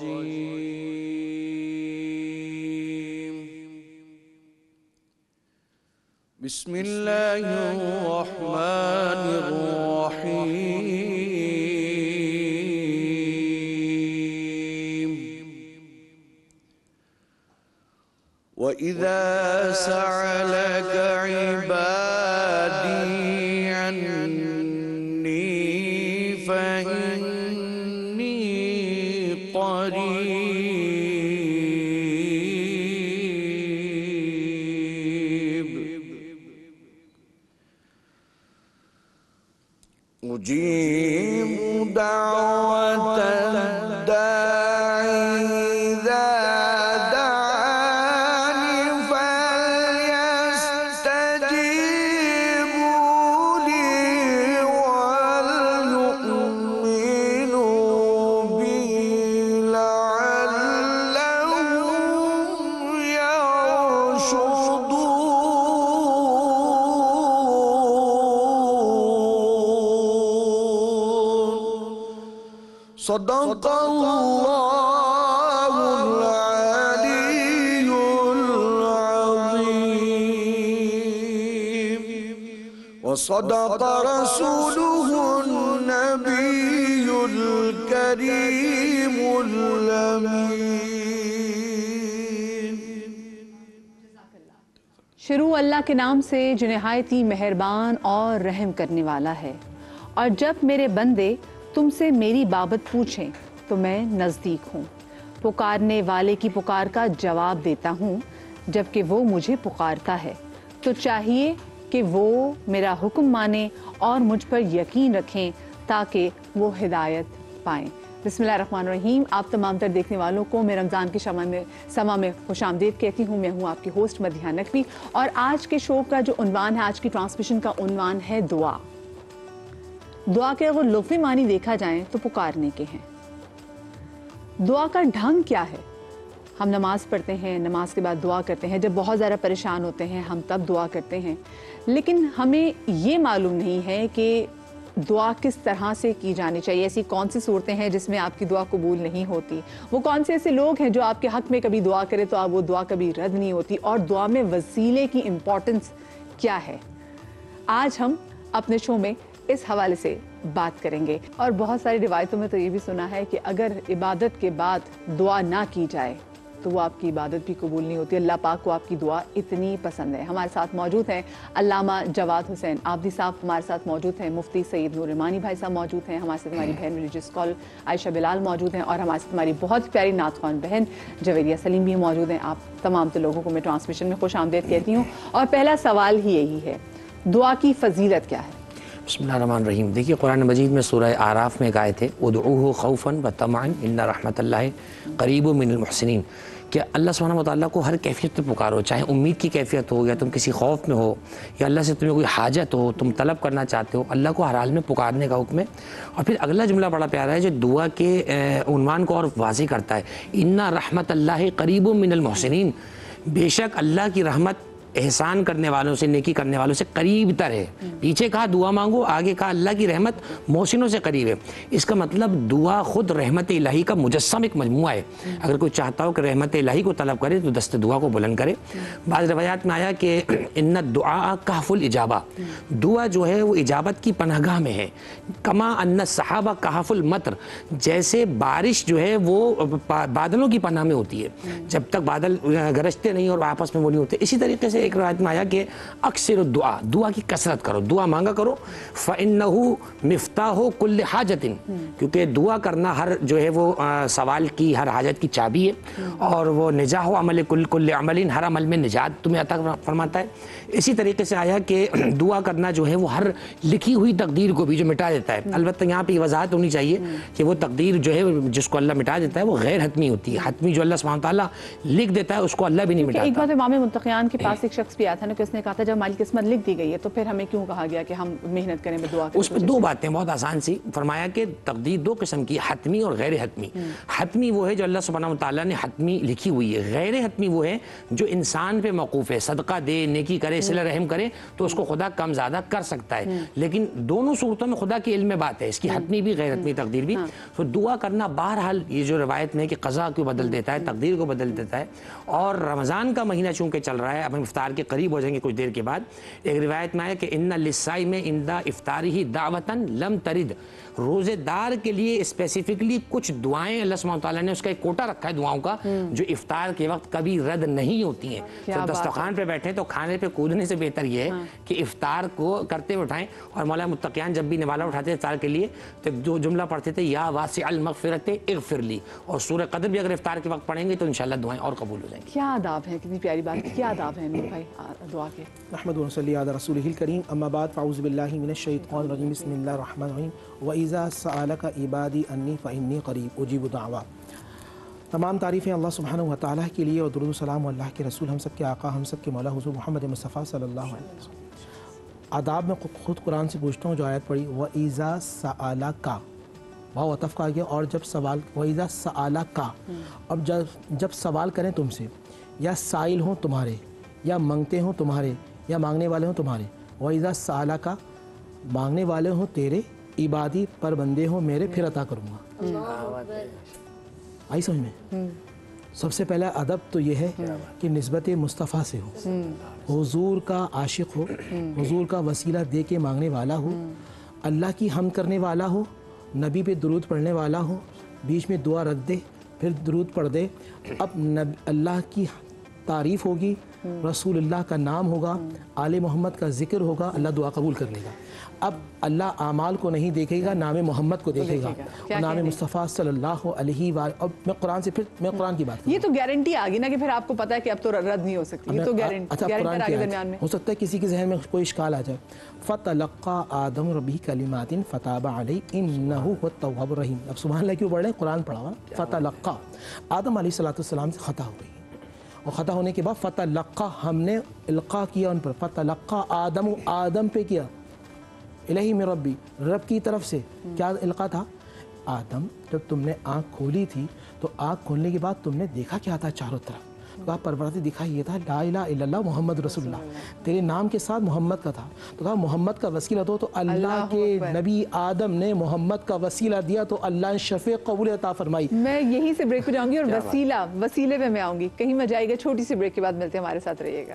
الرجيم بسم الله الرحمن الرحيم وإذا سألك عبادي عني فإني قريب أجيب دعوة الداعي إذا دعاني فليستجيبوا لي وليؤمنوا بي لعلهم يرشدون صدق الله العلي العظيم وصدق رسوله النبي الكريم الأمين. شروع اللہ کے نام سے جو نہایت ہی مہربان اور رحم کرنے والا ہے. اور جب میرے بندے تم سے میری بابت پوچھیں تو میں نزدیک ہوں. پکارنے والے کی پکار کا جواب دیتا ہوں جبکہ وہ مجھے پکارتا ہے. تو چاہیے کہ وہ میرا حکم مانیں اور مجھ پر یقین رکھیں تاکہ وہ ہدایت پائیں. بسم اللہ الرحمن الرحیم. آپ تمام تر دیکھنے والوں کو میں رمضان کے سما میں خوش آمدید کہتی ہوں. میں ہوں آپ کی ہوسٹ مدیحہ نقوی اور آج کے شو کا جو عنوان ہے, آج کی ٹرانسمیشن کا عنوان ہے دعا. دعا کے اگر لفظی معنی دیکھا جائیں تو پکارنے کے ہیں. دعا کا ڈھنگ کیا ہے؟ ہم نماز پڑھتے ہیں, نماز کے بعد دعا کرتے ہیں. جب بہت زیادہ پریشان ہوتے ہیں ہم تب دعا کرتے ہیں, لیکن ہمیں یہ معلوم نہیں ہے کہ دعا کس طرح سے کی جانی چاہیے. ایسی کون سی صورتیں ہیں جس میں آپ کی دعا قبول نہیں ہوتی؟ وہ کون سے ایسے لوگ ہیں جو آپ کے حق میں کبھی دعا کرے تو وہ دعا کبھی رد نہیں ہوتی؟ اور دعا میں وسیلے کی امپورٹنس کیا ہے؟ آج ہم اپنے شو میں اس حوالے سے بات کریں گے. اور بہت ساری روایتوں میں تو یہ بھی سنا ہے کہ اگر عبادت کے بعد دعا نہ کی جائے تو وہ آپ کی عبادت بھی قبول نہیں ہوتی. اللہ پاک کو آپ کی دعا اتنی پسند ہے. ہمارے ساتھ موجود ہیں علامہ جواد حسین آبدی صاحب, ہمارے ساتھ موجود ہیں مفتی سید نور رحمانی بھائی صاحب موجود ہیں, ہمارے ساتھ ہماری بہن ریلیجیس اسکالر عائشہ بلال موجود ہیں, اور ہمارے ساتھ ہماری بہت پیاری نعت خوان بہن جویریہ سلیم بھی موجود ہیں. آپ تمام تو لوگوں کو میں ٹرانسمیشن میں خوش آمدید کہتی ہوں. اور پہلا سوال ہی یہی ہے, دعا کی فضیلت کیا ہے؟ بسم اللہ الرحمن الرحیم. دیکھیے قرآن مجید میں سورہ اعراف میں ایک آیت ہے ادعوہ خوفا وطمعا ان رحمت اللہ قریب من المحسنین, کہ اللہ سبحانہ وتعالیٰ کو ہر کیفیت میں پکارو, چاہے امید کی کیفیت ہو یا تم کسی خوف میں ہو یا اللہ سے تمہیں کوئی حاجت ہو, تم طلب کرنا چاہتے ہو, اللہ کو ہر حال میں پکارنے کا حکم ہے. اور پھر اگلا جملہ بڑا پیارا ہے جو دعا کے عنوان کو اور واضح کرتا ہے, ان رحمت اللہ قریب من المحسنین, بے شک اللہ کی رحمت احسان کرنے والوں سے, نیکی کرنے والوں سے قریب تر ہے. پیچھے کہا دعا مانگو, آگے کہا اللہ کی رحمت محسنوں سے قریب ہے. اس کا مطلب دعا خود رحمت الہی کا مجسم ایک مجموعہ ہے. اگر کوئی چاہتا ہو کہ رحمت الہی کو طلب کرے تو دست دعا کو بلند کرے. بعض روایات میں آیا کہ ان الدعاء کہف الاجابہ, دعا جو ہے وہ اجابت کی پناہ گاہ میں ہے. کما ان الصحابہ کہف المطر, جیسے بارش جو ہے وہ بادلوں کی پناہ میں ہوتی ہے, جب تک بادل گرجتے نہیں اور آپس میں وہ نہیں ہوتے. اسی طریقے سے ایک روایت میں آیا کہ اکثر الدعاء, دعا کی کثرت کرو, دعا مانگا کرو. فإنہ مفتاح کل حاجت, کیونکہ دعا کرنا ہر جو ہے وہ سوال کی, ہر حاجت کی چابی ہے, اور وہ نجاح عمل کل عمل, ہر عمل میں نجات تمہیں عطا فرماتا ہے. اسی طریقے سے آیا کہ دعا کرنا جو ہے وہ ہر لکھی ہوئی تقدیر کو بھی جو مٹا دیتا ہے. البتہ یہاں پہ یہ وضاحت ہونی چاہیے کہ وہ تقدیر جو ہے جس کو اللہ مٹا دیتا ہے وہ غیر حتمی ہوتی ہے. حتمی جو اللہ سبحانہ تعالیٰ لکھ دیتا ہے اس کو اللہ بھی نہیں مٹاتا. ایک بات امام منتقیان کے پاس ایک ایک شخص بھی آیا تھا نا کہ اس نے کہا تھا جب ہماری قسمت لکھ دی گئی ہے تو پھر ہمیں کیوں کہا گیا کہ ہم محنت کریں دعا کریں؟ اس پہ دو باتیں بہت آسان سی فرمایا کہ تقدیر دو قسم کی، حتمی اور غیر حتمی۔ حتمی وہ ہے جو اللہ سبحانہ و تعالیٰ نے حتمی لکھی ہوئی ہے، غیر حتمی وہ ہے جو انسان پہ موقوف ہے، صدقہ دے، نیکی کرے، صلہ رحم کرے تو اس کو خدا کم زیادہ کر سکتا ہے، لیکن دونوں صورتوں میں خدا کی علم میں بات ہے، اس کی حتمی بھی غیر حتمی تقدیر بھی۔ تو دعا کرنا بہرحال یہ جو روایت میں کہ قضا کو بدل دیتا ہے، تقدیر کو بدل دیتا ہے۔ اور رمضان کا مہینہ چونکہ چل رہا ہے، اب ہم افطار کے قریب ہو جائیں گے کچھ دیر کے بعد، ایک روایت میں آیا کہ ان للصائم عند افطارہ دعوۃ لم ترد، روزے دار کے لیے اسپیسیفکلی کچھ دعائیں اللہ سبحانہ تعالیٰ نے اس کا ایک کوٹا رکھا ہے دعاؤں کا جو افطار کے وقت کبھی رد نہیں ہوتی ہیں۔ تو دسترخوان پہ بیٹھے تو کھانے پہ کودنے سے بہتر یہ ہے کہ افطار کو کرتے ہوئے اٹھائیں۔ اور مولا متقیان جب بھی نوالا اٹھاتے تھے افطار کے لیے تو جو جملہ پڑھتے تھے یا واسع المغفرۃ اغفر لی، اور سورہ قدر بھی اگر افطار کے وقت پڑھیں گے تو انشاءاللہ دعائیں اور قبول ہو جائیں گی۔ کیا آداب ہیں، کتنی پیاری بات، کیا آداب ہیں نور بھائی دعا کے؟ نحمد و نصلی علی رسولہ الکریم، اما بعد فاعوذ باللہ من الشیطان الرجیم، بسم اللہ الرحمن الرحیم، وَإِذَا سَأَلَكَ عِبَادِي أَنِّي فَإِنِّي قَرِيبٌ أُجِيبُ دَعْوَاَ۔ تمام تعریفیں اللہ سبحانہ و تعالیٰ کے لیے، اور درود و سلام اللہ کے رسول، ہم سب کے آقا، ہم سب کے مولا حضور محمد مصطفیٰ صلی اللہ علیہ وسلم۔ آداب میں خود قرآن سے پوچھتا ہوں، جو آیت پڑھی وَإِذَا سَأَلَكَ، واو عطف کا گیا، اور جب سوال وَإِذَا سَأَلَكَ، اب جب سوال کریں تم سے، یا سائل ہوں تمہارے، یا منگتے ہوں تمہارے، یا مانگنے والے ہوں تمہارے، وَإِذَا سَأَلَكَ، مانگنے والے ہوں تیرے، عبادی پر بندے ہوں میرے، پھر عطا کروں گا۔ آئی سمجھ میں؟ سب سے پہلا ادب تو یہ ہے کہ نسبت مصطفیٰ سے ہو، حضور کا عاشق ہو، حضور کا وسیلہ دے کے مانگنے والا ہو، اللہ کی حمد کرنے والا ہو، نبی پہ درود پڑھنے والا ہو، بیچ میں دعا رکھ دے پھر درود پڑھ دے۔ اب اللہ کی تعریف ہوگی، رسول اللہ کا نام ہوگا، آل محمد کا ذکر ہوگا، اللہ دعا قبول کر لے گا۔ اب اللہ اعمال کو نہیں دیکھے گا، نام محمد کو دیکھے گا، نام مصطفیٰ صلی اللہ علیہ وآلہ۔ اب میں قرآن سے پھر میں قرآن کی بات کروں، یہ تو گارنٹی آ گئی نا کہ پھر آپ کو پتا ہے کہ اب تو رد نہیں ہو سکتی، یہ تو اچھا قرآن کی آیت ہو سکتا ہے کسی کے ذہن میں کوئی اشکال آ جائے۔ فَتَلَقَّى آدَمُ رَبِّهِ كَلِمَاتٍ فَتَابَ عَلَيْهِ إِنَّهُ هُوَ التَّوَّابُ الرَّحِيمُ۔ اب سبحان اللہ کیوں پڑھ رہے ہیں؟ قرآن پڑھا ہوا نا۔ فَتَلَقَّى، آدم علیہ السلام سے خطا ہو گئی، اور خطا ہونے کے بعد فتلقا، ہم نے القا کیا ان پر، فتلقا آدم، آدم پہ کیا، الہی من ربی، رب کی طرف سے کیا القا تھا؟ آدم جب تم نے آنکھ کھولی تھی تو آنکھ کھولنے کے بعد تم نے دیکھا کیا تھا چاروں طرف؟ تو کہا پرورتی دکھا یہ تھا لا الہ الا اللہ محمد رسول اللہ، تیرے نام کے ساتھ محمد کا تھا، تو کہا محمد کا وسیلہ دو، تو اللہ کے نبی آدم نے محمد کا وسیلہ دیا تو اللہ نے شفیع قبول عطا فرمائی۔ میں یہیں سے بریک پہ جاؤں گی اور وسیلے پہ میں آؤں گی، کہیں میں جائے گا، چھوٹی سی بریک کے بعد ملتے ہیں، ہمارے ساتھ رہیے گا۔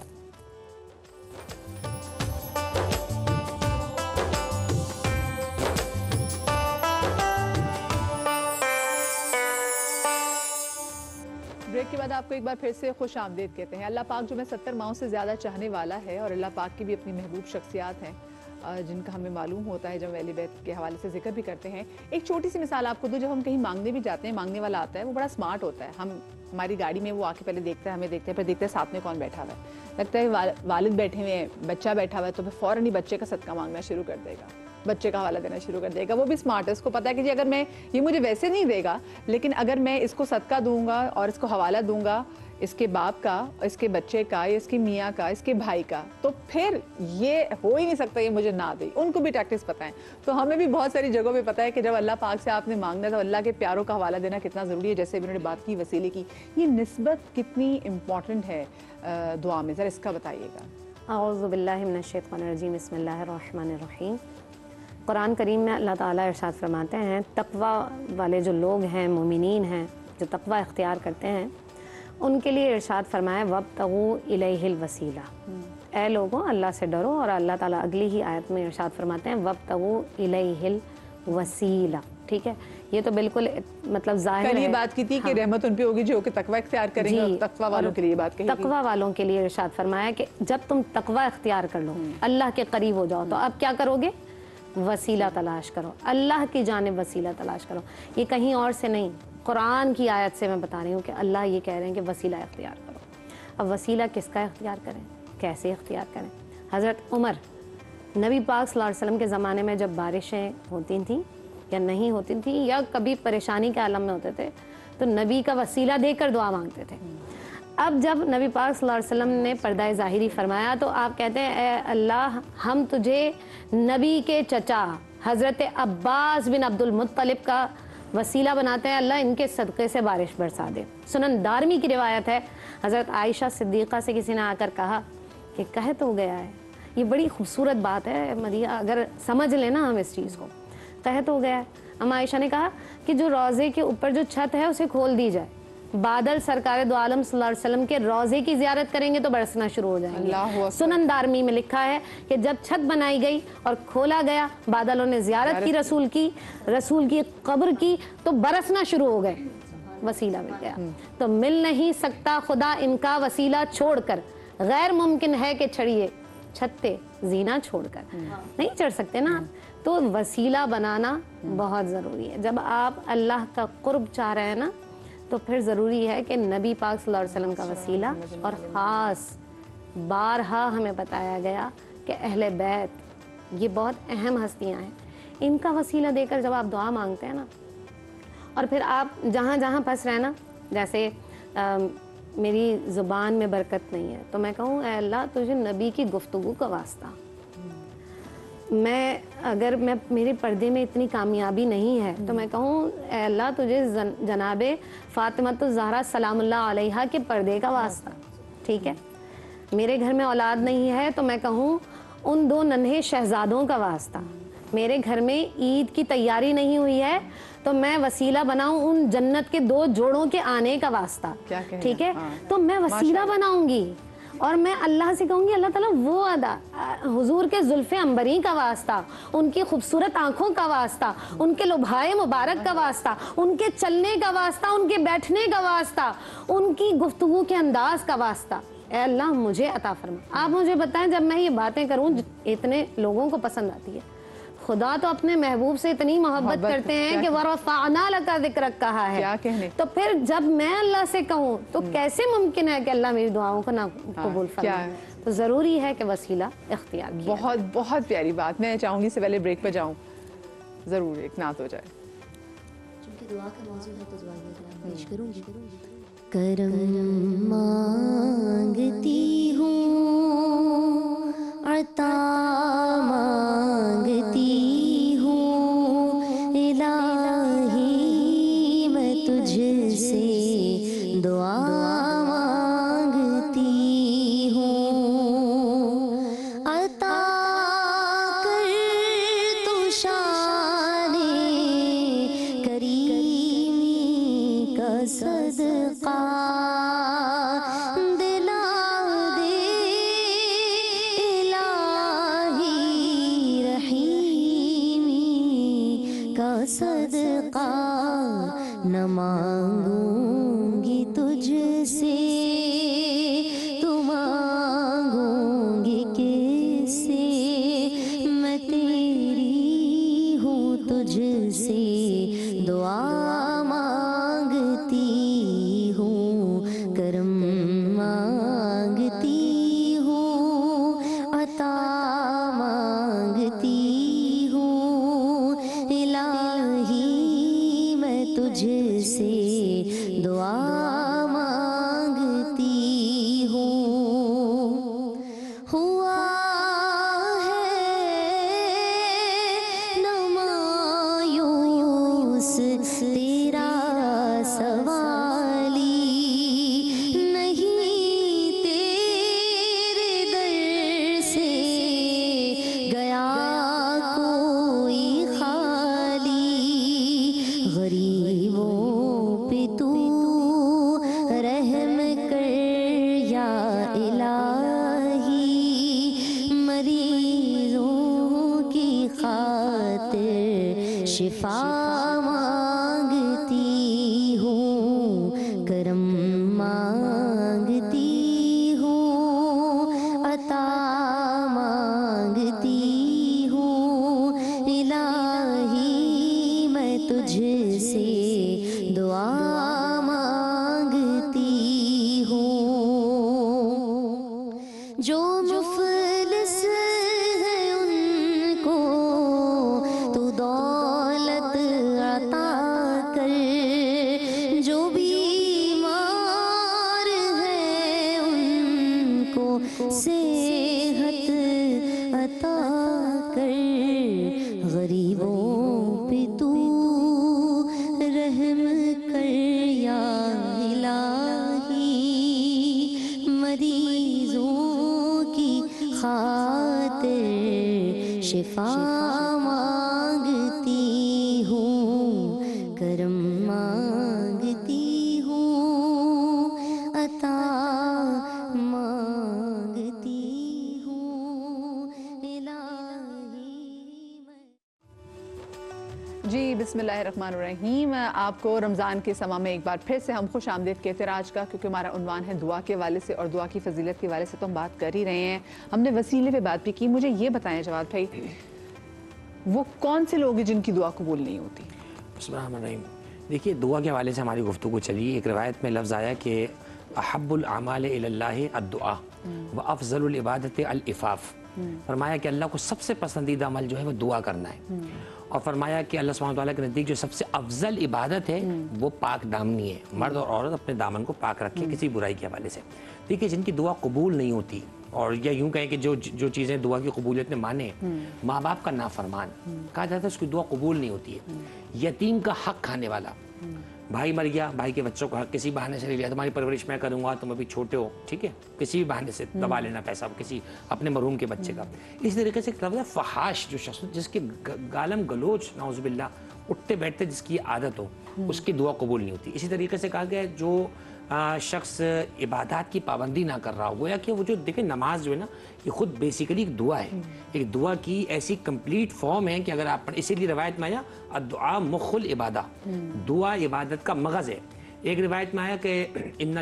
بریک کے بعد آپ کو ایک بار پھر سے خوش آمدید کہتے ہیں۔ اللہ پاک جو میں 70 ماہوں سے زیادہ چاہنے والا ہے، اور اللہ پاک کی بھی اپنی محبوب شخصیات ہیں جن کا ہمیں معلوم ہوتا ہے، جب اہل بیت کے حوالے سے ذکر بھی کرتے ہیں۔ ایک چھوٹی سی مثال آپ کو دوں، جب ہم کہیں مانگنے بھی جاتے ہیں، مانگنے والا آتا ہے، وہ بڑا سمارٹ ہوتا ہے، ہماری گاڑی میں وہ آ کے پہلے دیکھتا ہے، ہمیں دیکھتے ہیں، پھر دیکھتے ہیں ساتھ میں کون بیٹھا ہوا ہے، لگتا ہے والد بیٹھے ہوئے ہیں، بچہ بیٹھا ہوا ہے، تو پھر فوراً ہی بچے کا صدقہ مانگنا شروع کر دے گا، بچے کا حوالہ دینا شروع کر دے گا۔ وہ بھی سمارٹ ہے، اس کو پتا ہے کہ جی اگر میں یہ مجھے ویسے نہیں دے گا، لیکن اگر میں اس کو صدقہ دوں گا اور اس کو حوالہ دوں گا، اس کے باپ کا، اس کے بچے کا، اس کے میاں کا، اس کے بھائی کا، تو پھر یہ ہو ہی نہیں سکتا یہ مجھے نہ دے۔ ان کو بھی ٹیکٹکس پتہ ہیں، تو ہمیں بھی بہت ساری جگہوں پہ پتہ ہے کہ جب اللہ پاک سے آپ نے مانگنا ہے تو اللہ کے پیاروں کا حوالہ دینا کتنا ضروری ہے، جیسے انہوں نے بات کی وسیلے کی، یہ نسبت کتنی امپورٹنٹ ہے دعا میں، ذرا اس کا بتائیے گا۔ اعوذ باللہ من الشیطان الرجیم، بسم اللہ الرحمن الرحیم۔ قرآن کریم میں اللہ تعالیٰ ارشاد فرماتے ہیں، تقوی والے جو لوگ ہیں، مومنین ہیں، جو تقوی اختیار کرتے ہیں، ان کے لیے ارشاد فرمایا وابتغوا الیہ الوسیلہ، اے لوگوں اللہ سے ڈرو، اور اللہ تعالیٰ اگلی ہی آیت میں ارشاد فرماتے ہیں وابتغوا الیہ الوسیلہ، ٹھیک ہے؟ یہ تو بالکل مطلب ظاہر ہے، یہ بات کی تھی کہ رحمت ان پہ ہوگی جو کہ تقوی اختیار کریں گے، اور تقوی والوں کے لیے بات کہی، تقوی والوں کے لیے ارشاد فرمایا کہ جب تم تقوی اختیار کر لو، اللہ کے قریب ہو جاؤ، تو اب کیا کرو گے؟ وسیلہ تلاش کرو، اللہ کی جانب وسیلہ تلاش کرو۔ یہ کہیں اور سے نہیں، قرآن کی آیت سے میں بتا رہی ہوں کہ اللہ یہ کہہ رہے ہیں کہ وسیلہ اختیار کرو۔ اب وسیلہ کس کا اختیار کریں، کیسے اختیار کریں؟ حضرت عمر، نبی پاک صلی اللہ علیہ وسلم کے زمانے میں جب بارشیں ہوتی تھیں یا نہیں ہوتی تھیں، یا کبھی پریشانی کے عالم میں ہوتے تھے، تو نبی کا وسیلہ دے کر دعا مانگتے تھے۔ اب جب نبی پاک صلی اللہ علیہ وسلم نے پردہ ظاہری فرمایا تو آپ کہتے ہیں اے اللہ ہم تجھے نبی کے چچا حضرت عباس بن عبد المطلب کا وسیلہ بناتے ہیں، اللہ ان کے صدقے سے بارش برسا دے۔ سنن دارمی کی روایت ہے، حضرت عائشہ صدیقہ سے کسی نے آ کر کہا کہ کہہ تو گیا ہے، یہ بڑی خوبصورت بات ہے مدیہ، اگر سمجھ لیں نا ہم اس چیز کو، کہہ تو گیا ہے۔ اما عائشہ نے کہا کہ جو روضے کے اوپر جو چھت ہے اسے کھول دی جائے، بادل سرکار دو عالم صلی اللہ علیہ وسلم کے روضے کی زیارت کریں گے تو برسنا شروع ہو جائیں گے۔ سنن دارمی میں لکھا ہے کہ جب چھت بنائی گئی اور کھولا گیا، بادلوں نے زیارت کی، رسول کی قبر کی تو برسنا شروع ہو گئے، وسیلہ مل گیا۔ تو مل نہیں سکتا خدا ان کا وسیلہ چھوڑ کر، غیر ممکن ہے کہ چڑھیے چھت پہ زینہ چھوڑ کر، نہیں چڑھ سکتے نا۔ تو وسیلہ بنانا بہت ضروری ہے۔ جب آپ اللہ کا قرب چاہ رہے ہیں نا تو پھر ضروری ہے کہ نبی پاک صلی اللہ علیہ وسلم کا وسیلہ، اور خاص بارہا ہمیں بتایا گیا کہ اہل بیت یہ بہت اہم ہستیاں ہیں، ان کا وسیلہ دے کر جب آپ دعا مانگتے ہیں نا، اور پھر آپ جہاں جہاں پھنس رہے ہیں نا، جیسے میری زبان میں برکت نہیں ہے تو میں کہوں اے اللہ تجھے نبی کی گفتگو کا واسطہ، اگر میرے پردے میں اتنی کامیابی نہیں ہے تو میں کہوں اے اللہ تجھے جناب فاطمۃ الزہرا سلام اللہ علیہا کے پردے کا واسطہ، ٹھیک ہے۔ میرے گھر میں اولاد نہیں ہے تو میں کہوں ان دو ننھے شہزادوں کا واسطہ، میرے گھر میں عید کی تیاری نہیں ہوئی ہے تو میں وسیلہ بناؤں ان جنت کے دو جوڑوں کے آنے کا واسطہ، ٹھیک ہے۔ تو میں وسیلہ بناؤں گی اور میں اللہ سے کہوں گی اللہ تعالیٰ وہ ادا حضور کے زلف عنبری کا واسطہ، ان کی خوبصورت آنکھوں کا واسطہ، ان کے لبھائے مبارک کا واسطہ، ان کے چلنے کا واسطہ، ان کے بیٹھنے کا واسطہ، ان کی گفتگو کے انداز کا واسطہ، اے اللہ مجھے عطا فرما۔ آپ مجھے بتائیں جب میں یہ باتیں کروں اتنے لوگوں کو پسند آتی ہے، خدا تو اپنے محبوب سے اتنی محبت کرتے ہیں کہ وَرَفَعْنَا لَكَ ذِكْرَكَ کہا ہے، تو پھر جب میں اللہ سے کہوں تو کیسے ممکن ہے کہ اللہ میری دعاؤں کو نہ قبول فرمائے؟ تو ضروری ہے کہ وسیلہ اختیار کیا۔ بہت بہت پیاری بات، میں چاہوں گی اس سے پہلے بریک پہ جاؤں، ضرور ایک نعت ہو جائے۔ چونکہ دعا کا موضوع ہے تو دعائیں پیش کروں گی۔ کرم مانگتی ہوں، عطا مانگتی ہوں، الہی میں تجھ سے دعا مانگتی ہوں، عطا کر تو شان کریمی کا صدقہ صدقہ، نہ مانگوں گی تجھ سے تو مانگوں گی کس سے، میں تیری ہوں تجھ سے دعا مانگتی ہوں، کرم مانگتی ہوں، عطا مانگتی تجھ سے دعا مانگتی ہوں۔ ہوا ہے نہ مایوس تیرا سوالی، نہیں تیرے در سے گیا کوئی خالی، غریبوں پہ تو رحم کر یا الہی، مریضوں کی خاطر شفا مانگتی ہوں، کرم مانگتی ہوں، عطا مانگتی ہوں، الہی میں تجھ سے دعا مانگتی ہوں۔ جو مفلس ہے ان کو تو دولت عطا کر، جو بیمار ہے شفا مانگتی ہوں، کرم مانگتی ہوں، عطا مانگتی ہوں، الہی میں۔ جی بسم اللہ الرحمن الرحیم۔ آپ کو رمضان کے سما میں ایک بار پھر سے ہم خوش آمدید کہتے ہیں آج کا، کیونکہ ہمارا عنوان ہے دعا کے حوالے سے، اور دعا کی فضیلت کے حوالے سے تو ہم بات کر ہی رہے ہیں۔ ہم نے وسیلے پہ بات بھی کی۔ مجھے یہ بتائیں جواد بھائی، وہ کون سے لوگ ہیں جن کی دعا قبول نہیں ہوتی؟ بسم اللہ الرحمن الرحیم۔ دیکھیے دعا کے حوالے سے ہماری گفتگو چلی۔ ایک روایت میں لفظ آیا کہ احب الاعمال الی اللہ الدعاء وافضل العبادت العفاف۔ فرمایا کہ اللہ کو سب سے پسندیدہ عمل جو ہے وہ دعا کرنا ہے، اور فرمایا کہ اللہ سبحانہ وتعالیٰ کے نزدیک جو سب سے افضل عبادت ہے وہ پاک دامنی ہے۔ مرد اور عورت اپنے دامن کو پاک رکھے کسی برائی کے حوالے سے۔ دیکھیے جن کی دعا قبول نہیں ہوتی، اور یا یوں کہیں کہ جو چیزیں دعا کی قبولیت میں مانے، ماں باپ کا نافرمان، کہا جاتا ہے اس کی دعا قبول نہیں ہوتی ہے۔ یتیم کا حق کھانے والا، بھائی مر گیا، بھائی کے بچوں کا حق کسی بہانے سے لے لیا، تمہاری پرورش میں کروں گا، تم ابھی چھوٹے ہو، ٹھیک ہے، کسی بھی بہانے سے دبا لینا پیسہ کسی اپنے مرحوم کے بچے کا۔ اسی طریقے سے لفظ ہے فحاش، جو شخص جس کے گالم گلوچ نعوذ باللہ اٹھتے بیٹھتے جس کی عادت ہو، اس کی دعا قبول نہیں ہوتی۔ اسی طریقے سے کہا گیا ہے جو شخص عبادات کی پابندی نہ کر رہا ہو، گویا کہ وہ جو دیکھیں نماز جو ہے نا یہ خود بیسیکلی ایک دعا ہے، ایک دعا کی ایسی کمپلیٹ فارم ہے کہ اگر آپ اسی لیے روایت میں آیا الدعاء مخ العبادہ، دعا عبادت کا مغز ہے۔ ایک روایت میں آیا کہ ان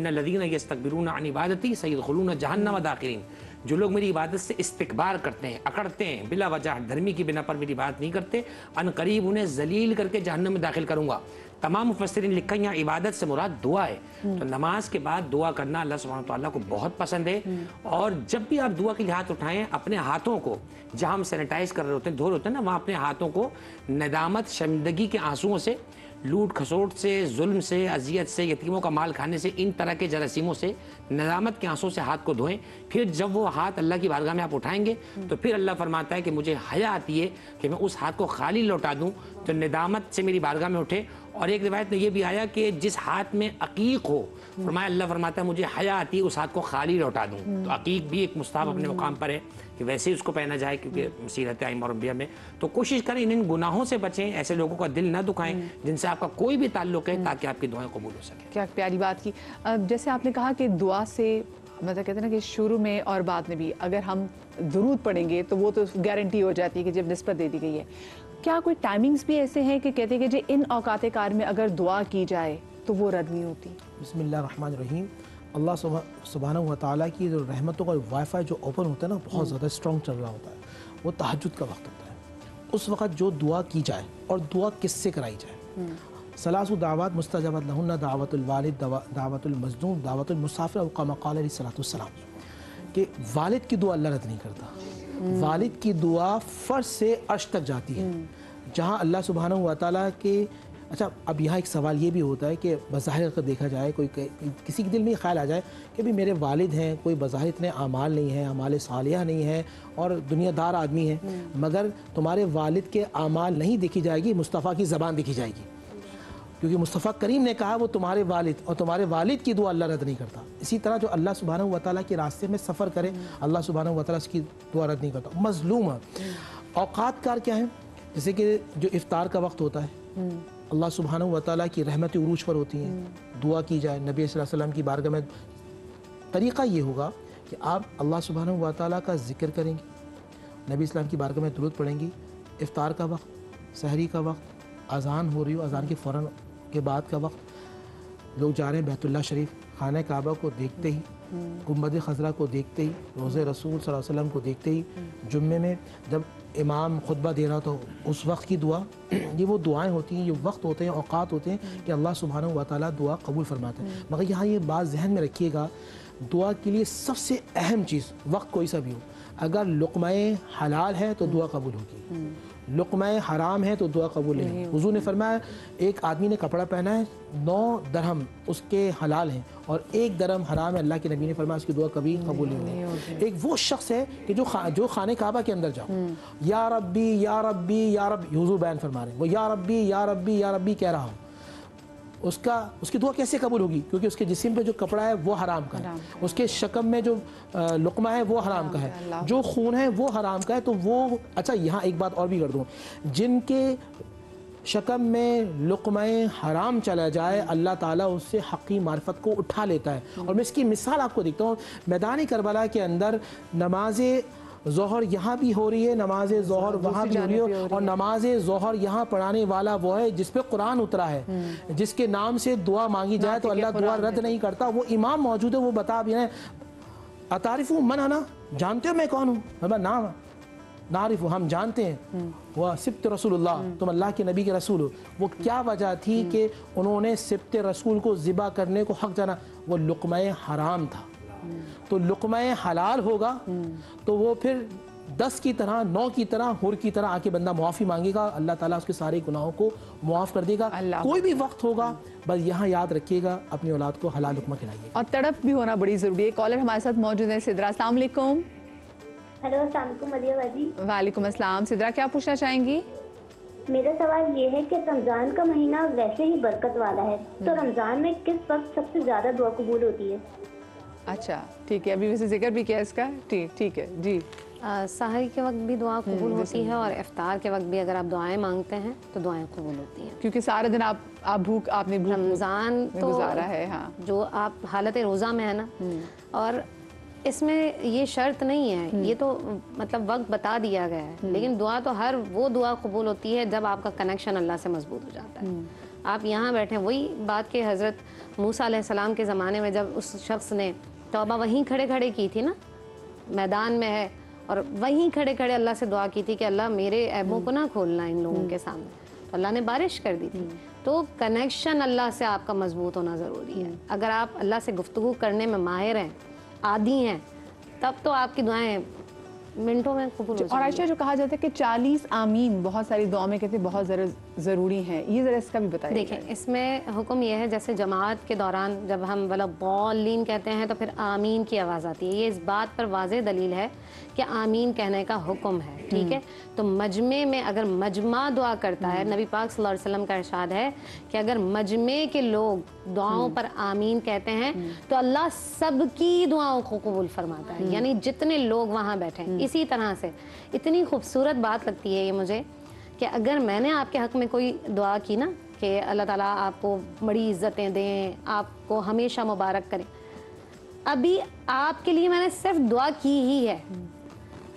الذین یستکبرون عن عبادتی سیدخلون جہنم داخرین، جو لوگ میری عبادت سے استکبار کرتے ہیں، اکڑتے ہیں، بلا وجہ دھرمی کی بنا پر میری بات نہیں کرتے، ان قریب انہیں ذلیل کر کے جہنم میں داخل کروں گا۔ تمام مفسرین لکھا یہاں عبادت سے مراد دعا ہے، تو نماز کے بعد دعا کرنا اللہ سبحانہ تعالیٰ کو بہت پسند ہے۔ اور جب بھی آپ دعا کے لیے ہاتھ اٹھائیں، اپنے ہاتھوں کو جہاں ہم سینیٹائز کر رہے ہوتے ہیں، دھو رہے ہوتے ہیں نا، وہاں اپنے ہاتھوں کو ندامت شرمندگی کے آنسوؤں سے، لوٹ کھسوٹ سے، ظلم سے، اذیت سے، یتیموں کا مال کھانے سے، ان طرح کے جراثیموں سے ندامت کے آنسوؤں سے ہاتھ کو دھوئیں۔ پھر جب وہ ہاتھ اللہ کی بارگاہ میں آپ اٹھائیں گے تو پھر اللہ فرماتا ہے کہ مجھے حیا آتی ہے کہ میں اس ہاتھ کو خالی لوٹا دوں، تو ندامت سے میری بارگاہ میں اٹھے۔ اور ایک روایت میں یہ بھی آیا کہ جس ہاتھ میں عقیق ہو، فرمایا اللہ فرماتا ہے مجھے حیا آتی ہے اس ہاتھ کو خالی لوٹا دوں۔ تو عقیق بھی ایک مستحب اپنے مقام پر ہے کہ ویسے ہی اس کو پہنا جائے، کیونکہ سیرت ائمہ اور انبیاء میں۔ تو کوشش کریں ان گناہوں سے بچیں، ایسے لوگوں کا دل نہ دکھائیں جن سے آپ کا کوئی بھی تعلق ہے، تاکہ آپ کی دعائیں قبول ہو سکیں۔ کیا پیاری بات کی۔ جیسے آپ نے کہا کہ دعا سے مطلب کہتے ہیں نا کہ شروع میں اور بعد میں بھی اگر ہم درود پڑھیں گے تو وہ تو گارنٹی ہو جاتی ہے کہ جب نسبت دے دی گئی ہے۔ کیا کوئی ٹائمنگز بھی ایسے ہیں کہ کہتے ہیں کہ ان اوقات کار میں اگر دعا کی جائے تو وہ رد نہیں ہوتی؟ بسم اللہ الرحمن الرحیم۔ اللہ سبحانہ و تعالیٰ کی جو رحمتوں کا وائی فائی جو اوپن ہوتا ہے نا، بہت زیادہ اسٹرانگ چل رہا ہوتا ہے، وہ تہجد کا وقت ہوتا ہے۔ اس وقت جو دعا کی جائے، اور دعا کس سے کرائی جائے، ثلاث دعوات مستجابت لہن، دعوت الوالد، دعوت المظلوم، دعوت المسافر، او کما قال علیہ الصلوۃ والسلام، کہ والد کی دعا اللہ رد نہیں کرتا۔ والد کی دعا فرش سے عرش تک جاتی ہے، جہاں اللہ سبحانہ و تعالیٰ کے اچھا اب یہاں ایک سوال یہ بھی ہوتا ہے کہ بظاہر اگر دیکھا جائے، کوئی کسی کے دل میں خیال آ جائے کہ بھی میرے والد ہیں، کوئی بظاہر اتنے اعمال نہیں ہیں، اعمال صالحہ نہیں ہیں، اور دنیا دار آدمی ہیں، مگر تمہارے والد کے اعمال نہیں دیکھی جائے گی، مصطفیٰ کی زبان دیکھی جائے گی، کیونکہ مصطفیٰ کریم نے کہا وہ تمہارے والد، اور تمہارے والد کی دعا اللہ رد نہیں کرتا۔ اسی طرح جو اللہ سبحانہ و تعالیٰ کے راستے میں سفر کرے، اللہ سبحانہ و تعالیٰ اس کی دعا رد نہیں کرتا۔ مظلوم اوقات کار کیا ہیں؟ جیسے کہ جو افطار کا وقت ہوتا ہے، اللہ سبحانہ و تعالیٰ کی رحمت عروج پر ہوتی ہیں، دعا کی جائے نبی صلی اللہ علیہ وسلم کی بارگاہ میں۔ طریقہ یہ ہوگا کہ آپ اللہ سبحانہ و تعالیٰ کا ذکر کریں گے، نبی اسلام کی بارگاہ میں درود پڑھیں گی، افطار کا وقت، سحری کا وقت، اذان ہو رہی ہو، اذان کے فوراً کے بعد کا وقت، لوگ جا رہے ہیں بیت اللہ شریف، خانہ کعبہ کو دیکھتے ہی، گنبد خضرا کو دیکھتے ہی، روضہ رسول صلی اللہ علیہ وسلم کو دیکھتے ہی، جمعے میں جب امام خطبہ دے رہا تو اس وقت کی دعا، یہ وہ دعائیں ہوتی ہیں، یہ وقت ہوتے ہیں، اوقات ہوتے ہیں کہ اللہ سبحانہ و تعالیٰ دعا قبول فرماتا ہے۔ مگر یہاں یہ بات ذہن میں رکھیے گا، دعا کے لیے سب سے اہم چیز، وقت کوئی سا بھی ہو، اگر لقمہ حلال ہے تو دعا قبول ہوگی، لقمہ حرام ہے تو دعا قبول نہیں۔ حضور نے فرمایا ایک آدمی نے کپڑا پہنا ہے، 9 درہم اس کے حلال ہیں اور 1 درہم حرام ہے، اللہ کے نبی نے فرمایا اس کی دعا کبھی قبول نہیں ہوگی۔ ایک وہ شخص ہے کہ جو خانہ کعبہ کے اندر جاؤ، یا ربی یا ربی یا ربی، حضور بیان فرما رہے ہیں، وہ یا ربی یا ربی یا ربی کہہ رہا ہوں، اس کی دعا کیسے قبول ہوگی؟ کیونکہ اس کے جسم پہ جو کپڑا ہے وہ حرام کا ہے، اس کے شکم میں جو لقمہ ہے وہ حرام کا ہے، جو خون ہے وہ حرام کا ہے. تو وہ اچھا یہاں ایک بات اور بھی کر دوں، جن کے شکم میں لقمہ حرام چلا جائے اللہ تعالیٰ اس سے حقی معرفت کو اٹھا لیتا ہے. اور میں اس کی مثال آپ کو دیکھتا ہوں. میدان کربلا کے اندر نماز ظہر یہاں بھی ہو رہی ہے، نماز ظہر وہاں بھی ہو رہی ہے، اور نماز ظہر یہاں پڑھانے والا وہ ہے جس پہ قرآن اترا ہے، جس کے نام سے دعا مانگی جائے تو اللہ دعا رد نہیں کرتا. وہ امام موجود ہے، وہ بتا بھی ہیں اتعرفوا من انا، جانتے ہو میں کون ہوں؟ نام نعرف، ہم جانتے ہیں. وہ سبت رسول اللہ، تم اللہ کے نبی کے رسول ہو. وہ کیا وجہ تھی کہ انہوں نے سبت رسول کو ذبح کرنے کو حق جانا؟ وہ لقمہ حرام تھا. تو لقمہ حلال ہوگا تو وہ پھر 10 کی طرح 9 کی طرح حر کی طرح آ کے بندہ معافی مانگے گا، اللہ تعالیٰ اس کے سارے گناہوں کو معاف کر دے گا. کوئی بھی وقت ہوگا بس یہاں یاد رکھیے گا اپنی اولاد کو حلال لقمہ کھلائیے. اور تڑپ بھی ہونا بڑی ضروری ہے. کالر ہمارے ساتھ موجود ہیں سدرا. السلام علیکم. ہیلو، السلام علیکم مدیہ باجی. وعلیکم السلام. سدرا کیا پوچھنا چاہیں گی؟ میرا سوال یہ ہے کہ رمضان کا مہینہ ویسے ہی برکت والا ہے، تو رمضان میں کس وقت سب سے زیادہ دعا قبول ہوتی ہے؟ اچھا ٹھیک ہے، ابھی ویسے ذکر بھی کیا اس کا. ٹھیک ہے جی. سحر کے وقت بھی دعا قبول ہوتی ہے، اور افطار کے وقت بھی اگر آپ دعائیں مانگتے ہیں تو دعائیں قبول ہوتی ہیں، کیونکہ سارے دن آپ نے رمضان تو گزارا ہے. ہاں، جو آپ حالت روزہ میں ہے نا، اور اس میں یہ شرط نہیں ہے، یہ تو مطلب وقت بتا دیا گیا ہے، لیکن دعا تو ہر وہ دعا قبول ہوتی ہے جب آپ کا کنیکشن اللہ سے مضبوط ہو جاتا ہے. آپ یہاں بیٹھے، وہی بات کہ حضرت موسیٰ علیہ السلام کے زمانے میں جب اس شخص نے توبہ وہیں کھڑے کھڑے کی تھی نا، میدان میں ہے، اور وہیں کھڑے کھڑے اللہ سے دعا کی تھی کہ اللہ میرے عیبوں کو نہ کھولنا ان لوگوں کے سامنے، تو اللہ نے بارش کر دی تھی. تو کنیکشن اللہ سے آپ کا مضبوط ہونا ضروری ہے. اگر آپ اللہ سے گفتگو کرنے میں ماہر ہیں، عادی ہیں، تب تو آپ کی دعائیں منٹوں میں قبول ہو جائیں گی. اور عائشہ جو کہا جاتا ہے کہ 40 آمین بہت ساری دعاؤں میں کہتے ہیں بہت ضروری ہیں، یہ ذرا اس کا بھی بتائیے. دیکھیں اس میں حکم یہ ہے، جیسے جماعت کے دوران جب ہم وَلَضَّالِّينَ کہتے ہیں تو پھر آمین کی آواز آتی ہے. یہ اس بات پر واضح دلیل ہے کہ آمین کہنے کا حکم ہے. ٹھیک ہے، تو مجمع میں اگر مجمع دعا کرتا ہے، نبی پاک صلی اللہ علیہ وسلم کا ارشاد ہے کہ اگر مجمع کے لوگ دعاؤں پر آمین کہتے ہیں تو اللہ سب کی دعاؤں کو قبول فرماتا ہے، یعنی جتنے لوگ وہاں بیٹھے ہیں. اسی طرح سے اتنی خوبصورت بات لگتی ہے یہ مجھے کہ اگر میں نے آپ کے حق میں کوئی دعا کی نا کہ اللہ تعالیٰ آپ کو بڑی عزتیں دیں، آپ کو ہمیشہ مبارک کریں، ابھی آپ کے لیے میں نے صرف دعا کی ہی ہے،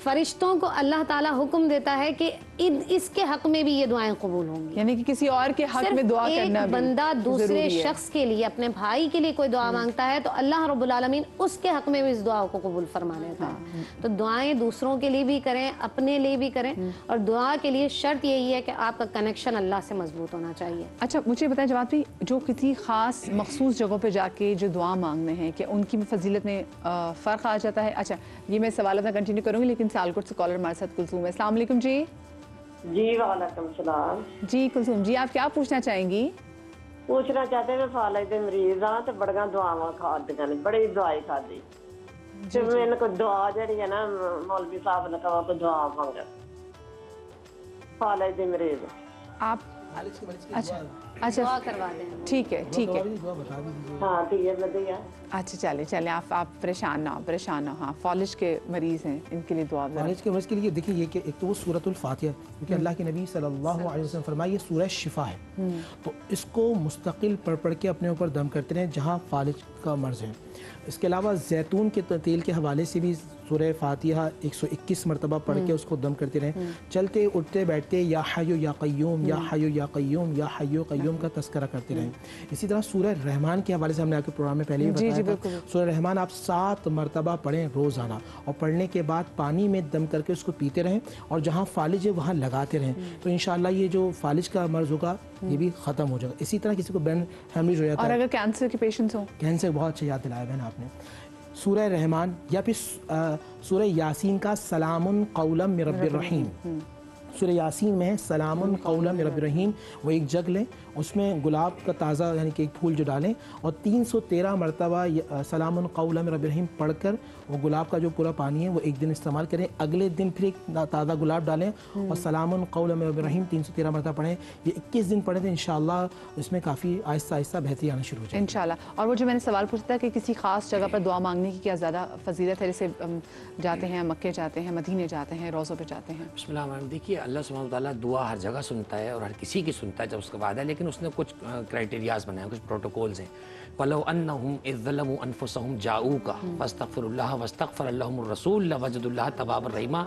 فرشتوں کو اللہ تعالیٰ حکم دیتا ہے کہ اس کے حق میں بھی یہ دعائیں قبول ہوں گی. یعنی کہ کسی اور کے حق میں دعا کرنا ایک بندہ دوسرے شخص کے لیے، اپنے بھائی کے لیے کوئی دعا مانگتا ہے تو اللہ رب العالمین اس کے حق میں بھی اس دعا کو قبول فرما لیتا ہے. تو دعائیں دوسروں کے لیے بھی کریں، اپنے لیے بھی کریں، اور دعا کے لیے شرط یہی ہے کہ آپ کا کنیکشن اللہ سے مضبوط ہونا چاہیے. اچھا مجھے بتائیں جواد بھائی، جو کسی خاص مخصوص جگہوں پہ جا کے جو دعا مانگنے ہیں کہ ان کی فضیلت میں فرق آ جاتا ہے؟ اچھا یہ میں سوال اپنا کنٹینیو کروں گی، لیکن سیالکوٹ سے کالر ہمارے ساتھ کلثوم ہے. السلام علیکم. جی جی وعلیکم السلام. جی کلثوم جی، آپ کیا پوچھنا چاہیں گی؟ پوچھنا چاہتے ہیں میں فالج دے مریض ہاں تے بڑیاں دعاواں کھادیاں نے، بڑی دعائی کھادی تے میں کو دعا جڑی ہے نا مولوی صاحب نے کہا کہ دعا مانگ فالج دے مریض. آپ اچھا دعا کروا دیں. ٹھیک ہے ہاں ٹھیک ہے بدیا. اچھا چلیں آپ پریشان نہ ہو. ہاں فالج کے مریض ہیں، ان کے لیے دعا. فالج کے مریض کے لیے دیکھیں یہ کہ ایک تو وہ سورۃ الفاتحہ، کیونکہ اللہ کے نبی صلی اللہ علیہ وسلم فرمایا یہ سورہ شفا ہے، تو اس کو مستقل پڑھ کے اپنے اوپر دم کرتے رہیں جہاں فالج کا مرض ہے. اس کے علاوہ زیتون کے تیل کے حوالے سے بھی سورہ فاتحہ 121 مرتبہ پڑھ کے اس کو دم کرتے رہیں. چلتے اٹھتے بیٹھتے یا حیو یا قیوم یا حیو یا قیوم یا حیو قیوم کا تذکرہ کرتے رہیں. اسی طرح سورہ رحمان کے حوالے سے ہم نے آپ کے پروگرام میں پہلے بھی بتایا تھا، سورہ رحمان آپ 7 مرتبہ پڑھیں روزانہ، اور پڑھنے کے بعد پانی میں دم کر کے اس کو پیتے رہیں، اور جہاں فالج ہے وہاں لگاتے رہیں، تو انشاءاللہ یہ جو فالج کا مرض ہوگا یہ بھی ختم ہو جائے گا. اسی طرح کسی کو برین ہیمریج ہو جاتا ہے، اور اگر کینسر کے پیشنٹس ہوں، کینسر بہت اچھا یاد دلایا بہن آپ نے، سورہ رحمان یا پھر سورہ یاسین کا سلام قولا من رب الرحیم، سورہ یاسین میں ہے سلام قولا من رب الرحیم، وہ ایک جگ لیں، اس میں گلاب کا تازہ یعنی کہ ایک پھول جو ڈالیں اور 313 مرتبہ سلام قولا من رب الرحیم پڑھ کر وہ گلاب کا جو پورا پانی ہے وہ ایک دن استعمال کریں، اگلے دن پھر ایک تازہ گلاب ڈالیں اور سلام قولا من رب الرحیم 313 مرتبہ پڑھیں۔ یہ 21 دن پڑھیں تو انشاءاللہ اس میں کافی آہستہ آہستہ بہتری آنا شروع ہو جائے گی انشاءاللہ۔ اور وہ جو میں نے سوال پوچھا تھا کہ کسی خاص جگہ پر دعا مانگنے کی کیا زیادہ فضیلت ہے، جیسے جاتے ہیں مکے جاتے ہیں، مدینے جاتے ہیں، روزوں پہ جاتے ہیں؟ بسم اللہ الرحمن الرحیم۔ دیکھیے اللہ سبحانہ وتعالیٰ دعا ہر جگہ سنتا ہے اور ہر کسی کی سنتا ہے جب اس کا وعدہ ہے، لیکن اس نے کچھ کرائٹیریاز بنائے ہیں، کچھ پروٹوکولز ہیں۔ وَلَوْ أَنَّهُمْ إِذْ ظَلَمُوا أَنفُسَهُمْ جَاءُوكَ فَاسْتَغْفِرُوا اللَّهَ وَاسْتَغْفَرَ لَهُمُ الرَّسُولُ لَوَجَدُوا اللَّهَ تَوَّابًا رَحِيمًا۔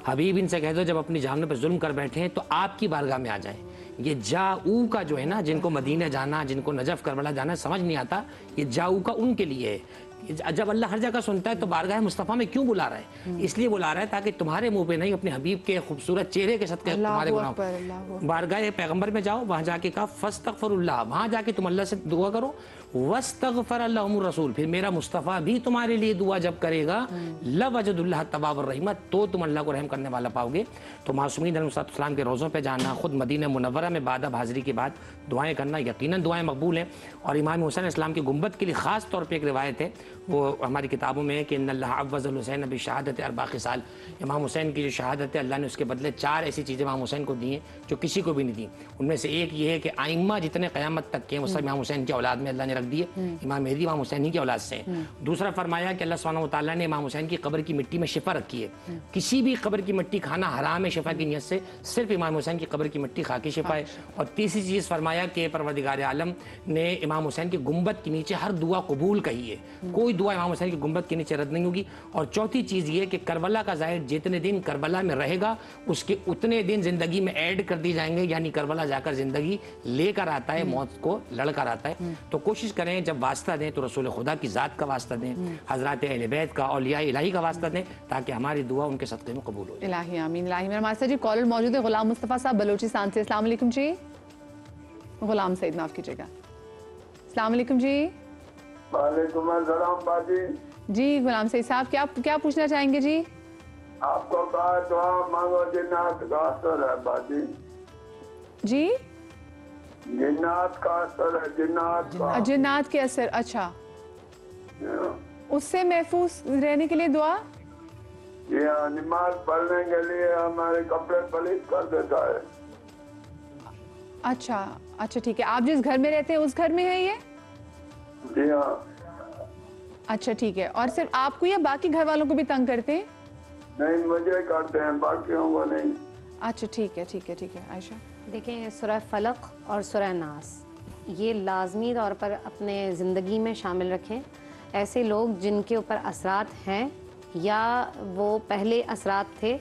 حبیب ان سے کہہ دو جب اپنی جانوں پہ ظلم کر بیٹھے ہیں تو آپ کی بارگاہ میں آ جائیں۔ یہ جاؤ کا جو ہے نا، جن کو مدینہ جانا، جن کو نجف کربلا جانا سمجھ نہیں آتا، یہ جاؤ کا ان کے لیے ہے۔ جب اللہ ہر جگہ سنتا ہے تو بارگاہ مصطفیٰ میں کیوں بلا رہا ہے؟ اس لیے بلا رہا ہے تاکہ تمہارے منہ پہ نہیں، اپنے حبیب کے خوبصورت چہرے کے صدقے تمہارے گناہ۔ بارگاہ پیغمبر میں جاؤ، وہاں جا کے کہا فاستغفروا اللہ، وہاں جا کے تم اللہ سے دعا کرو، واستغفر لهم الرسول، پھر میرا مصطفیٰ بھی تمہارے لیے دعا جب کرے گا، لوجد اللہ توابا الرحیم، تو تم اللہ کو رحم کرنے والا پاؤ گے۔ تو معصومین علیہ السلام کے روزوں پہ جانا، خود مدینہ منورہ میں بعد اب حاضری کے بعد دعائیں کرنا، یقیناً دعائیں مقبول ہیں۔ اور امام حسین علیہ السلام کی گنبد کے لیے خاص طور پہ ایک روایت ہے، وہ ہماری کتابوں میں ہے کہ ان اللہ عوض الحسین بشہادت اربع خصال، امام حسین کی جو شہادت ہے اللہ نے اس کے بدلے 4 ایسی چیزیں امام حسین کو دی ہیں جو کسی کو بھی نہیں دی۔ ان میں سے ایک یہ ہے کہ آئمہ جتنے قیامت تک کے وہ سب امام حسین کی اولاد میں اللہ نے رکھ دیے، امام مہدی امام حسین ہی کی اولاد سے ہیں۔ دوسرا فرمایا کہ اللہ سبحانہ و تعالیٰ نے امام حسین کی قبر کی مٹی میں شفا رکھی ہے، کسی بھی قبر کی مٹی کھانا حرام ہے شفا کی نیت سے، صرف امام حسین کی قبر کی مٹی کھا کے شفا ہے۔ اور تیسری چیز فرمایا کہ پروردگار عالم نے امام حسین کی گنبد کے نیچے ہر دعا قبول کہی ہے، کوئی دعا امام حسین کی گنبد کے نیچے رد نہیں ہوگی۔ اور چوتھی چیز یہ کہ کربلا کا ظاہر جتنے دن کربلا میں رہے گا اس کے اتنے دن زندگی میں ایڈ کر دی جائیں گے، یعنی کربلا جا کر زندگی لے کر آتا ہے، موت کو لڑ کر آتا ہے۔ تو کوشش کریں جب واسطہ دیں تو رسول خدا کی ذات کا واسطہ دیں، حضرات اہل بیت کا، اولیاء الہی کا واسطہ دیں، تاکہ ہماری دعا ان کے صدقے میں قبول ہو جائے۔ الہی آمین الہی۔ میرے ہمارے ساتھ جی کالر موجود ہے غلام مصطفیٰ صاحب بلوچستان سے۔ السلام علیکم جی۔ غلام سعید معاف کیجیے گا۔ السلام علیکم جی۔ وعلیکم السلام باجی۔ جی غلام سعید صاحب کیا پوچھنا چاہیں گے جی؟ آپ کو کہا دعا مانگو جنات کا اثر ہے باجی، جی جنات کا اثر ہے، جنات کا، جنات کے اثر، اچھا اس سے محفوظ رہنے کے لیے دعا؟ جی ہاں، نماز پڑھنے کے لیے ہمارے کپڑے پلیت کر دیتا ہے۔ اچھا ٹھیک ہے۔ آپ جس گھر میں رہتے ہیں اس گھر میں ہے یہ؟ جی ہاں۔ اچھا ٹھیک ہے۔ اور صرف آپ کو یا باقی گھر والوں کو بھی تنگ کرتے ہیں؟ نہیں، مجھے کرتے ہیں، باقیوں کو نہیں۔ اچھا ٹھیک ہے عائشہ۔ دیکھیں سورہ فلق اور سورہ ناس یہ لازمی طور پر اپنے زندگی میں شامل رکھیں۔ ایسے لوگ جن کے اوپر اثرات ہیں یا وہ پہلے اثرات تھے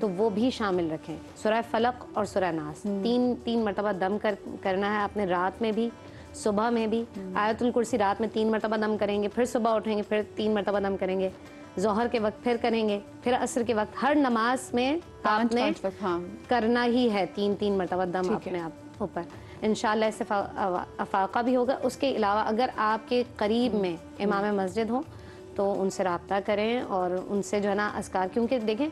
تو وہ بھی شامل رکھیں۔ سورہ فلق اور سورہ ناس تین مرتبہ دم کرنا ہے اپنے، رات میں بھی صبح میں بھی۔ آیت الکرسی رات میں 3 مرتبہ دم کریں گے، پھر صبح اٹھیں گے پھر 3 مرتبہ دم کریں گے، ظہر کے وقت پھر کریں گے، پھر عصر کے وقت، ہر نماز میں آپ نے کرنا ہی ہے 3 مرتبہ دم اپنے آپ اوپر۔ انشاءاللہ اس سے افاقہ بھی ہوگا۔ اس کے علاوہ اگر آپ کے قریب میں امام مسجد ہوں تو ان سے رابطہ کریں اور ان سے جو ہے نا اذکار، کیونکہ دیکھیں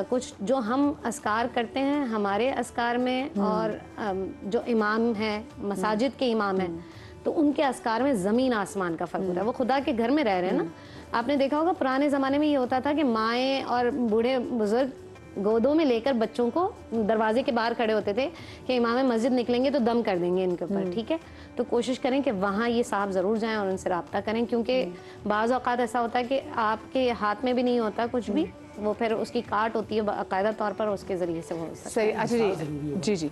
کچھ جو ہم اذکار کرتے ہیں ہمارے اذکار میں اور جو امام ہیں مساجد کے امام ہیں تو ان کے اذکار میں زمین آسمان کا فرق ہوتا ہے۔ وہ خدا کے گھر میں رہ رہے ہیں نا۔ آپ نے دیکھا ہوگا پرانے زمانے میں یہ ہوتا تھا کہ مائیں اور بوڑھے بزرگ گودوں میں لے کر بچوں کو دروازے کے باہر کھڑے ہوتے تھے کہ امام مسجد نکلیں گے تو دم کر دیں گے ان کے اوپر، ٹھیک ہے؟ تو کوشش کریں کہ وہاں یہ صاحب ضرور جائیں اور ان سے رابطہ کریں، کیونکہ بعض اوقات ایسا ہوتا ہے کہ آپ کے ہاتھ میں بھی نہیں ہوتا کچھ بھی، وہ پھر اس کی کاٹ ہوتی ہے باقاعدہ طور پر، اس کے ذریعے سے وہ ہو سکتا ہے۔ اچھا جی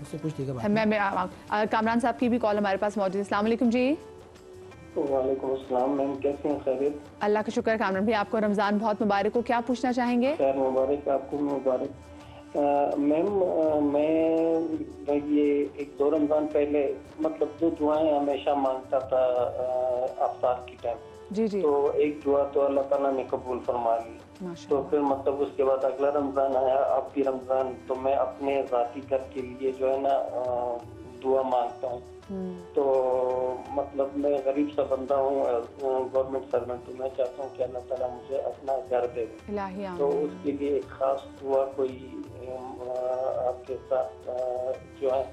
میں کامران صاحب کی بھی کال ہمارے پاس موجود ہے۔ السلام علیکم جی۔ وعلیکم السلام میم، کیسے ہیں؟ خیریت؟ اللہ کا شکر کامران بھائی، آپ کو رمضان بہت مبارک ہو، کیا پوچھنا چاہیں گے؟ خیر مبارک، آپ کو مبارک۔ میم میں یہ 1-2 رمضان پہلے مطلب جو دعائیں ہمیشہ مانگتا تھا افطار کی ٹائم، جی تو ایک دعا تو اللہ تعالیٰ نے قبول فرما لی، تو پھر مطلب اس کے بعد اگلا رمضان آیا، اب بھی رمضان، تو میں اپنے ذاتی گھر کے لیے جو ہے نا دعا مانگتا ہوں۔ تو مطلب میں غریب سا بندہ ہوں، گورنمنٹ سرونٹ ہوں، میں چاہتا ہوں کہ اللہ تعالیٰ مجھے اپنا گھر دے، تو اس کے لیے ایک خاص دعا کوئی आपके साथ जो है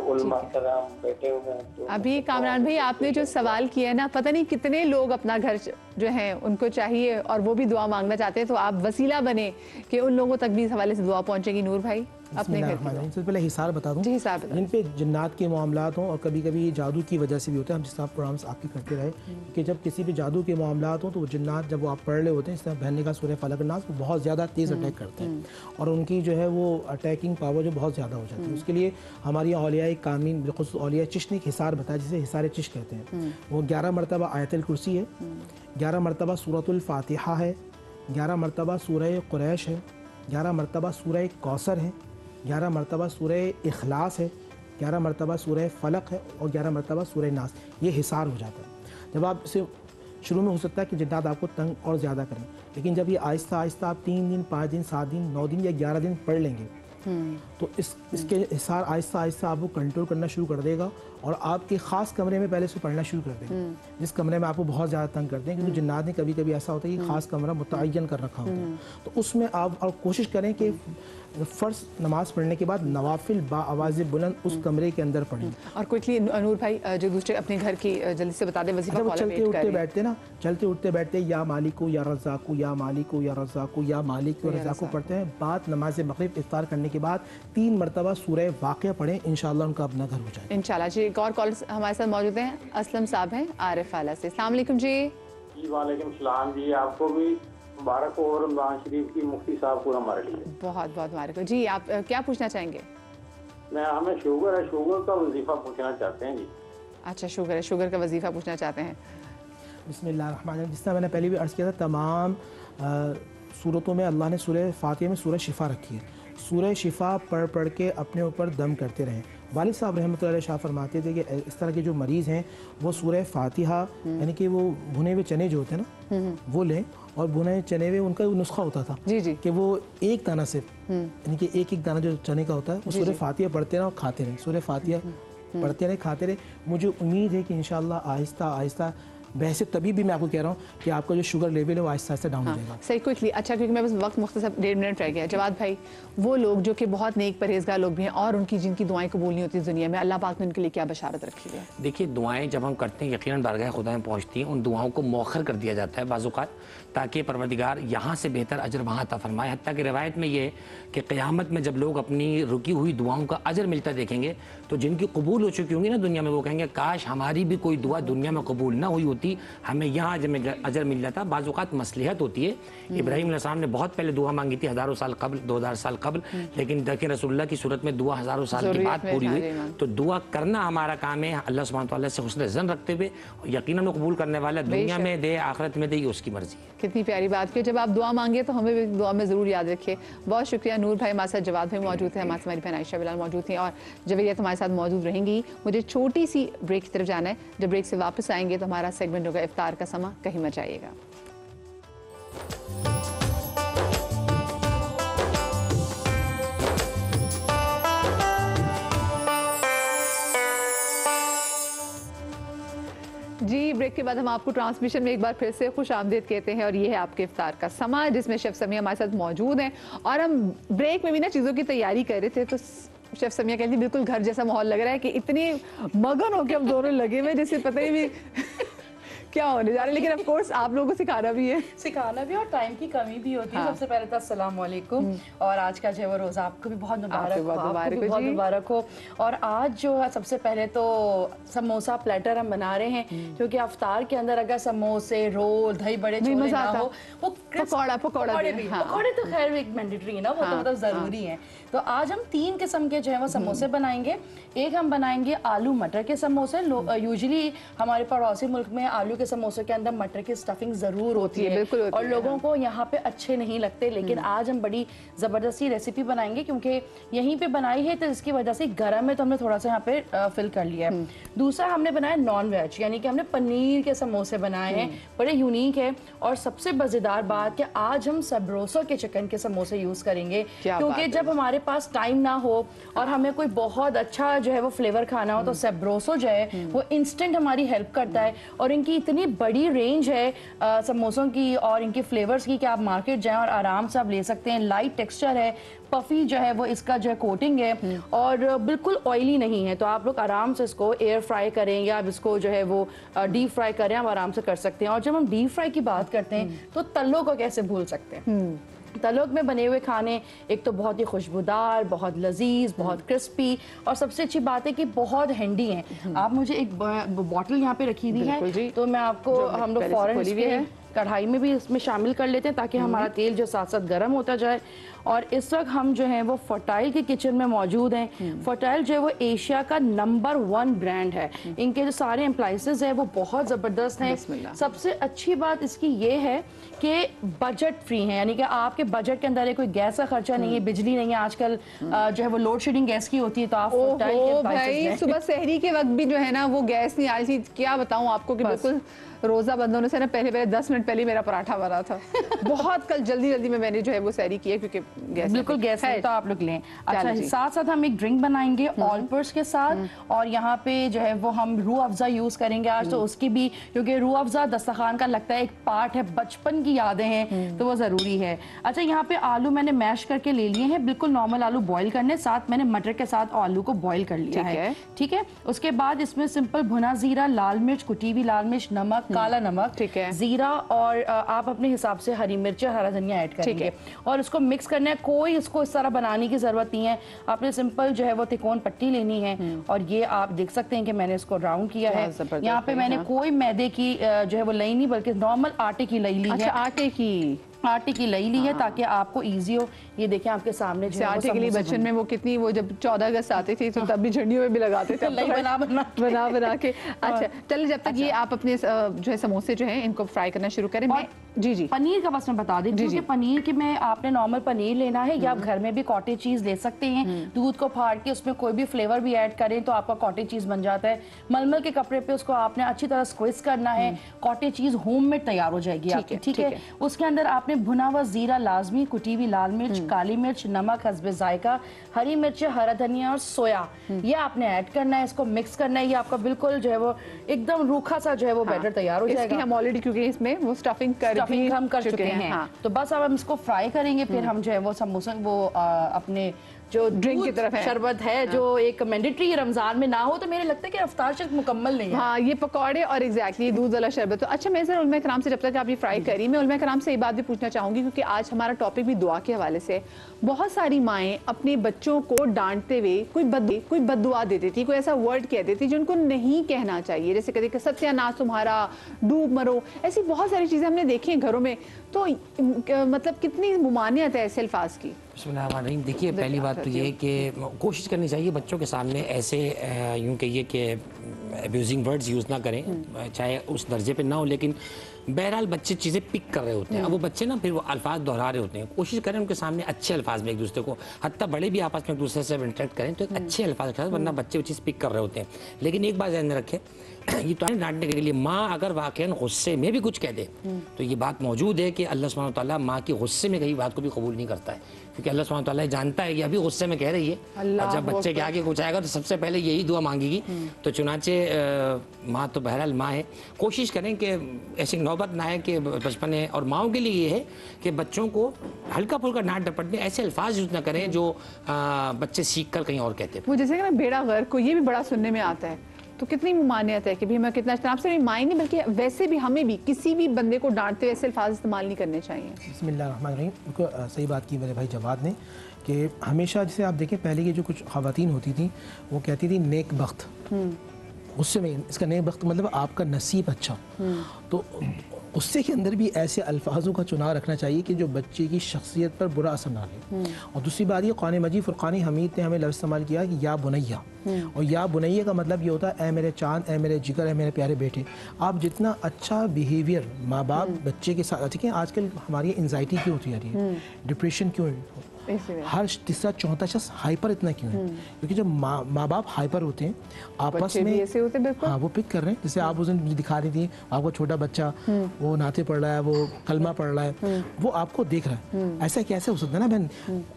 उलमा कराम बैठे हुए हैं। तो अभी कामरान भाई आपने जो सवाल किया है ना, पता नहीं कितने लोग अपना घर जो है उनको चाहिए और वो भी दुआ मांगना चाहते हैं, तो आप वसीला बने कि उन लोगों तक भी इस हवाले से दुआ पहुंचेगी। नूर भाई अपने घर की सबसे पहले हिसार बता दूं, जिन पे जन्नात के मामलात हों और कभी कभी जादू की वजह से भी होते हैं, हम जिस तरह प्रोग्राम्स आपके करते रहे कि जब किसी भी जादू के मामलात हों तो वो जन्नात जब वो आप पढ़ रहे होते हैं, इस तरह बहने का सूरह फलक नास, वो बहुत ज़्यादा तेज़ अटैक करते हैं और उनकी जो है वो अटैकिंग पावर जो बहुत ज़्यादा हो जाती है। उसके लिए हमारी औलिया कामीन बिलखुसूस औलिया चिश्त ने एक हिसार बताया जिसे हिसार चिश्त कहते हैं। वो 11 मरतबा आयतुल कुर्सी है, 11 मरतबा सूरतुल फातिहा है, 11 मरतबा सूरह कुरैश है, 11 मरतबा सूरह कौसर है, 11 मरतबा सूरह इखलास है, 11 मरतबा सूरह फलक है और 11 मरतबा सूरह नास। ये हिसार हो जाता है। जब आप इसे शुरू में हो सकता है कि जिन्नात आपको तंग और ज़्यादा करें, लेकिन जब ये आहिस्ता आहिस्ता आप 3 दिन 5 दिन 7 दिन 9 दिन या 11 दिन पढ़ लेंगे तो इसके हिसार आहिस्ता आहिस्ता आपको कंट्रोल करना शुरू कर देगा और आपके ख़ास कमरे में पहले से पढ़ना शुरू कर देगा। जिस कमरे में आपको बहुत ज़्यादा तंग करते हैं, क्योंकि जिन्नात ने कभी कभी ऐसा होता है कि ख़ास कमरा मुतअय्यन कर रखा होता है, तो उसमें आप और कोशिश करें कि फ़र्ज़ नमाज पढ़ने के बाद नवाफिल बाआवाज़ बुलंद उस कमरे के अंदर पढ़ें। और क्विकली नूर भाई जो दूसरे अपने घर की जल्दी से बता दें वज़ीफ़ा कॉल चलते उठते बैठते ना, चलते उठते बैठते या मालिको या रज़ाको या मालिको या रज़ाको या मालिक या रज़ाको पढ़ते हैं। बाद नमाज मग़रिब इफ्तार करने के बाद 3 मरतबा सूरह वाक़िया पढ़ें, इंशाअल्लाह उनका अपना घर हो जाए इंशाअल्लाह। जी एक और कॉल हमारे साथ मौजूद हैं, असलम साहब हैं आरिफ आला से। अस्सलाम वालेकुम जी। वालेकुम सलाम जी, आपको भी मुबारक हो और रमज़ान शरीफ की मुफ्ती साहब को हमारे लिए बहुत बहुत मुबारक हो जी। आप क्या पूछना चाहेंगे? हमें शुगर है, शुगर का वजीफा पूछना चाहते हैं जी। अच्छा शुगर है, शुगर का वजीफा पूछना चाहते हैं। बिस्मिल्लाहिर्रहमानिर्रहीम। जिस तरह मैंने पहले भी अर्ज़ किया था, तमाम सूरतों में अल्लाह ने सूरह फातिहा में सूरह शिफा रखी है। सूरह शिफा पढ़ पढ़ के अपने ऊपर दम करते रहें। वालिद साहब रहमतुल्लाह अलैह शाह फरमाते थे कि इस तरह के जो मरीज़ हैं वो सूरह फातिहा यानी कि वो भुने हुए चने जो होते हैं ना वो लें, और भुने चने हुए उनका नुस्खा होता था जी कि वो एक दाना से यानी कि एक दाना जो चने का होता है वो सूरह फातिहा पढ़ते रहें और खाते रहें। सूरह फातिहा पढ़ते रहें, खाते रहें। मुझे उम्मीद है कि इंशाअल्लाह आहिस्ता आहिस्ता, वैसे तभी भी मैं आपको कह रहा हूँ कि आपका जो शुगर लेवल है वो आहिस्ता आहिस्ता डाउन हो जाएगा। सही क्विकली। अच्छा क्योंकि मैं बस वक्त मुख्तसर 1.5 मिनट रह गया। जवाद भाई, वो लोग जो कि बहुत नेक परहेजगार लोग भी हैं और उनकी जिनकी दुआएं कबूल नहीं होती दुनिया में, अल्लाह पाक ने उनके लिए क्या बशारत रखी है? देखिए दुआएं जब हम करते हैं यकीनन बारगाह खुदा में पहुँचती हैं, उन दुआओं को मौखर कर दिया जाता है बाज़-औक़ात, ताकि परवरदिगार यहाँ से बेहतर अजर वहाँ अता फरमाए। हत्ता कि रिवायत में ये कि क़यामत में जब लोग अपनी रुकी हुई दुआओं का अजर मिलता देखेंगे तो जिनकी कबूल हो चुकी होंगी ना दुनिया में, वो कहेंगे काश हमारी भी कोई दुआ दुनिया में कबूल ना हुई होती, हमें यहाँ अजर मिल जाता। बाज़ औक़ात मसलिहत होती है। इब्राहीम अलैहिस्सलाम ने बहुत पहले दुआ मांगी थी, हज़ारों साल कबल, 2000 साल कबल, लेकिन देखिए रसूलुल्लाह की सूरत में दुआ हज़ारों साल के बाद पूरी हुई। तो दुआ करना हमारा काम है, अल्लाह सुब्हानहू व तआला से हुस्न ज़न रखते हुए, यकीनन कबूल करने वाला दुनिया में दे आखिरत में दे, ये उसकी मर्जी है। कितनी प्यारी बात की। जब आप दुआ मांगे तो हमें भी दुआ में ज़रूर याद रखिए। बहुत शुक्रिया। नूर भाई हमारे साथ, जवाद भाई मौजूद थे, हमारे हमारी बहन आयशा बिलाल मौजूद थी और जवेरियत हमारे साथ मौजूद रहेंगी। मुझे छोटी सी ब्रेक की तरफ जाना है। जब ब्रेक से वापस आएंगे तो हमारा सेगमेंट होगा इफ्तार का समा, कहीं मत जाइएगा। जी ब्रेक के बाद हम आपको ट्रांसमिशन में एक बार फिर से खुश आमदीद कहते हैं और ये है आपके इफ्तार का समा, जिसमें शेफ समिया हमारे साथ मौजूद हैं। और हम ब्रेक में भी ना चीज़ों की तैयारी कर रहे थे तो शेफ समिया कहती बिल्कुल घर जैसा माहौल लग रहा है कि इतने मगन हो के हम दोनों लगे हुए जैसे पता ही नहीं क्या होने जा रहा है। लेकिन ऑफ कोर्स आप लोगों को सिखाना भी है और टाइम की कमी भी होती है। सबसे पहले तो अस्सलाम वालेकुम, और आज का जो है वो रोज़ा आपको भी बहुत मुबारक हो। और आज जो है सबसे पहले तो समोसा प्लेटर हम बना रहे हैं, क्योंकि अफ्तार के अंदर अगर समोसे, रोल, दही बड़े छोले ना हो, वो पकौड़े तो खैर एक मैंडेटरी है ना, वो तो मतलब ज़रूरी है। तो आज हम 3 किस्म के जो है वो समोसे बनाएंगे। एक हम बनाएंगे आलू मटर के समोसे। यूजुअली हमारे पड़ोसी मुल्क में आलू के समोसे के अंदर मटर की स्टफिंग जरूर होती है और लोगों को यहाँ पे अच्छे नहीं लगते, लेकिन आज हम बड़ी जबरदस्ती रेसिपी बनाएंगे क्योंकि यहीं पे बनाई है, तो इसकी वजह से गरम है तो हमने थोड़ा सा यहाँ पे फिल कर लिया है। दूसरा हमने बनाया नॉन वेज, यानी कि हमने पनीर के समोसे बनाए हैं, बड़े यूनिक है। और सबसे मजेदार बात कि आज हम सबरोसो के चिकन के समोसे यूज करेंगे, क्योंकि जब हमारे पास टाइम ना हो और हमें कोई बहुत अच्छा जो है वो फ्लेवर खाना हो तो सबरोसो जो है वो इंस्टेंट हमारी हेल्प करता है। और इनकी इतनी इतनी बड़ी रेंज है समोसों की और इनके फ्लेवर्स की कि आप मार्केट जाएं और आराम से आप ले सकते हैं। लाइट टेक्सचर है, पफी जो है वो इसका जो है कोटिंग है और बिल्कुल ऑयली नहीं है, तो आप लोग आराम से इसको एयर फ्राई करें या आप इसको जो है वो डीप फ्राई करें, आप आराम से कर सकते हैं। और जब हम डीप फ्राई की बात करते हैं तो तलों को कैसे भूल सकते हैं। तलोक में बने हुए खाने एक तो बहुत ही खुशबूदार, बहुत लजीज, बहुत क्रिस्पी और सबसे अच्छी बात है कि बहुत हैंडी हैं। आप मुझे एक बॉटल यहाँ पे रखी हुई है तो मैं आपको हम लोग फौरन कढ़ाई में भी इसमें शामिल कर लेते हैं ताकि हमारा तेल जो साथ साथ गर्म होता जाए। और इस वक्त हम जो है वो फर्टाइल के किचन में मौजूद हैं। फर्टाइल जो है वो एशिया का नंबर 1 ब्रांड है। इनके जो सारे एम्प्लाइसेस हैं वो बहुत ज़बरदस्त हैं। सबसे अच्छी बात इसकी ये है कि बजट फ्री है, यानी कि आपके बजट के अंदर कोई गैस का खर्चा नहीं है, बिजली नहीं है। आजकल जो है वो लोड शेडिंग गैस की होती है, तो आप फर्टाइल के भाई सुबह सहरी के वक्त भी जो है ना वो गैस नहीं आई थी। क्या बताऊं आपको कि बिल्कुल रोजा बंदों से ना पहले 10 मिनट पहले मेरा पराठा बना था। बहुत कल जल्दी में मैंने जो है वो सैरी की है क्योंकि गैस बिल्कुल गैस है तो आप लोग लें। अच्छा, साथ साथ हम एक ड्रिंक बनाएंगे ऑलपर्स के साथ और यहाँ पे जो है वो हम रूह अफ़ज़ा यूज करेंगे आज, तो उसकी भी क्योंकि रूह अफ़ज़ा दस्तरखान का लगता है एक पार्ट है, बचपन की यादें हैं तो वो जरूरी है। अच्छा, यहाँ पे आलू मैंने मैश करके ले लिए हैं, बिल्कुल नॉर्मल आलू बॉईल करने, साथ मैंने मटर के साथ आलू को बॉईल कर लिया है। ठीक है, उसके बाद इसमें सिंपल भुना जीरा, लाल मिर्च, कुटी हुई लाल मिर्च, नमक, काला नमक, ठीक है, जीरा और आप अपने हिसाब से हरी मिर्च, हरा धनिया ऐड करेंगे और उसको मिक्स करना है। कोई इसको इस तरह बनाने की जरूरत नहीं है, आपने सिंपल जो है वो तिकोन पट्टी लेनी है और ये आप देख सकते हैं कि मैंने इसको राउंड किया है। यहाँ पे मैंने कोई मैदे की जो है वो लई नहीं बल्कि नॉर्मल आटे की लई ली है। आटे की लई ली है ताकि आपको इजी हो। ये देखें आपके सामने जो आटे के लिए बचपन में वो कितनी वो जब 14 अगस्त आती थी तो तब भी झंडियों में भी लगाते थे बना के। अच्छा चलिए, जब तक ये आप अपने जो है समोसे जो है इनको फ्राई करना शुरू करें। जी पनीर का बस मैं बता देती हूँ। पनीर के में आपने नॉर्मल पनीर लेना है या आप घर में भी कॉटेज चीज ले सकते हैं। दूध को फाड़ के उसमें कोई भी फ्लेवर भी ऐड करें तो आपका कॉटेज चीज बन जाता है। मलमल के कपड़े पे उसको आपने अच्छी तरह स्क्विज करना है, कॉटेज चीज होममेड तैयार हो जाएगी आपकी। ठीक है, उसके अंदर आपने भुना हुआ जीरा लाजमी, कुटी हुई लाल मिर्च, काली मिर्च, नमक हस्बे जायका, हरी मिर्च, हरा धनिया और सोया ये आपने ऐड करना है। इसको मिक्स करना है। ये आपका बिल्कुल जो है वो एकदम रूखा सा जो है वो बैटर तैयार हो जाएगा। हम ऑलरेडी क्योंकि इसमें वो स्टफिंग हम कर चुके हैं तो बस अब हम इसको फ्राई करेंगे। फिर हम जो है वो समोसा वो अपने जो ड्रिंक की तरफ शरबत है जो एक मैंडेटरी रमजान में ना हो तो मेरे लगता है कि अफ्तार शर्त मुकम्मल नहीं है। हाँ, ये पकौड़े और एग्जैक्टली दूध वाला शरबत। तो अच्छा, मैं सर उलमा कराम से जब तक आप ये फ्राई करी, मैं उलमा कराम से ये बात भी पूछना चाहूंगी क्योंकि आज हमारा टॉपिक भी दुआ के हवाले से। बहुत सारी माएँ अपने बच्चों को डांटते हुए कोई बददुआ दे देती, कोई ऐसा वर्ड कह देती जो उनको नहीं कहना चाहिए, जैसे कहते सत्यानाश तुम्हारा, डूब मरो, ऐसी बहुत सारी चीजें हमने देखी हैं घरों में। तो मतलब कितनी मुमानियत है ऐसे अल्फाज की। बिस्मिल्लाहिर्रहमानिर्रहीम। देखिए, पहली बात तो ये है कि कोशिश करनी चाहिए बच्चों के सामने ऐसे यूँ कहिए कि अब्यूजिंग वर्ड्स यूज़ ना करें, चाहे उस दर्जे पे ना हो, लेकिन बहरहाल बच्चे चीज़ें पिक कर रहे होते हैं। अब वो बच्चे ना फिर वो अल्फाज दोहरा रहे होते हैं। कोशिश करें उनके सामने अच्छे अल्फाज में एक दूसरे को, हत्ता बड़े भी आपस में एक दूसरे से इंटरेक्ट करें तो एक अच्छे अल्फाज, वरना बच्चे वो चीज़ पिक कर रहे होते हैं। लेकिन एक बात ध्यान में रखें, ये तो डांटने के लिए माँ अगर वाकई गुस्से में भी कुछ कह दे तो ये बात मौजूद है कि अल्लाह सुब्हानहू व तआला माँ की गुस्से में कही बात को भी कबूल नहीं करता है, क्योंकि अल्लाह सुब्हानहू व तआला जानता है कि अभी गुस्से में कह रही है और जब बच्चे के आगे कुछ आएगा तो सबसे पहले यही दुआ मांगेगी। तो चुनाचे माँ तो बहरहाल माँ है। कोशिश करें कि ऐसी नौबत ना आए कि बचपन है, और माँओं के लिए ये है कि बच्चों को हल्का फुल्का डांट डपट में ऐसे अल्फाज यूज ना करें जो बच्चे सीख कर कहीं और कहते हैं। वो जैसे कि ना बेड़ा गर्क को, ये भी बड़ा सुनने में आता है। तो कितनी मुमानियत है कि भी मैं कितना इस्तेमाल से माई नहीं बल्कि वैसे भी हमें भी किसी भी बंदे को डांटते वैसे अल्फाज इस्तेमाल नहीं करने चाहिए। बिस्मिल्लाहिर्रहमानिर्रहीम। बिल्कुल सही बात की मेरे भाई जवाद ने कि हमेशा जैसे आप देखें पहले की जो कुछ ख़वातीन होती थी वो कहती थी नेक बख्त, उससे में इसका नेक बख्त मतलब आपका नसीब अच्छा। तो गुस्से के अंदर भी ऐसे अल्फाजों का चुनाव रखना चाहिए कि जो बच्चे की शख्सियत पर बुरा असर ना ले। और दूसरी बात ये कुरान मजीद फुरक़ान हमीद ने हमें लफ्ज़ इस्तेमाल किया कि या बुनैया, और या बुनैया का मतलब ये होता है ए मेरे चांद, ए मेरे जिगर, ए मेरे प्यारे बेटे। आप जितना अच्छा बिहेवियर माँ बाप बच्चे के साथ, ठीक है आजकल हमारी एंजाइटी क्यों होती जा रही है, डिप्रेशन क्यों, हर तीसरा चौथा शख्स हाइपर इतना क्यों है, क्योंकि जब माँ बाप हाइपर होते हैं आपस में ऐसे होते हैं। हाँ, वो पिक कर रहे हैं। जैसे आप उस दिन दिखा रही थी आपको छोटा बच्चा वो नाते पढ़ रहा है, वो कलमा पढ़ रहा है, वो आपको देख रहा है। ऐसा कैसे हो सकता है ना बहन,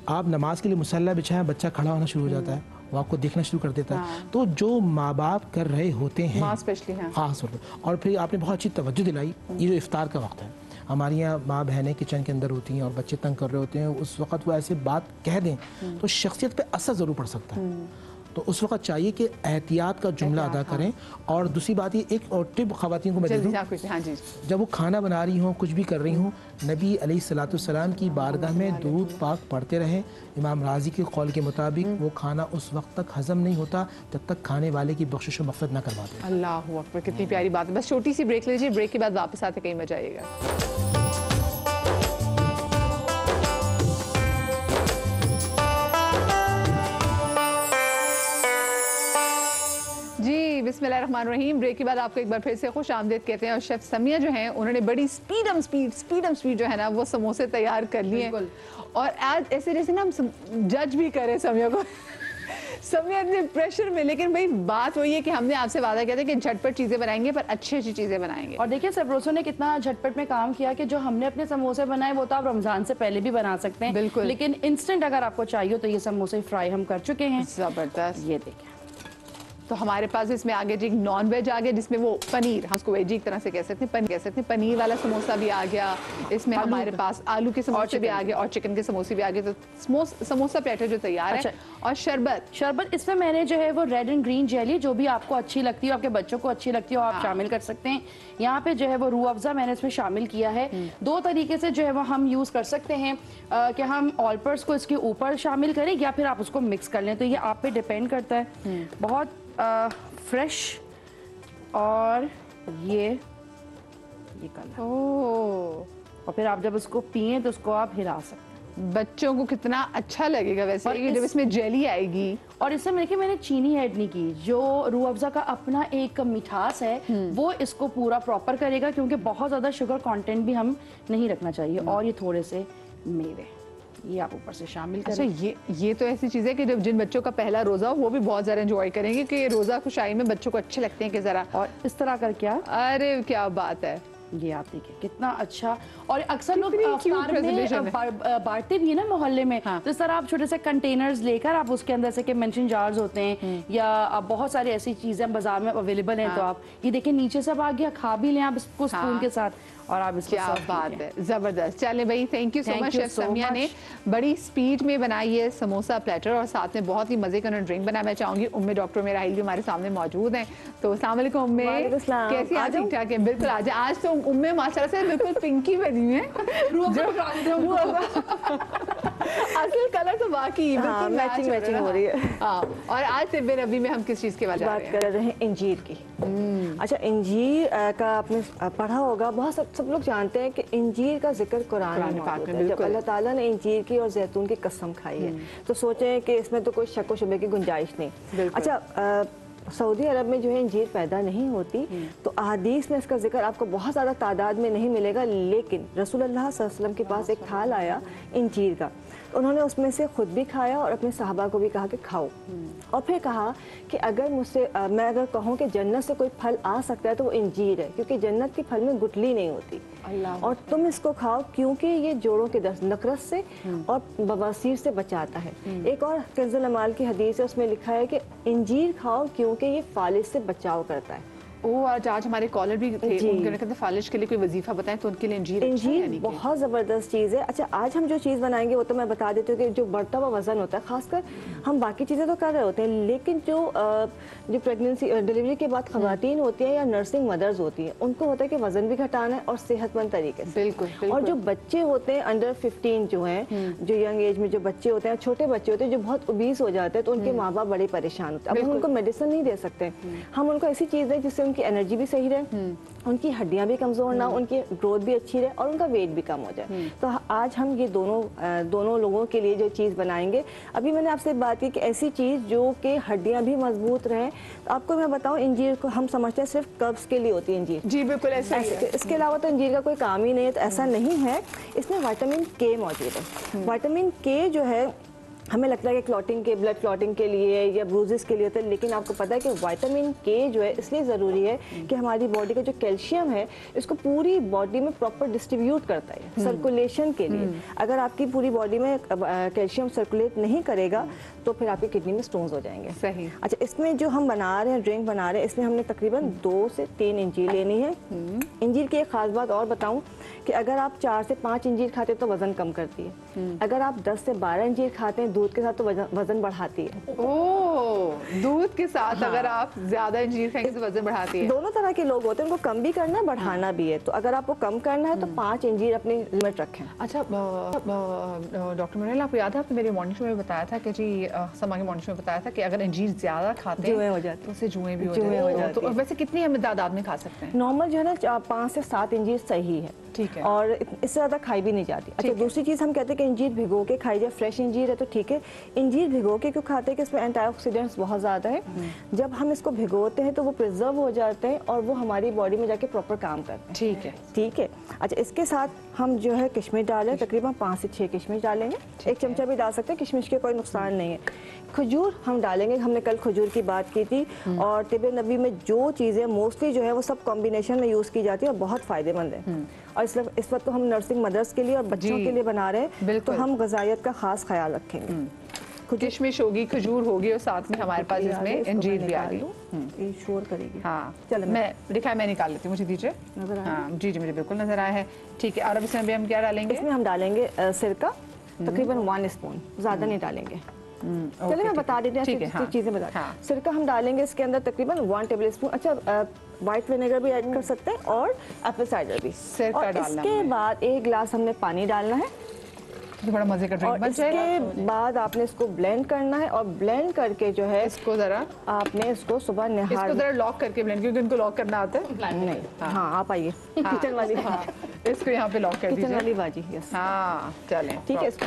आप नमाज के लिए मुसल्ला बिछाएं, बच्चा खड़ा होना शुरू हो जाता है वो आपको देखना शुरू कर देता है। तो जो माँ बाप कर रहे होते हैं खास तौर पर, और फिर आपने बहुत अच्छी तवज्जो दिलाई, ये जो इफ्तार का वक्त है, हमारी यहाँ माँ बहनें किचन के अंदर होती हैं और बच्चे तंग कर रहे होते हैं, उस वक्त वो ऐसे बात कह दें तो शख्सियत पे असर ज़रूर पड़ सकता है। तो उस वक्त चाहिए कि एहतियात का जुमला अदा करें। और दूसरी बात ये, एक और टिप ख़वातीन को मैं दे दूँ, जब वो खाना बना रही हों, कुछ भी कर रही हों, नबी अलैहिस्सलाम की बारगाह में दुरूद पाक पढ़ते रहें। इमाम राजी के कौल के मुताबिक वो खाना उस वक्त तक हज़म नहीं होता जब तक खाने वाले की बख्शिश व मग़फ़िरत न करवा दें। अल्लाह अकबर, कितनी प्यारी बात है। बस छोटी सी ब्रेक लीजिए, ब्रेक के बाद वापस आते कहीं मजा आएगा। बिस्मिल्लाहिर्रहमानिर्रहीम। ब्रेक के बाद आपको एक बार फिर से खुश आमदीद कहते हैं। और शेफ समिया जो हैं उन्होंने बड़ी स्पीड जो है ना वो समोसे तैयार कर लिए हैं। और आज ऐसे जैसे ना हम जज भी करें समिया को समिया इतने प्रेशर में, लेकिन भाई बात वही है कि हमने आपसे वादा किया था कि झटपट चीज़ें बनाएंगे पर अच्छी चीज़ें बनाएंगे। और देखिए सरप्रोसो ने कितना झटपट में काम किया कि जो हमने अपने समोसे बनाए वो तो आप रमज़ान से पहले भी बना सकते हैं, बिल्कुल, लेकिन इंस्टेंट अगर आपको चाहिए तो ये समोसे फ्राई हम कर चुके हैं। ज़बरदस्त। ये देखिए, तो हमारे पास इसमें आगे जी नॉन वेज आ गया, जिसमें वो पनीर, हम उसको वेज एक तरह से कह सकते हैं, पनीर वाला समोसा भी आ गया। इसमें हमारे पास आलू के समोसे भी आ गए और चिकन के समोसे भी आ गए। तो समोसा प्लेटर जो तैयार है। और शरबत इसमें मैंने जो है वो रेड एंड ग्रीन जेली जो भी आपको अच्छी लगती है, आपके बच्चों को अच्छी लगती है, आप शामिल कर सकते हैं। यहाँ पे जो है वो रूह अफ़ज़ा मैंने इसमें शामिल किया है। दो तरीके से जो है वो हम यूज़ कर सकते हैं कि हम ऑल पर्स को इसके ऊपर शामिल करें या फिर आप उसको मिक्स कर लें, तो ये आप पे डिपेंड करता है। बहुत फ्रेश। और ये कलर और फिर आप जब उसको पिए तो उसको आप हिला सकते हैं। बच्चों को कितना अच्छा लगेगा वैसे जब इसमें जेली आएगी। और इसमें मैंने चीनी ऐड नहीं की, जो रूह अफ़ज़ा का अपना एक मिठास है वो इसको पूरा प्रॉपर करेगा, क्योंकि बहुत ज़्यादा शुगर कंटेंट भी हम नहीं रखना चाहिए। और ये थोड़े से मेवे ये आप ऊपर से शामिल करें। अच्छा, ये तो ऐसी चीज़ है कि जब जिन बच्चों का पहला रोज़ा हो वो भी बहुत ज़्यादा एंजॉय करेंगे कि रोज़ा खुशाई में बच्चों को अच्छे लगते हैं कि ज़रा और इस तरह कर क्या, अरे क्या बात है। ये आप देखिए कितना अच्छा। और अक्सर लोग अफ्तार में बांटते भी है ना मोहल्ले में, तो इस तरह आप छोटे से कंटेनर्स लेकर आप उसके अंदर से मेंशन जार्स होते हैं या बहुत सारी ऐसी चीजें बाजार में अवेलेबल हैं, तो आप ये देखिए नीचे सब आ गया, खा भी लें आप इसको स्पून के साथ और आप इसको क्या बात है, जबरदस्त। चले भाई, thank you so much chef Samiya ने बड़ी स्पीड में बनाई है समोसा प्लेटर और साथ में बहुत ही मजे का ड्रिंक बनाया। मैं चाहूंगी उम्मे डॉक्टर मेरा भी हमारे सामने मौजूद हैं, तो अस्सलाम वालेकुम उम्मे, कैसी आज ठीक ठाक है? बिल्कुल आज तो उम्मे माशाल्लाह से बिल्कुल पिंकी बनी है, असल कलर तो बाकी मैचिंग हो रही है। और आज तिब्बे नबी में हम किस चीज के बात कर रहे हैं? इंजीर की। अच्छा, इंजीर का आपने पढ़ा होगा, बहुत सब लोग जानते हैं कि इंजीर का जिक्र कुरान में मौजूद है। जब अल्लाह ताला ने इंजीर की और जैतून की कसम खाई है तो सोचें कि इसमें तो कोई शक व शुबे की गुंजाइश नहीं। अच्छा, सऊदी अरब में जो है इंजीर पैदा नहीं होती, तो अहादीस में इसका जिक्र आपको बहुत ज़्यादा तादाद में नहीं मिलेगा, लेकिन रसूलुल्लाह सल्लल्लाहु अलैहि वसल्लम के पास एक थाल आया इंजीर का, तो उन्होंने उसमें से खुद भी खाया और अपने सहाबा को भी कहा कि खाओ। और फिर कहा कि अगर मैं अगर कहूँ कि जन्नत से कोई फल आ सकता है तो वो इंजीर है, क्योंकि जन्नत के फल में गुठली नहीं होती, और तुम इसको खाओ क्योंकि ये जोड़ों के दर्द नकरत से और बवासीर से बचाता है। एक और कंज़ुल अमाल की हदीस है, उसमें लिखा है कि इंजीर खाओ क्योंकि ये फालिज से बचाव करता है। आज हमारे कॉलर भी थे, उन्होंने कहा फालिश के लिए कोई वजीफा बताएं, तो उनके लिए इंजीर बहुत ज़बरदस्त चीज़ है। अच्छा, आज हम जो चीज़ बनाएंगे वो तो मैं बता देती हूँ कि जो बढ़ता हुआ वज़न होता है, खासकर हम बाकी चीज़ें तो कर रहे होते हैं, लेकिन जो प्रेगनेंसी डिलीवरी के बाद ख़वातीन होती हैं या नर्सिंग मदर्स होती हैं, उनको होता है कि वज़न भी घटाना है और सेहतमंद तरीके से। बिल्कुल। और जो बच्चे होते हैं अंडर 15 जो हैं, जो यंग एज में जो बच्चे होते हैं, छोटे बच्चे होते हैं जो बहुत ओबीस हो जाते हैं, तो उनके माँ बाप बड़े परेशान होते हैं। अब हम उनको मेडिसिन नहीं दे सकते, हम उनको ऐसी चीज़ दें जिससे उनकी एनर्जी भी सही रहे, उनकी हड्डियां भी कमजोर ना, उनकी ग्रोथ भी अच्छी रहे और उनका वेट भी कम हो जाए। तो आज हम ये दोनों लोगों के लिए जो चीज़ बनाएंगे, अभी मैंने आपसे बात की कि ऐसी चीज़ जो कि हड्डियां भी मजबूत रहें, तो आपको मैं बताऊं, इंजीर को हम समझते हैं सिर्फ कब्ज के लिए होती है इंजीर। जी बिल्कुल ऐसा है। इसके अलावा तो इंजीर का कोई काम ही नहीं है, तो ऐसा नहीं है। इसमें विटामिन के मौजूद है। विटामिन के जो है हमें लगता है कि क्लॉटिंग के ब्लड क्लॉटिंग के लिए या ब्रूजेस के लिए होता है, लेकिन आपको पता है कि विटामिन के जो है इसलिए ज़रूरी है कि हमारी बॉडी का जो कैल्शियम है इसको पूरी बॉडी में प्रॉपर डिस्ट्रीब्यूट करता है सर्कुलेशन के लिए। अगर आपकी पूरी बॉडी में कैल्शियम सर्कुलेट नहीं करेगा तो फिर आपकी किडनी में स्टोन्स हो जाएंगे। सही। अच्छा, इसमें जो हम बना रहे हैं, ड्रिंक बना रहे हैं, इसमें हमने तकरीबन 2 से 3 इंजीर लेनी है। इंजीर की एक खास बात और बताऊं कि अगर आप 4 से 5 इंजीर खाते हैं तो वजन कम करती है, अगर आप 10 से 12 इंजीर खाते हैं दूध के साथ तो वजन बढ़ाती है। ओह, दूध के साथ अगर आप ज्यादा इंजीर खाएंगे तो वजन बढ़ाती है। दोनों तरह के लोग होते हैं, उनको कम भी करना है बढ़ाना भी है, तो अगर आपको कम करना है तो 5 इंजीर अपनी लिमिट रखें। अच्छा डॉक्टर मनोहर, आपको याद है आपने मेरे मॉर्निंग शो में बताया था कि जी समा के मॉर्निंग शो में बताया था कि अगर अंजीर ज्यादा खाते हैं हो जाते तो उससे जुएं भी हो जाते हैं। तो वैसे कितनी हम तादाद में खा सकते हैं? नॉर्मल जो है ना 5 से 7 इंजीर सही है। ठीक है। और इससे ज़्यादा खाई भी नहीं जाती। अच्छा, दूसरी चीज़ हम कहते हैं कि इंजीर भिगो के खाई जाए। फ्रेश इंजीर है तो ठीक है, इंजीर भिगो के क्यों खाते हैं कि इसमें एंटीऑक्सीडेंट्स बहुत ज़्यादा है। जब हम इसको भिगोते हैं तो वो प्रिजर्व हो जाते हैं और वो हमारी बॉडी में जाके प्रॉपर काम करते हैं। ठीक है, ठीक है। अच्छा, इसके साथ हम जो है किशमिश डालें, तकरीबन 5 से 6 किशमिश डालेंगे। 1 चमचा भी डाल सकते हैं, किशमिश के कोई नुकसान नहीं है। खजूर हम डालेंगे, हमने कल खजूर की बात की थी। और तिब नबी में जो चीज़ें मोस्टली जो है वो सब कॉम्बिनेशन में यूज़ की जाती है और बहुत फ़ायदेमंद है। और इस वक्त तो हम नर्सिंग मदर्स के लिए और बच्चों के लिए बना रहे हैं, तो हम ग़िज़ाइयत का ख़ास ख्याल रखेंगे। किशमिश होगी, खजूर होगी और साथ में हमारे पास इसमें अंजीर भी आ गई। ये शोर करेगी। हाँ, चलो मैं दिखाया, मैं निकाल लेती हूँ, मुझे दीजिए। नजर आया? हाँ जी जी, मुझे बिल्कुल नजर आया है। ठीक है, और अब इसमें भी हम क्या डालेंगे? इसमें हम डालेंगे सिरका, तकरीबन 1 स्पून, ज़्यादा नहीं डालेंगे। चलिए मैं बता देती हूँ चीज़ें बता। सिरका हम डालेंगे इसके अंदर तकरीबन 1 टेबल स्पून। अच्छा, वाइट विनेगर भी ऐड कर सकते हैं और एप्पल साइडर भी। सिरका डालना। इसके बाद 1 गिलास हमने पानी डालना है, तो बड़ा मजे का ड्रिंक बन जाएगा। इसके बाद आपने इसको ब्लेंड करना है और ब्लेंड करके जो है इसको जरा आपने इसको सुबह नहा, इसको जरा लॉक करके ब्लेंड, क्योंकि इनको लॉक करना आता है। नहीं, हाँ आप आइए किचन वाली। हाँ, इसको यहाँ पे लॉक कर दीजिए, किचन वाली बाजी। यस, हाँ चलें, ठीक है। इसको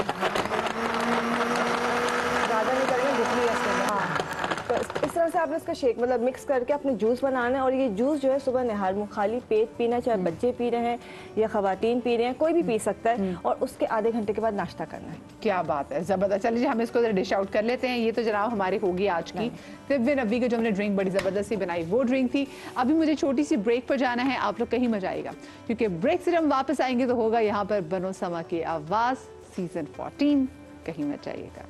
ज़्यादा नहीं करेंगे, जितनी तो इस तरह से आपने इसका शेक मतलब मिक्स करके अपने जूस बनाना है। और ये जूस जो है सुबह नहार मुँह खाली पेट पीना, चाहे बच्चे पी रहे हैं या ख़वातीन पी रहे हैं, कोई भी पी सकता है। और उसके आधे घंटे के बाद नाश्ता करना है। क्या बात है, ज़बरदस्त। चलिए हम इसको डिश आउट कर लेते हैं। ये तो जनाब हमारी होगी आज की तिब नबी की जो हमने ड्रिंक बड़ी ज़बरदस्ती बनाई, वो ड्रिंक थी। अभी मुझे छोटी सी ब्रेक पर जाना है, आप लोग कहीं मजा आएगा, क्योंकि ब्रेक से हम वापस आएंगे तो होगा यहाँ पर बनो समा की आवाज़ सीजन 14, कहीं मत जाइएगा।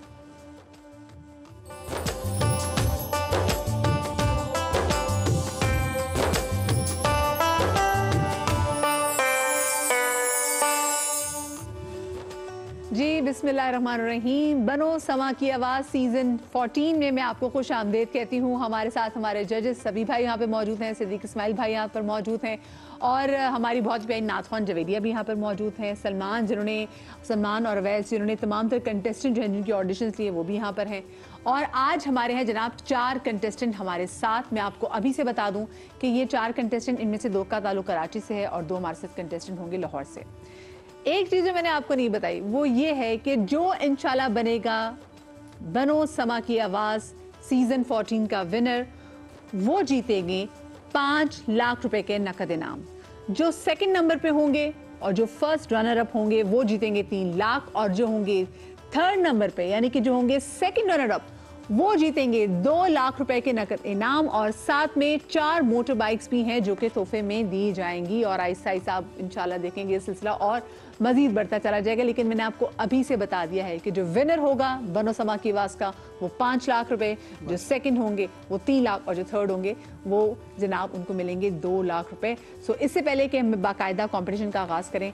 जी बिस्मिल्लाहिर्रहमानिर्रहीम, बनो समा की आवाज़ सीज़न 14 में मैं आपको खुश आमदेद कहती हूँ। हमारे साथ हमारे जजेस सभी भाई यहाँ पे मौजूद हैं, सिद्दीक इस्माइल भाई यहाँ पर मौजूद हैं और हमारी बहुत प्यारी नात ख़ान जवेदिया भी यहाँ पर मौजूद हैं। सलमान और अवैस जिन्होंने तमाम तर कंटेस्टेंट जो हैं जिनकी ऑडिशंस लिए वो भी यहाँ पर हैं। और आज हमारे हैं जनाब 4 कंटेस्टेंट हमारे साथ। मैं आपको अभी से बता दूँ कि ये 4 कंटेस्टेंट, इनमें से 2 का ताल्लुक कराची से है और 2 हमारे साथ कंटेस्टेंट होंगे लाहौर से। एक चीज़ जो मैंने आपको नहीं बताई वो ये है कि जो इंशाल्लाह बनेगा बनो समा की आवाज़ सीज़न 14 का विनर, वो जीतेंगे 5 लाख रुपए के नकद इनाम। जो सेकंड नंबर पे होंगे और जो फर्स्ट रनर अप होंगे वो जीतेंगे 3 लाख, और जो होंगे थर्ड नंबर पे यानी कि जो होंगे सेकंड रनर अप वो जीतेंगे 2 लाख रुपए के नकद इनाम। और साथ में 4 मोटर बाइक्स भी हैं जो कि तोहफे में दी जाएंगी। और आहिस्ता आहिस्ता आप इंशाल्लाह देखेंगे ये सिलसिला और मजीद बढ़ता चला जाएगा। लेकिन मैंने आपको अभी से बता दिया है कि जो विनर होगा बनो समा की आवाज़ का वो 5 लाख रुपए, जो सेकंड होंगे वो 3 लाख और जो थर्ड होंगे वो जनाब उनको मिलेंगे 2 लाख रुपए। सो इससे पहले कि हम बाकायदा कॉम्पिटिशन का आगाज़ करें,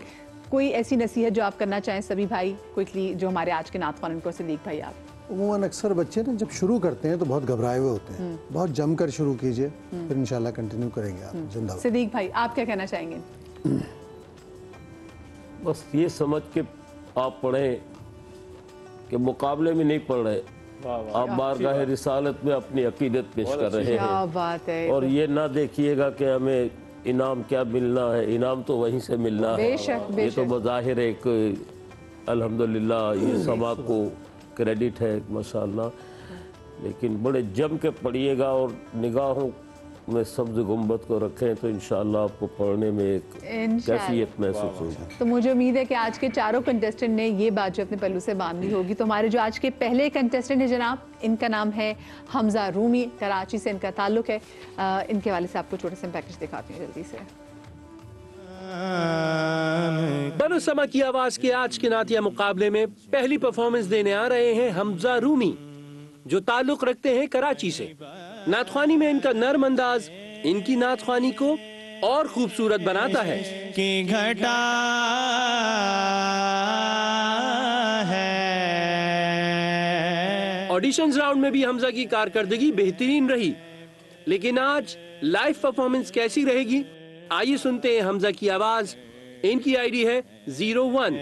कोई ऐसी नसीहत जो आप करना चाहें सभी भाई क्विकली, जो हमारे आज के नात ख़ान उनको सिद्दीक भाई आप। उमूमन अक्सर बच्चे ना जब शुरू करते हैं तो बहुत घबराए हुए होते हैं, बहुत जमकर शुरू कीजिए, फिर इंशाल्लाह कंटिन्यू करेंगे आप। जिंदाबाद। सिद्दीक भाई आप क्या कहना चाहेंगे? बस ये समझ के आप पढ़ें कि मुकाबले में नहीं पढ़ रहे, आप बारगाह रिसालत में अपनी अकीदत पेश कर रहे हैं। क्या बात है। और ये ना देखिएगा कि हमें इनाम क्या मिलना है, इनाम तो वहीं से मिलना है। ये तो बज़ाहिर एक अल्हम्दुलिल्लाह ये समा को क्रेडिट है माशाअल्लाह, लेकिन बड़े जम के पढ़िएगा और निगाहों में सब्ज गुम्बद को रखें तो इंशाअल्लाह आपको पढ़ने में एक कैफियत महसूस होगी। तो मुझे उम्मीद है कि आज के चारों कंटेस्टेंट ने ये बात जो अपने पल्लू से बांधी होगी। तो हमारे जो आज के पहले कंटेस्टेंट है जनाब, इनका नाम है हमजा रूमी, कराची से इनका ताल्लुक है। इनके वाले से आपको छोटे से पैकेज दिखाती हूँ जल्दी से। बनो समा की आवाज के आज के नातिया मुकाबले में पहली परफॉर्मेंस देने आ रहे हैं हमजा रूमी, जो ताल्लुक रखते हैं कराची से। नातख्वानी में इनका नर्म अंदाज इनकी नातख्वानी को और खूबसूरत बनाता है। की घटा है। ऑडिशंस राउंड में भी हमजा की कारकर्दगी बेहतरीन रही, लेकिन आज लाइव परफॉर्मेंस कैसी रहेगी, आइए सुनते हैं हमजा की आवाज। इनकी आईडी है 01।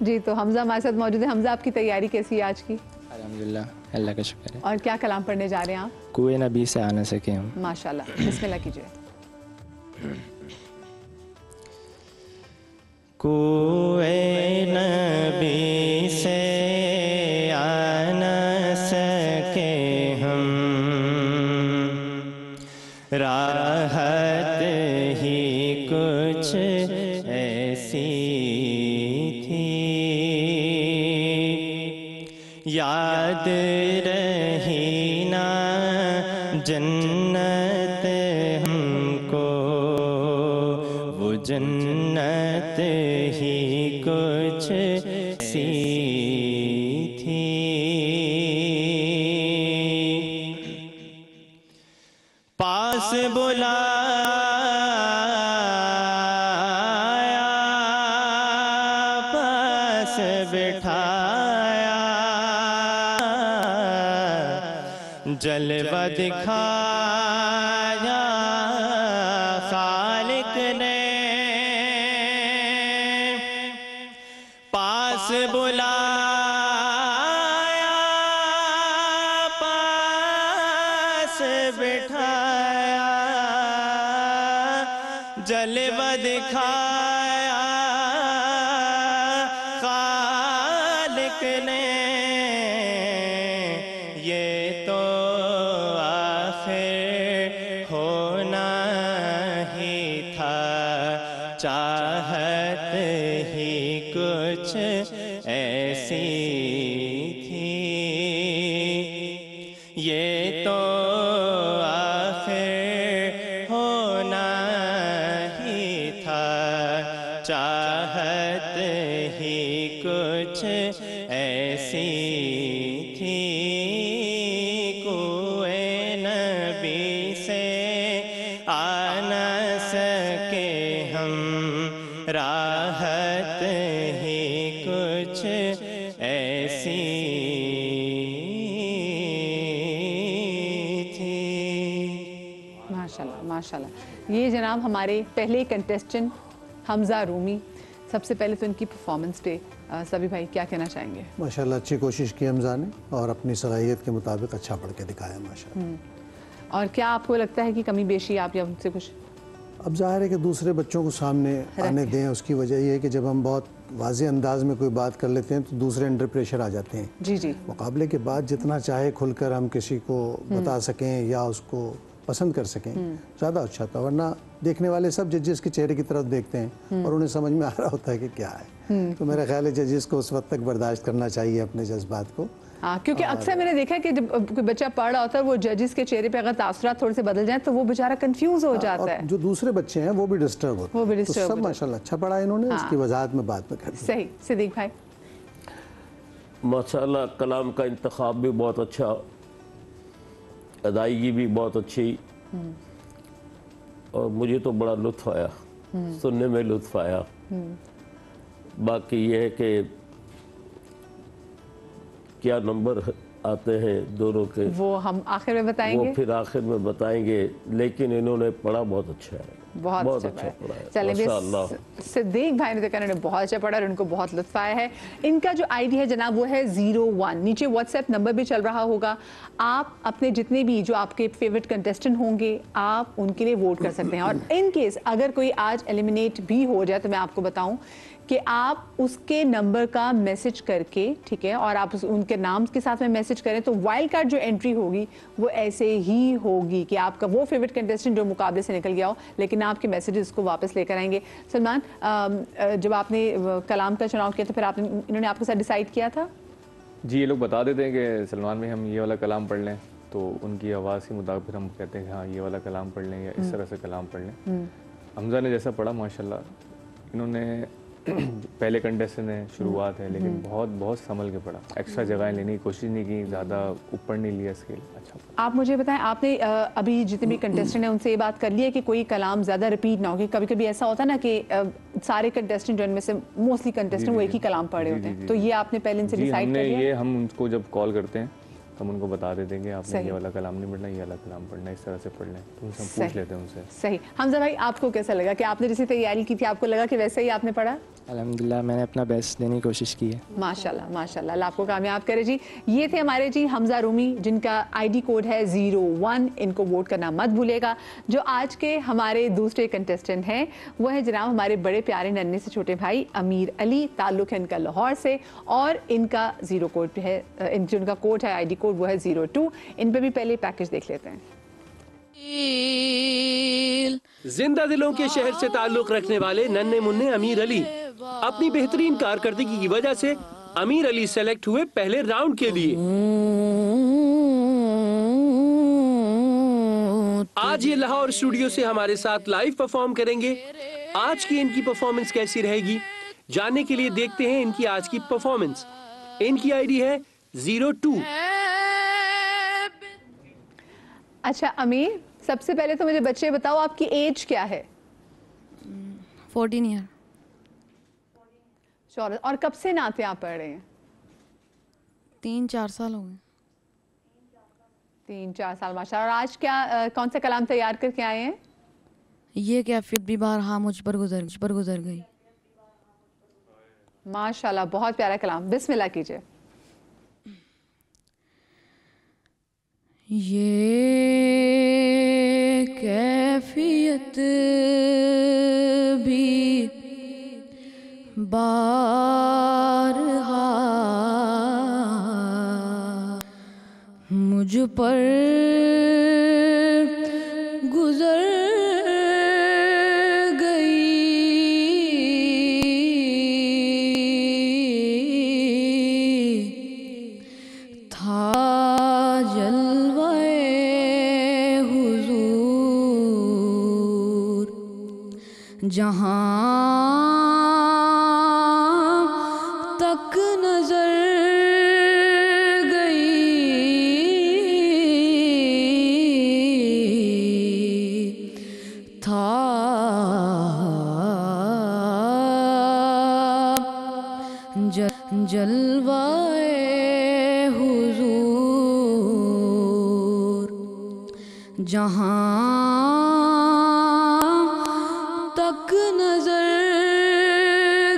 जी, तो हमजा हमारे साथ मौजूद है। हमजा, आपकी तैयारी कैसी है आज की? अल्हम्दुलिल्लाह, अल्लाह का शुक्र है। और क्या कलाम पढ़ने जा रहे हैं आप? कुएं नबी से आने सके हम। माशाल्लाह, बिस्मिल्लाह कीजिए। कुएं नबी से आना सके हम, राहत ही कुछ ऐसी थी, याद रही ना जन्नत हमको, वो जन्नत ही कुछ ऐसी थी। पास बुलाया, पास बिठाया, जलवा दिखाया खालिक ने। पास बुलाया, पास बिठाया, जलवा दिखाया खालिक ने। ये तो आखिर होना ही था, चाहत ही कुछ ऐसी थी। ये तो आखिर होना ही था, चाहत ही कुछ ऐसी थी। कुएं नबी से आ न सके हम, राहत ही कुछ ऐसी थी। माशाल्लाह, माशाल्लाह। ये जनाब हमारे पहले कंटेस्टेंट हमजा रूमी। सबसे पहले तो इनकी परफॉर्मेंस पे सभी भाई क्या कहना चाहेंगे? माशाल्लाह अच्छी कोशिश की हमजा ने और अपनी सलाहियत के मुताबिक अच्छा पढ़ के दिखाया माशाल्लाह। और क्या आपको लगता है कि कमी बेशी आप या उनसे कुछ? अब जाहिर है कि दूसरे बच्चों को सामने आने दें। उसकी वजह यह है कि जब हम बहुत वाज़ेह अंदाज में कोई बात कर लेते हैं तो दूसरे अंडर प्रेशर आ जाते हैं। जी जी। मुकाबले के बाद जितना चाहे खुलकर हम किसी को बता सकें या उसको पसंद कर सकें ज़्यादा अच्छा था, वरना देखने वाले सब जजेस के चेहरे की तरफ देखते हैं और उन्हें समझ में आ रहा होता है कि क्या है। तो मेरा ख्याल है जजेस को उस वक्त तक बर्दाश्त करना चाहिए अपने जज्बात को। हाँ, क्योंकि अक्सर मैंने देखा है कि जब कोई बच्चा पढ़ रहा होता है वो जजेस के चेहरे पे अगर तासुरात थोड़े से बदल जाए तो वो बेचारा कंफ्यूज हो जाता है। जो दूसरे बच्चे हैं वो भी डिस्टर्ब होते हैं। तो सब माशाल्लाह अच्छा पढ़ा इन्होंने। उसकी वजाहत में बात में कर सही। सिद्दीक भाई? माशाल्लाह कलाम का इंतखाब भी बहुत अच्छा, अदायगी भी बहुत अच्छी, और मुझे तो बड़ा लुत्फ आया, सुनने में लुत्फ आया। बाकी ये है कि क्या नंबर आते हैं दोनों के वो हम आखिर में बताएंगे, वो फिर आखिर में बताएंगे। लेकिन इन्होंने पढ़ा बहुत अच्छा है, बहुत अच्छा पढ़ा है। चलिए सिद्दीक भाई ने तो कहना बहुत अच्छा पढ़ा और उनको बहुत लुत्फ आया है। इनका जो आईडी है जनाब वो है 01, नीचे व्हाट्सएप नंबर भी चल रहा होगा। आप अपने जितने भी जो आपके फेवरेट कंटेस्टेंट होंगे आप उनके लिए वोट कर सकते हैं, और इन केस अगर कोई आज एलिमिनेट भी हो जाए तो मैं आपको बताऊं कि आप उसके नंबर का मैसेज करके, ठीक है, और आप उनके नाम के साथ में मैसेज करें तो वाइल्ड कार्ड जो एंट्री होगी वो ऐसे ही होगी कि आपका वो फेवरेट कंटेस्टेंट जो मुकाबले से निकल गया हो, लेकिन आपके मैसेजेस को वापस लेकर आएंगे। सलमान, जब आपने कलाम का चुनाव किया तो फिर आपने इन्होंने आपके साथ डिसाइड किया था? जी, ये लोग बता देते हैं कि सलमान में हम ये वाला कलाम पढ़ लें, तो उनकी आवाज़ के मुताबिक फिर हम कहते हैं कि हाँ ये वाला कलाम पढ़ लें या इस तरह से कलाम पढ़ लें। हमजा ने जैसा पढ़ा माशाल्लाह, इन्होंने पहले कंटेस्टेंट है, शुरुआत है, लेकिन बहुत संभल के पढ़ा, एक्स्ट्रा जगह लेने की कोशिश नहीं की, ज़्यादा ऊपर नहीं लिया स्केल। अच्छा, आप मुझे बताएं, आपने अभी जितने भी कंटेस्टेंट हैं उनसे ये बात कर ली है कि कोई कलाम ज़्यादा रिपीट ना हो, कि कभी कभी ऐसा होता है ना कि सारे कंटेस्टेंट जो इनमें से मोस्टली कंटेस्टेंट वो एक ही कलाम पढ़े होते हैं, तो ये आपने पहले इनसे डिसाइड कर लिया? ये हम उनको जब कॉल करते हैं तो हम उनको बता देते हैं कि आपने ये वाला कलाम नहीं पढ़ना, ये वाला कलाम पढ़ना, इस तरह से पढ़ लें, तो उनसे हम पूछ लेते हैं उनसे। सही। हमजा भाई, आपको कैसा लगा कि आपने जैसी तैयारी की थी आपको लगा कि वैसे ही आपने पढ़ा? अल्हम्दुलिल्लाह मैंने अपना बेस्ट देने की कोशिश की है। माशाल्लाह माशाल्लाह, अल्लाह आपको कामयाब करे जी। ये थे हमारे जी हमजा रूमी, जिनका आईडी कोड है 01। इनको वोट करना मत भूलेगा। जो आज के हमारे दूसरे कंटेस्टेंट हैं वो है जनाब हमारे बड़े प्यारे नन्हे से छोटे भाई अमीर अली, ताल्लुक है इनका लाहौर से, और इनका 0 कोड है, जिनका कोड है आईडी कोड वो है 02। इन पे भी पहले पैकेज देख लेते हैं। जिंदा दिलों के शहर से ताल्लुक रखने वाले नन्हे मुन्ने अमीर अली अपनी बेहतरीन कारकर्दगी की वजह से अमीर अली सेलेक्ट हुए पहले राउंड के लिए। आज ये लाहौर स्टूडियो से हमारे साथ लाइव परफॉर्म करेंगे। आज की इनकी परफॉर्मेंस कैसी रहेगी जानने के लिए देखते हैं इनकी आज की परफॉर्मेंस। इनकी आईडी है 02। अच्छा अमीर, सबसे पहले तो मुझे बच्चे बताओ आपकी एज क्या है? 14 ईयर। और कब से नाते आप पढ़ रहे हैं? 3-4 साल हो गए। 3-4 साल, माशाल्लाह। और आज क्या कौन सा कलाम तैयार करके आए हैं? ये क्या फिर भी बार हाँ मुझ पर गुजर गई। माशाल्लाह, बहुत प्यारा कलाम, बिस्मिल्लाह कीजिए। ये कैफियत भी बारहा मुझ पर गुजर जहाँ तक नजर गई था जलवाए हुजूर, जहाँ तक नजर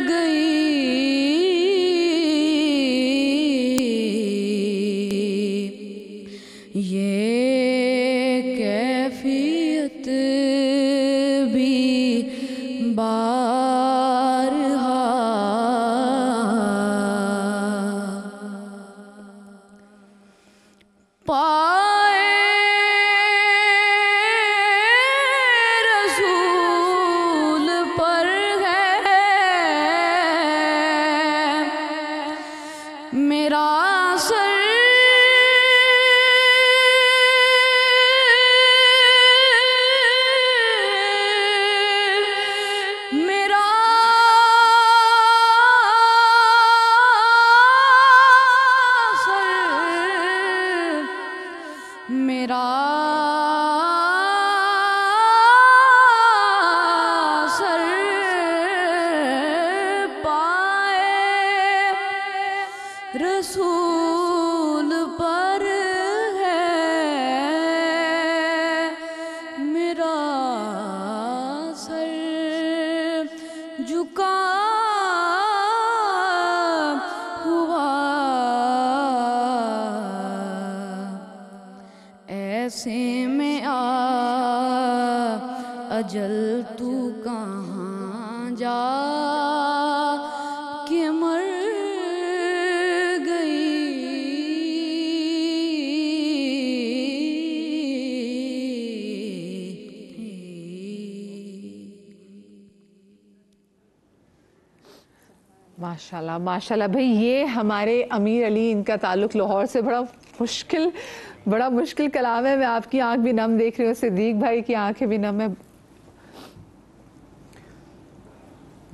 गई ये कैफियत भी बारहा मेरा झुका हुआ, ऐसे में आ अजल तू कहाँ जा के मर माशाल्लाह माशाल्लाह भाई, ये हमारे अमीर अली, इनका ताल्लुक़ लाहौर से, बड़ा मुश्किल कलाम है। मैं आपकी आंख भी नम देख रही हूँ, सिद्दीक भाई की आंखें भी नम है।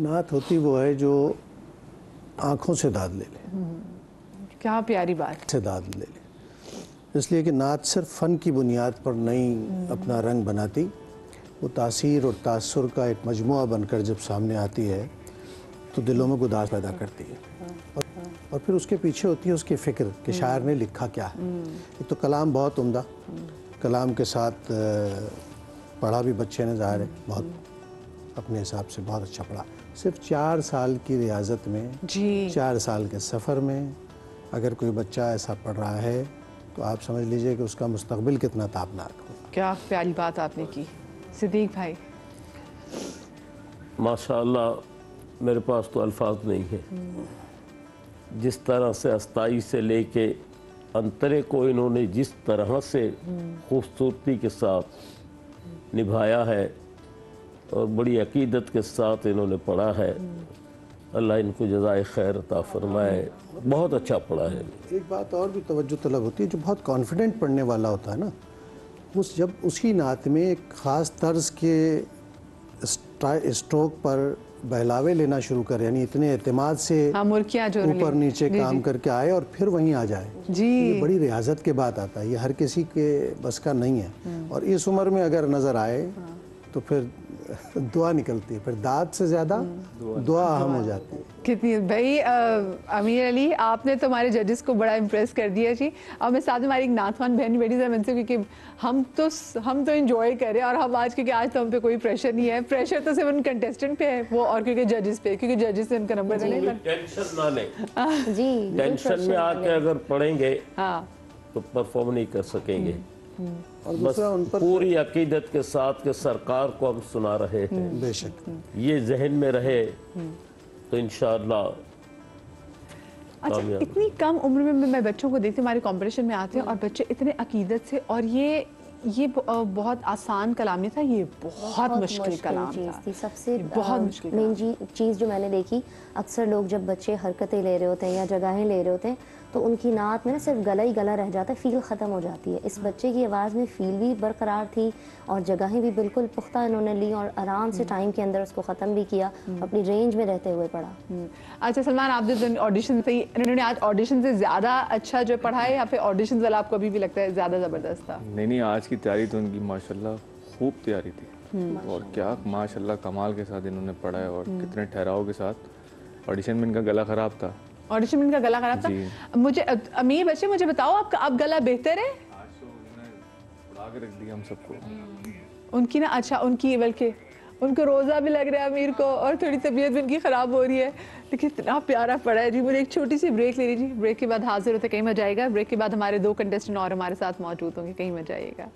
नात होती वो है जो आँखों से दाद ले ले, क्या प्यारी बात, से दाद ले ले। इसलिए कि नात सिर्फ फ़न की बुनियाद पर नहीं अपना रंग बनाती, वो तासीर और तासुर का एक मजमुआ बनकर जब सामने आती है तो दिलों में गुदार पैदा करती है। और फिर उसके पीछे होती है उसकी फ़िक्र कि शायर ने लिखा क्या है। एक तो कलाम बहुत उम्दा, कलाम के साथ पढ़ा भी बच्चे ने, ज़ाहिर है बहुत अपने हिसाब से बहुत अच्छा पढ़ा। सिर्फ 4 साल की रियाजत में, 4 साल के सफ़र में अगर कोई बच्चा ऐसा पढ़ रहा है तो आप समझ लीजिए कि उसका मुस्तकबिल कितना ताबनाक होगा। क्या प्यारी बात आपने की सिद्दीक भाई। माशाअल्लाह, मेरे पास तो अल्फाज नहीं है। जिस तरह से अस्ताई से लेके अंतरे को इन्होंने जिस तरह से खूबसूरती के साथ निभाया है और बड़ी अकीदत के साथ इन्होंने पढ़ा है, अल्लाह इनको जज़ाए खैर अता फरमाए। बहुत अच्छा पढ़ा है। एक बात और भी तवज्जो तलब होती है, जो बहुत कॉन्फिडेंट पढ़ने वाला होता है ना, जब उसी नात में एक ख़ास तर्ज के स्ट्रोक पर बहलावे लेना शुरू करे, यानी इतने एतमाद से ऊपर नीचे काम करके आए और फिर वहीं आ जाए, ये बड़ी रियाजत के बाद आता है। ये हर किसी के बस का नहीं है। और इस उम्र में अगर नज़र आए तो फिर दुआ निकलती है, फिर दाद से ज़्यादा दुआ अहम हो जाती है। कितनी भाई अमीर अली, आपने तो हमारे जजेस को बड़ा इम्प्रेस कर दिया जी। और मैं साथ में हमारी एक नाथवान बहन बैठी है उनसे, क्योंकि हम तो एंजॉय कर रहे हैं और हम आज, क्योंकि आज तो हम पे कोई प्रेशर नहीं है, प्रेशर तो सिर्फ उन कंटेस्टेंट पे है वो, और क्योंकि जजेस पे, क्योंकि जजेस ने उनका नंबर देना है। टेंशन ना लें जी, टेंशन में आके अगर पढ़ेंगे तो परफॉर्म नहीं कर सकेंगे। और बस पूरी अकीदत के साथ के सरकार को हम सुना रहे हैं, बेशक ये जहन में रहे तो इंशाअल्लाह। अच्छा, इतनी कम उम्र में मैं बच्चों को देखती हूँ, हमारे कंपटीशन में आते हैं और बच्चे इतने अकीदत से, और ये बहुत आसान कलाम नहीं था, ये बहुत मुश्किल कलाम था। सबसे बहुत मुश्किल मेन चीज़ जो मैंने देखी, अक्सर लोग जब बच्चे हरकतें ले रहे होते हैं या जगहें ले रहे होते हैं तो उनकी नात में ना सिर्फ गला ही गला रह जाता है, फील ख़त्म हो जाती है। इस बच्चे की आवाज़ में फील भी बरकरार थी और जगहें भी बिल्कुल पुख्ता इन्होंने ली और आराम से टाइम के अंदर उसको ख़त्म भी किया, अपनी रेंज में रहते हुए पढ़ा। अच्छा सलमान, आप जो ऑडिशन से, इन्होंने आज ऑडिशन से ज़्यादा अच्छा जो पढ़ा है या फिर ऑडिशन वाला आपको अभी भी लगता है ज़्यादा ज़बरदस्त था? नहीं, आज की तैयारी तो उनकी माशाल्लाह खूब तैयारी थी, और क्या माशाल्लाह कमाल के साथ इन्होंने पढ़ा है और कितने ठहराव के साथ। ऑडिशन में इनका गला ख़राब था, ऑडिशन में इनका गला खराब था। मुझे अमीर बच्चे मुझे बताओ, आपका अब गला बेहतर है? उड़ा के रख दिया हम सबको। उनकी ना, अच्छा उनकी, बल्कि उनको रोज़ा भी लग रहा है अमीर को, और थोड़ी तबीयत भी उनकी ख़राब हो रही है, लेकिन इतना प्यारा पड़ा है जी। मुझे एक छोटी सी ब्रेक ले लीजिए, ब्रेक के बाद हाजिर होते, कहीं मजा आएगा। ब्रेक के बाद हमारे 2 कंटेस्टेंट और हमारे साथ मौजूद होंगे, कहीं मजा आएगा।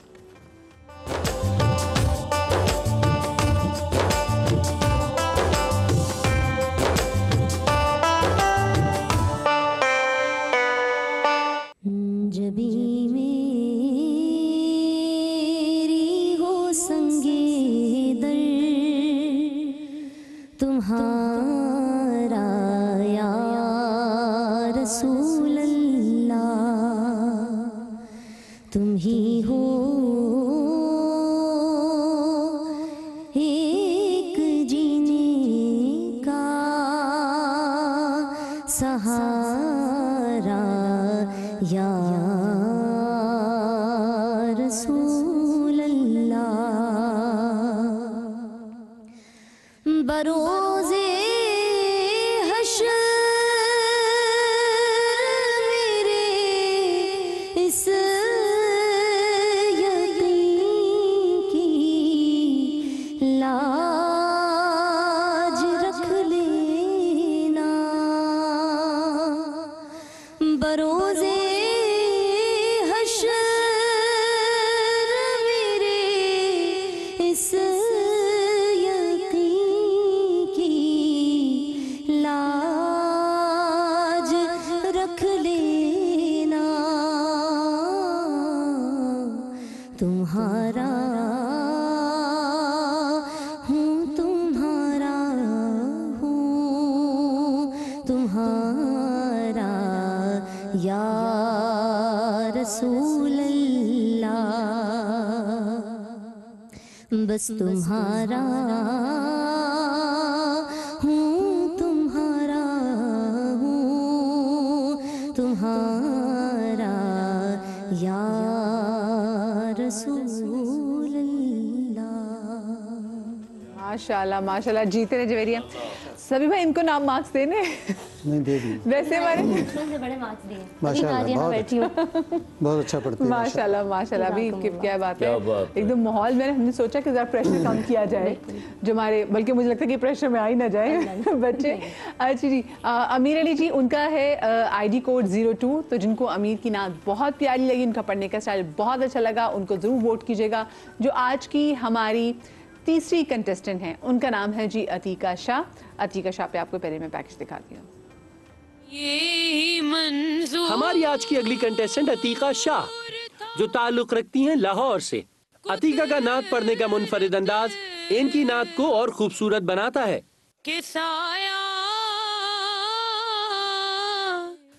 जबी मेरी हो संगे दर तुम्हारा या रसूल अल्लाह, तुम ही हो एक जीने का सहारा या रसूल अल्लाह। बरोज़े हश्र मेरे इस यतीम की लाज रख या रसूल अल्लाह, बस तुम्हारा हूँ, तुम्हारा हूँ, तुम्हारा या रसूल अल्लाह। माशाल्लाह माशाल्लाह, जीते रहे जवेरिया। सभी भाई इनको नाम मार्क्स देने नहीं दे दी वैसे हमारे से बड़े मार्क्स दिए। माशाल्लाह बहुत अच्छा पढ़ती है माशाल्लाह माशाल्लाह। अभी क्या बात है, एकदम माहौल में हमने सोचा कि ज़रा प्रेशर कम किया जाए जो हमारे, बल्कि मुझे लगता है कि प्रेशर में आ ही ना जाए बच्चे। अच्छा जी, अमीर अली जी, उनका है ID कोड 02, तो जिनको अमीर की नात बहुत प्यारी लगी, उनका पढ़ने का स्टाइल बहुत अच्छा लगा, उनको ज़रूर वोट कीजिएगा। जो आज की हमारी तीसरी कंटेस्टेंट हैं, उनका नाम है जी अतीका शाह। अतीका शाह पे आपको पहले मैं पैकेज दिखाती हूँ। हमारी आज की अगली कंटेस्टेंट अतीका शाह, जो ताल्लुक रखती हैं लाहौर से। अतीका का नात पढ़ने का मुनफरिद अंदाज इनकी नात को और खूबसूरत बनाता है।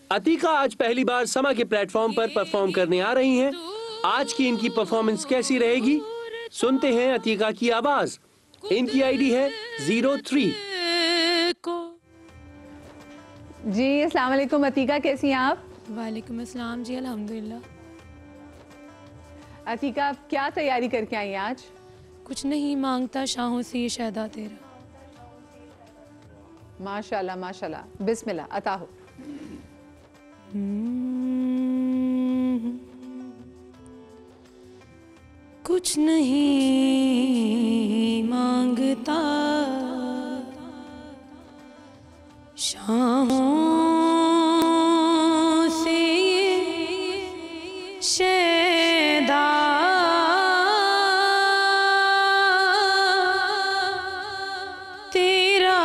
अतीका आज पहली बार समा के प्लेटफॉर्म पर परफॉर्म करने आ रही हैं। आज की इनकी परफॉर्मेंस कैसी रहेगी, सुनते हैं अतीका की आवाज। इनकी ID है 03। जी अस्सलाम वालेकुम अतीका, कैसी हैं आप? वालेकुम अस्सलाम जी, अल्हम्दुलिल्लाह। अतीका, आप क्या तैयारी करके आई हैं आज? कुछ नहीं, मांगता शाहों से ये शहदा तेरा। माशाल्लाह माशाल्लाह, बिस्मिल्लाह, अता हो। कुछ नहीं मांगता शाहों से ये शैदा तेरा,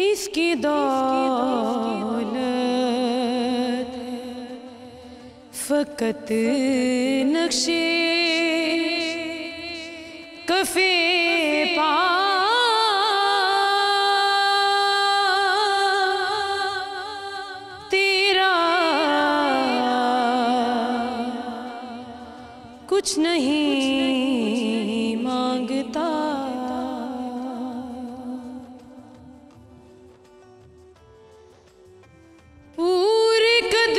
इसकी दौलत फकत नक्शे कफे पा तेरा, कुछ नहीं मांगता पूरे कद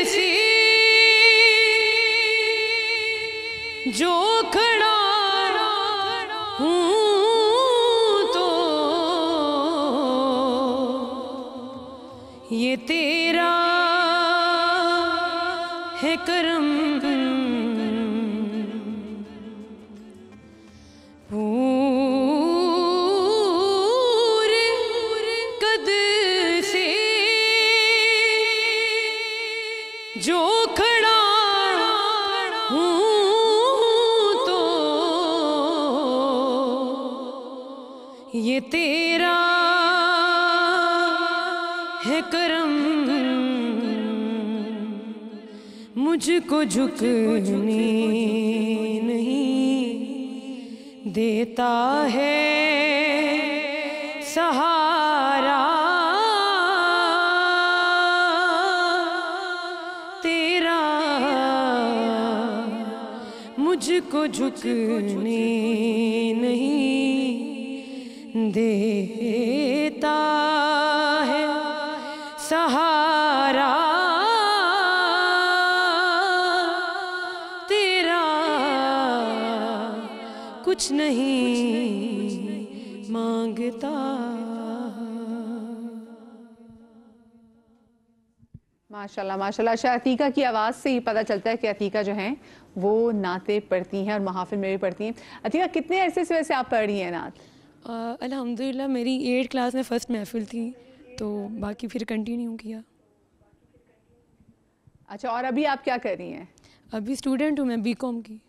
से जो खड़ा हूँ तो ये तेरा है करम, पूरे कद से जो खड़ा हूँ तो ये तेरा है करम, मुझको झुकने नहीं देता है सहारा तेरा, मुझको झुकने नहीं देता है सहारा तेरा, कुछ नहीं मांगता। माशाल्लाह माशाल्लाह। अच्छा, अतीका की आवाज़ से ही पता चलता है कि अतीका जो हैं वो नाते पढ़ती हैं और महाफिल में भी पढ़ती हैं। अतीका, कितने अरसे से वैसे आप पढ़ रही हैं नात? अल्हम्दुलिल्लाह मेरी 8th क्लास में फ़र्स्ट महफिल थी, तो बाकी फिर कंटिन्यू किया। अच्छा, और अभी आप क्या कर रही हैं? अभी स्टूडेंट हूँ मैं, BCom की।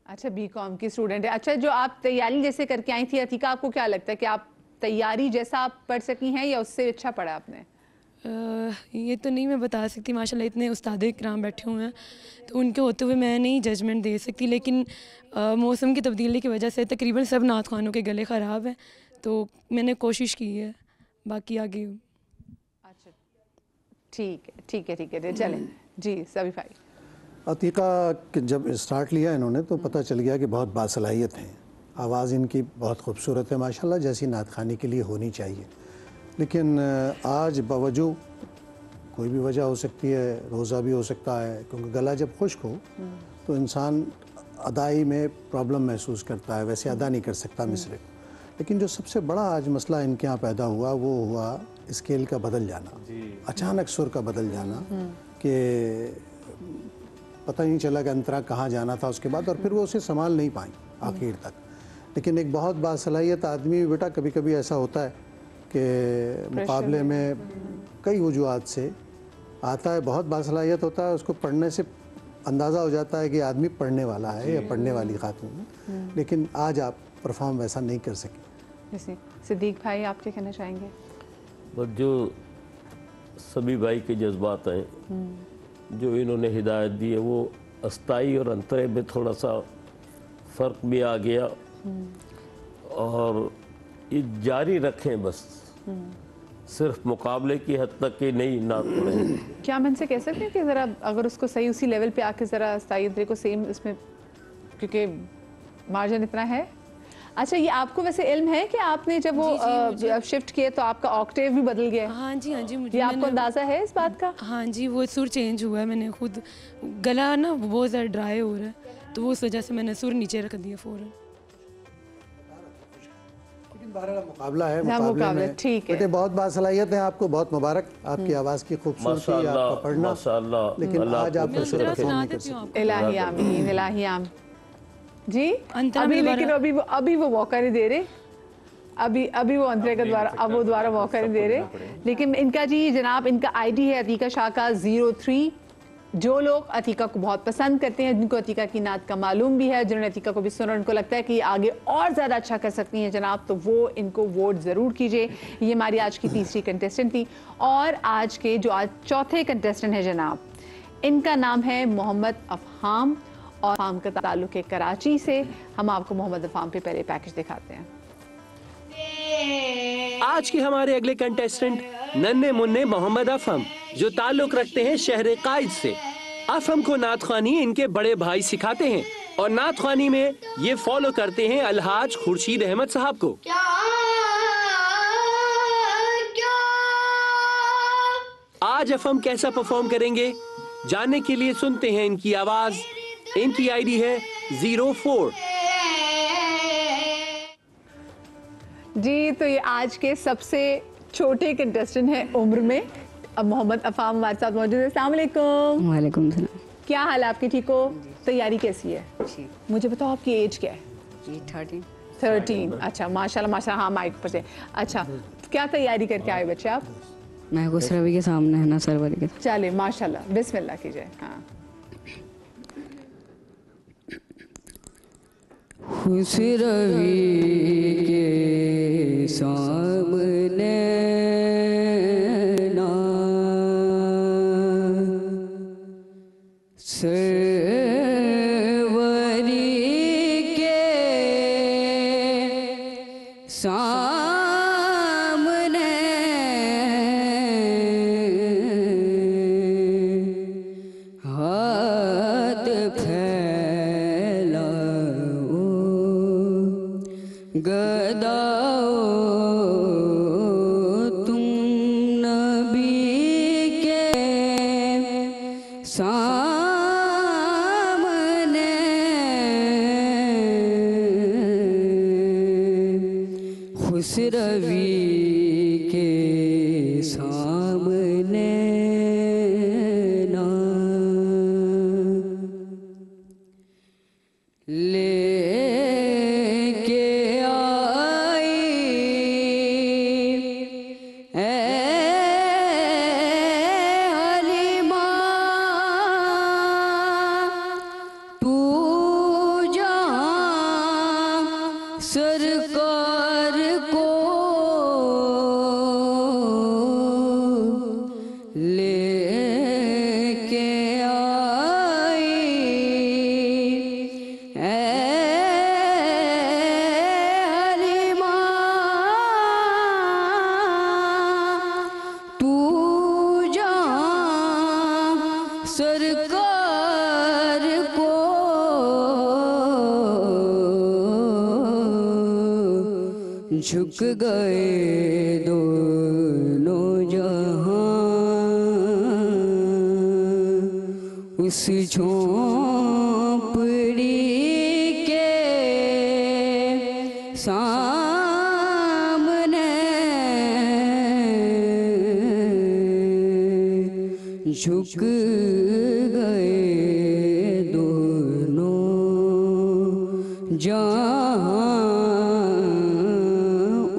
अच्छा, BCom की स्टूडेंट है। अच्छा, जो आप तैयारी जैसे करके आई थी अतीका, आपको क्या लगता है कि आप तैयारी जैसा आप पढ़ सकी हैं या उससे अच्छा पढ़ा आपने? ये तो नहीं मैं बता सकती, माशाल्लाह इतने उस्ताद इकराम बैठे हुए हैं तो उनके होते हुए मैं नहीं जजमेंट दे सकती, लेकिन मौसम की तब्दीली की वजह से तकरीबन सब नात ख़वानों के गले ख़राब हैं, تو میں نے کوشش کی ہے، باقی آگے. اچھا ٹھیک ہے چلیں جی سبھی بھائی. عتیقہ جب اسٹارٹ لیا انہوں نے تو پتہ چل گیا کہ بہت باصلاحیت ہیں، آواز ان کی بہت خوبصورت ہے ماشاءاللہ، جیسی نعت خوانی کے لیے ہونی چاہیے. لیکن آج باوجود کوئی بھی وجہ ہو سکتی ہے، روزہ بھی ہو سکتا ہے، کیونکہ گلا جب خشک ہو تو انسان ادائی میں پرابلم محسوس کرتا ہے، ویسے ادا نہیں کر سکتا مصرے کو. لیکن جو سب سے بڑا آج مسئلہ ان کے ہاں پیدا ہوا وہ ہوا اسکیل کا بدل جانا، اچانک سر کا بدل جانا کہ پتہ نہیں چلا کہ انترا کہاں جانا تھا اس کے بعد، اور پھر وہ اسے سنبھال نہیں پائیں آخر تک. لیکن ایک بہت باصلاحیت آدمی بیٹا کبھی کبھی ایسا ہوتا ہے کہ مقابلے میں کئی وجوہات سے آتا ہے، بہت باصلاحیت ہوتا ہے، اس کو پڑھنے سے اندازہ ہو جاتا ہے کہ آدمی پڑھنے والا ہے یا پڑھنے والی خاتون ہے، لیکن آج آپ پرفارم ویسا نہیں کر سکے. صدیق بھائی آپ کیا کہنا چاہیں گے؟ بس جو سبھی بھائی کے جذبات ہیں، جو انہوں نے ہدایت دی ہے، وہ استائی اور انترے میں تھوڑا سا فرق بھی آ گیا، اور یہ جاری رکھیں، بس صرف مقابلے کی حد تک کہ نہیں نعت پڑھیں. کیا ہم ان سے کہہ سکتے ہیں کہ ذرا اگر اس کو صحیح اسی لیول پہ آ کے ذرا استائی انترے کو سیم اس میں، کیونکہ مارجن اتنا ہے. اچھا یہ آپ کو ویسے علم ہے کہ آپ نے جب وہ شفٹ کیے تو آپ کا آکٹیو بھی بدل گیا؟ ہاں جی مجھے یہ آپ کو اندازہ ہے اس بات کا؟ ہاں جی وہ سر چینج ہوا ہے، میں نے خود گلا نا بہت زیادہ ڈرائی ہو رہا ہے تو وہ اس وجہ سے میں نے سر نیچے رکھ دیا فوراً. مقابلہ ہے، مقابلے میں بیٹے بہت باصلاحیت ہیں، آپ کو بہت مبارک، آپ کی آواز کی خوبصورتی، آپ کا پڑھنا، لیکن آج آپ پر صرف نہیں کر سکتے. الہی آمین الہی آمین. جی ابھی لیکن ابھی وہ موقع نہیں دے رہے، ابھی وہ انترے کا دوبارہ موقع نہیں دے رہے. لیکن ان کا جی جناب ان کا آئی ڈی ہے عتیقہ شاہ کا 03. جو لوگ عتیقہ کو بہت پسند کرتے ہیں، جن کو عتیقہ کی نعت کا معلوم بھی ہے، جنہوں نے عتیقہ کو بھی سنا، ان کو لگتا ہے کہ یہ آگے اور زیادہ اچھا کر سکتی ہیں جناب، تو وہ ان کو ووٹ ضرور کیجئے. یہ ہماری آج کی تیسری کنٹیسٹنٹ تھی، اور آج کے جو آج چوتھے کنٹیسٹنٹ ہیں جناب، ان کا نام ہے محمد افہام، اور افہام کا تعلق ہے کراچی سے. ہم آپ کو محمد افہام پہ پہلے پیکج دکھاتے ہیں. آج کے ہمارے اگلے کنٹیسٹنٹ ننھے منھے محمد افہم، جو تعلق رکھتے ہیں شہر قائد سے. افہم کو نعت خوانی ان کے بڑے بھائی سکھاتے ہیں، اور نعت خوانی میں یہ فالو کرتے ہیں الحاج خورشید احمد صاحب کو. آج افہم کیسا پرفارم کریں گے جاننے کے لیے سنتے ہیں ان کی آواز. ان کی آئی ڈی ہے 04. جی تو یہ آج کے سب سے چھوٹے کنٹیسٹنٹ ہیں عمر میں. اب محمد افہام ہمارے ساتھ موجود ہے. السلام علیکم. وعلیکم السلام. کیا حال ہے آپ کی؟ ٹھیک ہو؟ تیاری کیسی ہے؟ مجھے بتاؤ آپ کی ایج کیا ہے؟ جی 13. اچھا ماشاءاللہ ماشاءاللہ. ہاں مائک پر سے. اچھا کیا تیاری کر کے آئے بچے آپ؟ میں خسروی کے سامنے ہے نا سروری کے. چلے ماشاءاللہ بسم اللہ کیجئے. ہاں خسروی کے سامنے نا سروری کے سامنے ہاتھ پھیلاؤ گداؤ تم نبی کے سامنے خسروی کے سامنے نا لے کے آئی اے حلیمہ تو جہاں سرکار کو لے کے آئی اے झुक गए दोनों जहां उस झोंपड़ी के सामने झुक गए दोनों जहां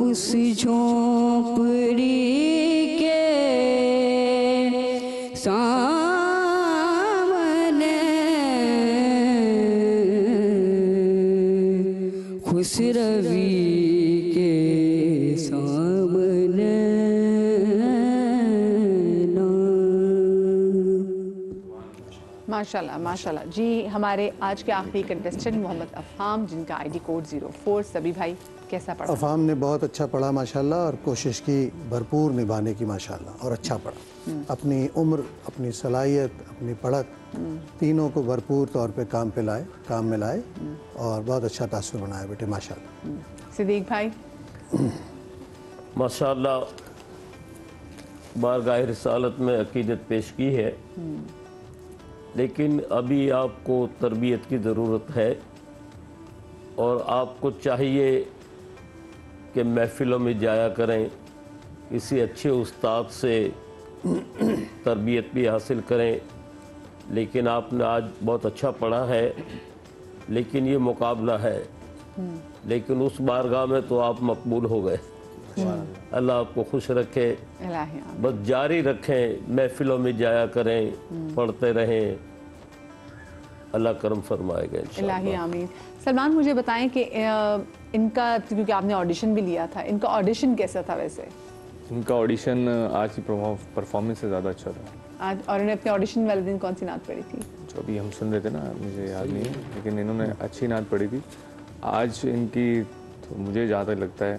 उस झोंपड़ी के सामने खुसरवी के सामने माशाल्लाह माशाल्लाह जी। हमारे आज के आखिरी कंटेस्टेंट मोहम्मद अफहाम, जिनका आईडी कोड 04। सभी भाई कैसा पढ़ा? अफहाम ने बहुत अच्छा पढ़ा माशाल्लाह, और कोशिश की भरपूर निभाने की माशाल्लाह, और अच्छा पढ़ा। अपनी उम्र, अपनी सलाहियत, अपनी पढ़त तीनों को भरपूर तौर पे काम में लाए और बहुत अच्छा तासुर बनाया बेटे माशाल्लाह। सिद्दीक भाई? माशाल्लाह बारगाह रिसालत में अकीदत पेश की है, लेकिन अभी आपको तरबियत की ज़रूरत है और आपको चाहिए कि महफ़िलों में जाया करें, किसी अच्छे उस्ताद से तरबियत भी हासिल करें। लेकिन आपने आज बहुत अच्छा पढ़ा है, लेकिन ये मुकाबला है, लेकिन उस बारगाह में तो आप मकबूल हो गए। अल्लाह आपको खुश रखे, बस जारी रखें, महफिलों में जाया करें, पढ़ते रहें, अल्लाह करम फरमाएगा इंशाअल्लाह। आमीन। सलमान मुझे बताएं कि इनका, क्योंकि आपने ऑडिशन भी लिया था, इनका ऑडिशन कैसा था वैसे? इनका ऑडिशन आज की परफॉर्मेंस से ज़्यादा अच्छा था आज। और इन्हें अपने ऑडिशन वाले दिन कौन सी नात पढ़ी थी? जो अभी हम सुन रहे थे ना, मुझे याद नहीं है, लेकिन इन्होंने अच्छी नात पढ़ी थी आज। इनकी तो मुझे जहाँ तक लगता है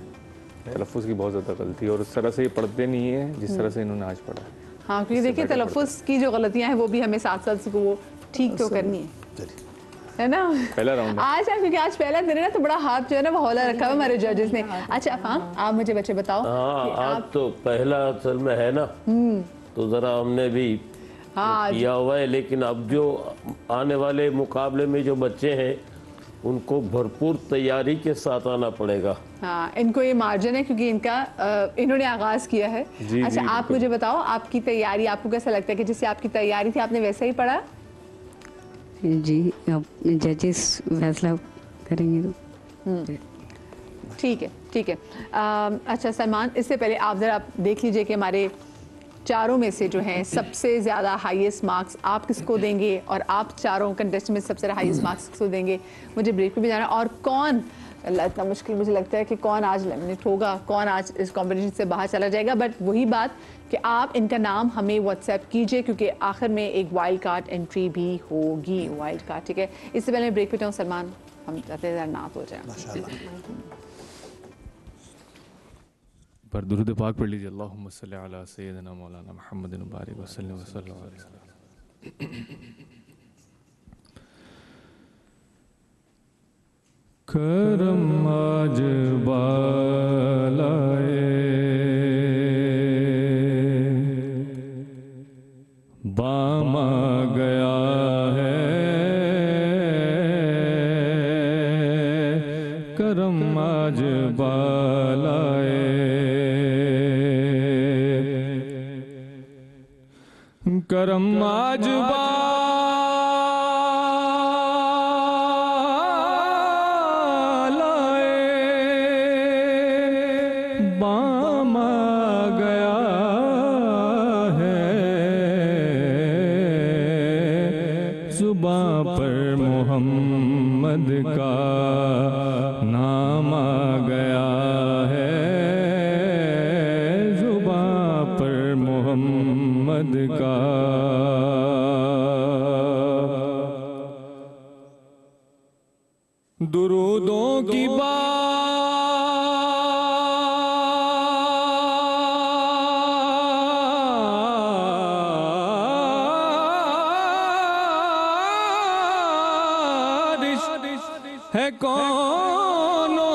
तलफ़ुज़ की बहुत ज़्यादा गलती, और उस तरह से ये पढ़ते नहीं है जिस तरह से इन्होंने आज पढ़ा है। हाँ, क्योंकि देखिए तलफ़ुज़ की जो गलतियाँ हैं वो भी हमें साथ साथ वो ठीक तो करनी है ना। पहला राउंड आज है, क्योंकि आज पहला दिन है ना, तो बड़ा हाथ जो है ना वो हौला रखा हुआ हमारे जजेस ने। अच्छा अफहाम, आप मुझे बच्चे बताओ। हाँ, आज तो पहला असल में है ना, तो ज़रा हमने भी किया हुआ है, लेकिन अब जो आने वाले मुकाबले में जो बच्चे हैं उनको भरपूर तैयारी के साथ आना पड़ेगा। हाँ, इनको ये मार्जिन है क्योंकि इन्होंने आगाज किया है। अच्छा आप मुझे बताओ, आपकी तैयारी, आपको कैसा लगता है कि जैसे आपकी तैयारी थी आपने वैसा ही पढ़ा? जी, अब जजेस फैसला करेंगे तो ठीक है, ठीक है। अच्छा सलमान, इससे पहले आप ज़रा देख लीजिए कि हमारे चारों में से जो हैं सबसे ज़्यादा हाईएस्ट मार्क्स आप किसको देंगे, और आप चारों कंटेस्ट में सबसे हाईएस्ट मार्क्स किसको देंगे। मुझे ब्रेक पे भी जाना है, और कौन, अल्लाह इतना मुश्किल मुझे लगता है कि कौन आज लेमिनेट होगा, कौन आज इस कॉम्पिटिशन से बाहर चला जाएगा। बट वही बात कि आप इनका नाम हमें व्हाट्सएप कीजिए, क्योंकि आखिर में एक वाइल्ड कार्ड एंट्री भी होगी, वाइल्ड कार्ड, ठीक है। इससे पहले ब्रेक पे जाऊँ सलमान, हम चाहते हैं नात हो जाए। पर दुरूद पाक पढ़ लीजिए। अल्लाहुम्मा सल्ली अला सय्यिदिना मौलाना मुहम्मदिन व बारिक वसल्लम वसल्लम अलैहि वसल्लम। करम आज बालाए बामा गया है, करम आज बालाए, करम आज मोहम्मद का नाम आ गया है, जुबां पर मोहम्मद का। दुरूदों की है कौनो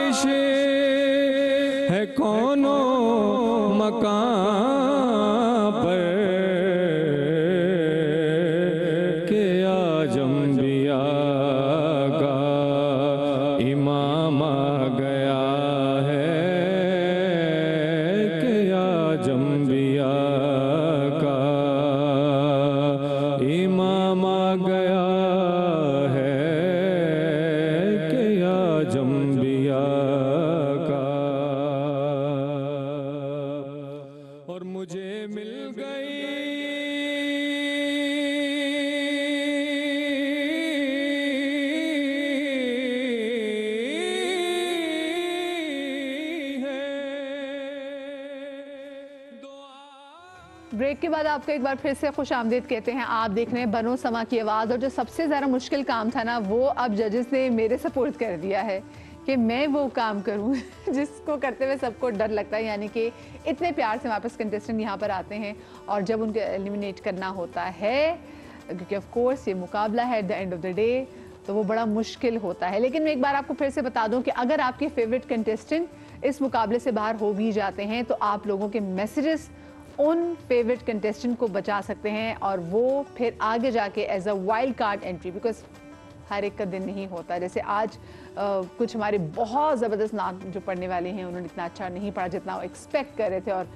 ख्वाहिश है कौनो मकान पर के आज अंबिया का इमाम आ गया है कि आज अंबिया का इमाम आ गया है कि आज अंबिया का और मुझे मिल ब्रेक के बाद आपको एक बार फिर से खुश आमदीद कहते हैं। आप देख रहे हैं बनो समा की आवाज़। और जो सबसे ज़्यादा मुश्किल काम था ना, वो अब जजेस ने मेरे सपोर्ट कर दिया है कि मैं वो काम करूं जिसको करते हुए सबको डर लगता है। यानी कि इतने प्यार से वापस कंटेस्टेंट यहाँ पर आते हैं और जब उनको एलिमिनेट करना होता है, क्योंकि ऑफ कोर्स ये मुकाबला है at the end of the day, तो वो बड़ा मुश्किल होता है। लेकिन मैं एक बार आपको फिर से बता दूं कि अगर आपके फेवरेट कंटेस्टेंट इस मुकाबले से बाहर हो भी जाते हैं तो आप लोगों के मैसेजेस उन फेवरेट कंटेस्टेंट को बचा सकते हैं और वो फिर आगे जाके as a wild card entry, because हर एक का दिन नहीं होता। जैसे आज कुछ हमारे बहुत ज़बरदस्त नाम जो पढ़ने वाले हैं, उन्होंने इतना अच्छा नहीं पढ़ा जितना वो एक्सपेक्ट कर रहे थे और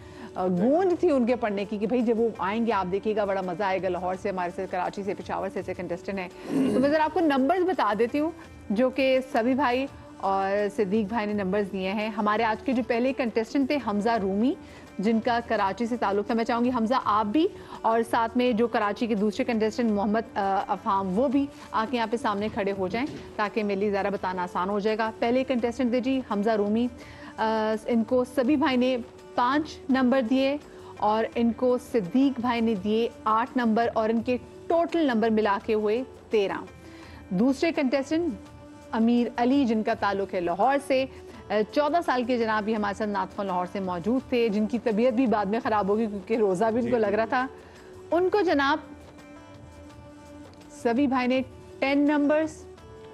गूंज थी उनके पढ़ने की कि भाई जब वो आएंगे आप देखिएगा बड़ा मज़ा आएगा। लाहौर से, हमारे से, कराची से, पेशावर से ऐसे कंटेस्टेंट हैं। तो मैं ज़रा आपको नंबर्स बता देती हूँ जो कि सभी भाई और सिद्दीक भाई ने नंबर्स दिए हैं। हमारे आज के जो पहले कंटेस्टेंट थे हमजा रूमी, जिनका कराची से ताल्लुक़ था। मैं चाहूँगी हमजा आप भी और साथ में जो कराची के दूसरे कंटेस्टेंट मोहम्मद अफाम, वो भी आके यहाँ पे सामने खड़े हो जाएं ताकि मेरे लिए ज़रा बताना आसान हो जाएगा। पहले कंटेस्टेंट थे जी हमजा रूमी, इनको सभी भाई ने 5 नंबर दिए और इनको सिद्दीक भाई ने दिए 8 नंबर और इनके टोटल नंबर मिला के हुए 13। दूसरे कंटेस्टेंट अमीर अली, जिनका ताल्लुक़ है लाहौर से, 14 साल के जनाब भी हमारे साथ नातखुन लाहौर से मौजूद थे, जिनकी तबीयत भी बाद में ख़राब होगी क्योंकि रोज़ा भी उनको लग रहा था। उनको जनाब सभी भाई ने 10 नंबर्स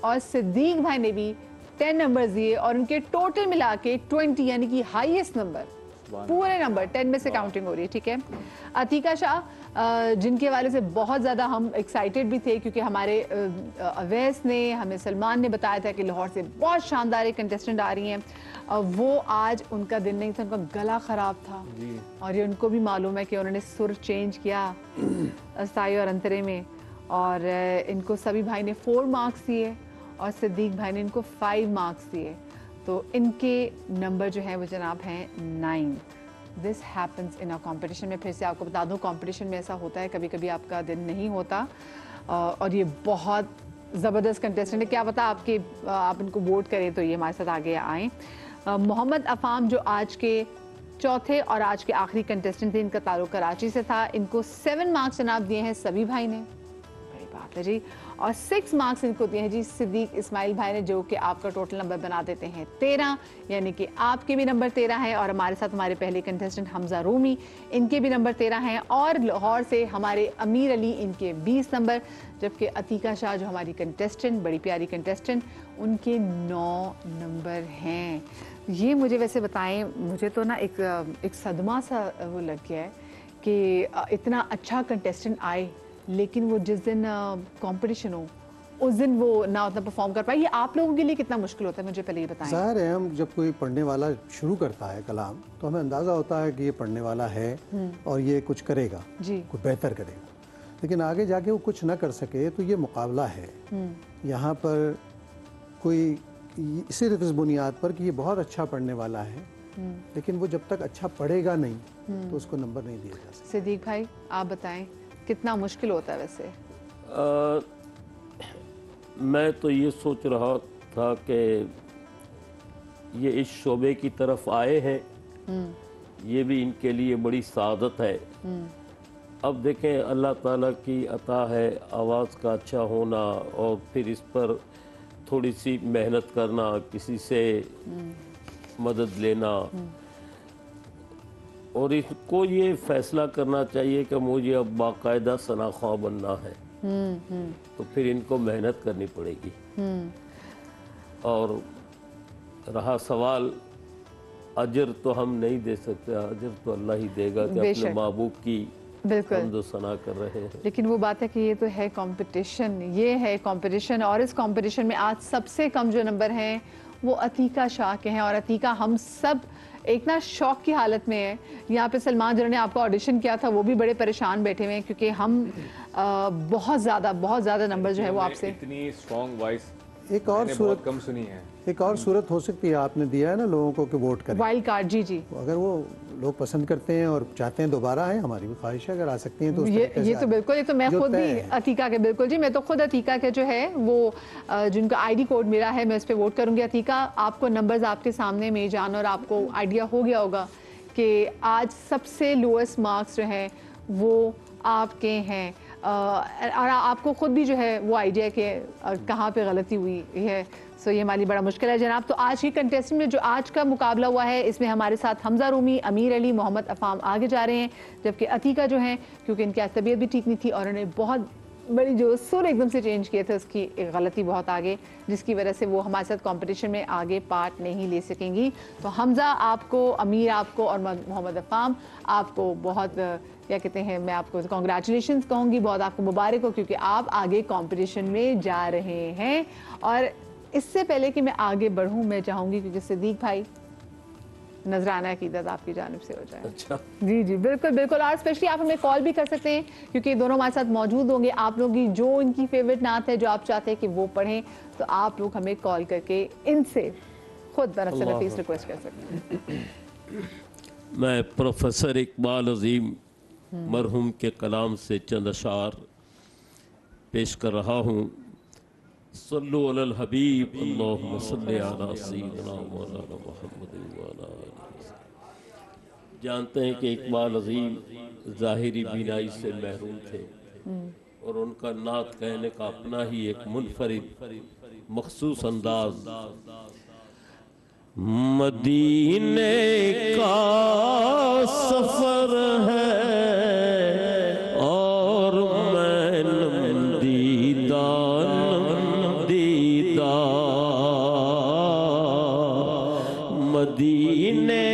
और सिद्दीक भाई ने भी 10 नंबर्स दिए और उनके टोटल मिला के 20, यानी कि हाईएस्ट नंबर, पूरे नंबर 10 में से काउंटिंग हो रही है। ठीक है। अतीका शाह, जिनके वाले से बहुत ज़्यादा हम एक्साइटेड भी थे क्योंकि हमारे अवैस ने, हमें सलमान ने बताया था कि लाहौर से बहुत शानदार एक कंटेस्टेंट आ रही हैं। वो आज उनका दिन नहीं था, उनका गला ख़राब था और ये उनको भी मालूम है कि उन्होंने सुर चेंज किया अस्थाई और अंतरे में। और इनको सभी भाई ने 4 मार्क्स दिए और सिद्दीक भाई ने इनको 5 मार्क्स दिए। तो इनके नंबर जो हैं वो जनाब हैं 9। This happens in a competition. में फिर से आपको बता दूं, कॉम्पिटिशन में ऐसा होता है, कभी कभी आपका दिन नहीं होता और ये बहुत ज़बरदस्त कंटेस्टेंट है। क्या पता आप इनको वोट करें तो ये हमारे साथ आगे आएँ। मोहम्मद अफाम जो आज के चौथे और आज के आखिरी कंटेस्टेंट थे, इनका ताल्लुक़ कराची से था, इनको 7 मार्क्स जनाब दिए हैं सभी भाई ने, बड़ी बात है जी। और 6 मार्क्स इनको दिए हैं जी सिद्दीक इस्माइल भाई ने, जो कि आपका टोटल नंबर बना देते हैं 13, यानी कि आपके भी नंबर 13 है। और हमारे साथ हमारे पहले कंटेस्टेंट हमजा रूमी, इनके भी नंबर 13 हैं। और लाहौर से हमारे अमीर अली, इनके 20 नंबर, जबकि अतीका शाह जो हमारी कंटेस्टेंट, बड़ी प्यारी कंटेस्टेंट, उनके 9 नंबर हैं। ये मुझे वैसे बताएं, मुझे तो ना एक सदमा सा वो लग गया है कि इतना अच्छा कंटेस्टेंट आए लेकिन वो जिस दिन कंपटीशन हो उस दिन वो ना उतना परफॉर्म कर पाए। ये आप लोगों के लिए कितना मुश्किल होता है, मुझे पहले ये बताएं। ज़ाहिर है, हम जब कोई पढ़ने वाला शुरू करता है कलाम तो हमें अंदाज़ा होता है कि ये पढ़ने वाला है और ये कुछ करेगा जी, कुछ बेहतर करेगा। लेकिन आगे जाके वो कुछ ना कर सके तो ये मुकाबला है। यहाँ पर कोई सिर्फ इस बुनियाद पर कि ये बहुत अच्छा पढ़ने वाला है, लेकिन वो जब तक अच्छा पढ़ेगा नहीं तो उसको नंबर नहीं दिया जा सकता। सिद्दीक भाई आप बताएं कितना मुश्किल होता है वैसे? मैं तो ये सोच रहा था कि ये इस शोबे की तरफ आए हैं, ये भी इनके लिए बड़ी सादत है। अब देखें, अल्लाह ताला की अता है आवाज़ का अच्छा होना और फिर इस पर थोड़ी सी मेहनत करना, किसी से मदद लेना, और इसको ये फैसला करना चाहिए कि मुझे अब बाकायदा सनाख्वाह बनना है, तो फिर इनको मेहनत करनी पड़ेगी। और رہا سوال اجر تو ہم نہیں دے سکتے، اجر تو اللہ ہی دے گا کہ اپنے محبوب کی حمد و ثنا کر رہے ہیں. لیکن وہ بات ہے کہ یہ تو ہے کمپٹیشن، یہ ہے کمپٹیشن، اور اس کمپٹیشن میں آج سب سے کم جو نمبر ہیں وہ عتیقہ شاہ کے ہیں. اور عتیقہ ہم سب ایک نا شوق کی حالت میں ہے. یہاں پہ سلمان جنہوں نے آپ کو آڈیشن کیا تھا وہ بھی بڑے پریشان بیٹھے ہوئے ہیں کیونکہ ہم بہت زیادہ نمبر جو ہے وہ آپ سے اتنی اسٹرانگ وائس ایک اور صورت کم سنی ہے. ایک اور صورت ہو سکتی ہے، آپ نے دیا ہے نا لوگوں کو کہ ووٹ کریں، وائلڈ کارڈ. جی اگر وہ لوگ پسند کرتے ہیں اور چاہتے ہیں دوبارہ آئیں، ہماری بھی خواہش ہے اگر آ سکتی ہیں تو یہ تو بالکل، یہ تو میں خود بھی عتیقہ کے بالکل جی میں تو خود عتیقہ کے جو ہے وہ جن کا آئی ڈی کوڈ میرا ہے میں اس پہ ووٹ کروں گی. عتیقہ آپ کو نمبرز آپ کے سامنے میں جان، اور آپ کو آئیڈیا ہو گیا ہوگا کہ آج سب سے لوئسٹ مارکس جو ہیں وہ آپ کے ہیں، اور آپ کو خود بھی جو ہے وہ آئیڈیا کہ کہاں پہ غلطی ہوئی ہے. سو یہ ہماری بڑا مشکل ہے جناب. تو آج کی کنٹیسٹنٹ میں جو آج کا مقابلہ ہوا ہے اس میں ہمارے ساتھ حمزہ رومی، امیر علی، محمد افام آگے جا رہے ہیں، جبکہ عتیقہ جو ہیں کیونکہ ان کی طبیعت بھی ٹھیک نہیں تھی اور انہیں بہت بڑی جو سر ایک دم سے چینج کیے تھے اس کی ایک غلطی بہت آگے، جس کی وجہ سے وہ ہمارے ساتھ کمپٹیشن میں آگے پارٹ نہیں لے سکیں گی. تو حمزہ آپ کو، امیر آپ کو، اور محمد افام آپ کو بہت کیا کہتے ہیں، میں آپ کو کنگریچولیشنز کہوں گی، بہت آپ کو مبارک ہو کیونکہ آپ آگے کمپٹیشن میں جا رہے ہیں. اور اس سے پہلے کہ میں آگے بڑھوں میں چاہوں گی کیونکہ صدیق بھائی نذرانہ عقیدت آپ کی جانب سے ہو جائے. اچھا جی بالکل. اور اسپیشلی آپ ہمیں کال بھی کر سکتے ہیں کیونکہ دونوں ہمارے ساتھ موجود ہوں گے. آپ لوگ کی جو ان کی فیوریٹ نعت ہے جو آپ چاہتے ہیں کہ وہ پڑھیں تو آپ لوگ ہمیں کال کر کے ان سے خود طرف سے نفیس ریکویسٹ کر سکتے ہیں. میں پروفیسر اقبال عظیم مرحوم کے کلام سے چند اشعار پیش کر رہا ہوں. صلو علی الحبیب اللہم صلی علی سیدنا مولانا محمد وعلی آلہ وسلم. جانتے ہیں کہ اقبال عظیم ظاہری بینائی سے محروم تھے اور ان کا نعت کہنے کا اپنا ہی ایک منفرد مخصوص انداز. مدینے کا سفر ہے اور میں نمدیدہ مدینے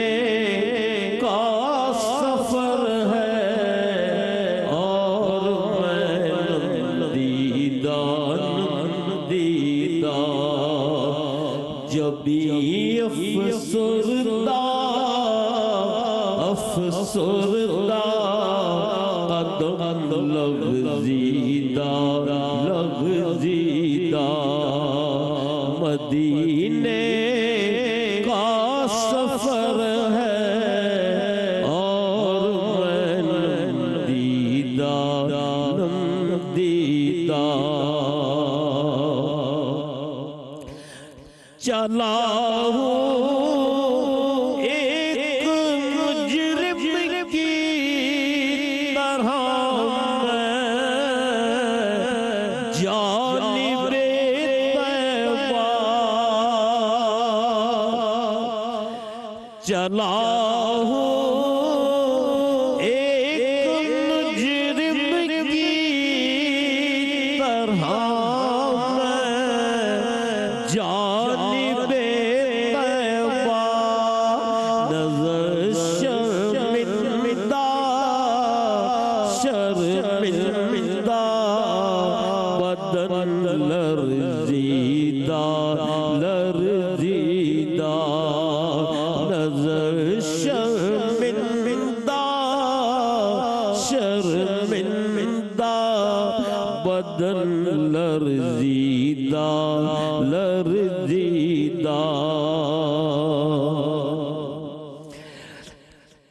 کا سفر ہے اور میں نمدیدہ جبھی افسردہ قدم لغزیدہ مدینے کا سفر ہے اور میں نمدیدہ چلا ہوں ایک مجرم کی طرح جانب طیبہ چلا ہوں ایک مجرم کی طرح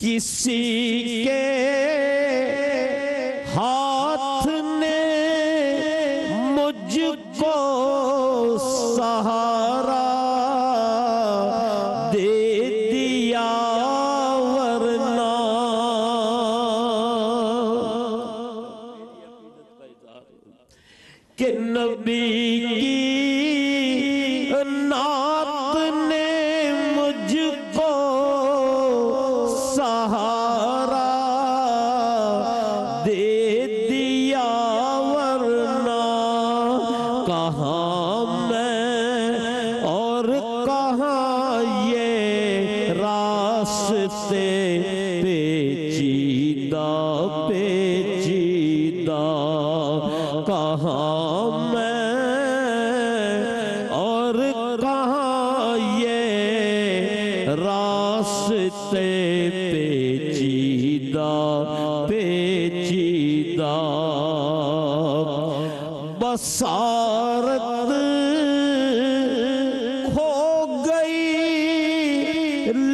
کسی کے ہاتھ نے مجھ کو سہارا دے دیا ورنہ کہ نبی کی نعت نے مجھ کو سہارا دے دیا ورنہ کہاں میں اور کہاں راستے پیچیدہ پیچیدہ کہاں میں اور کہاں یہ راستے پیچیدہ پیچیدہ بصارت کھو گئی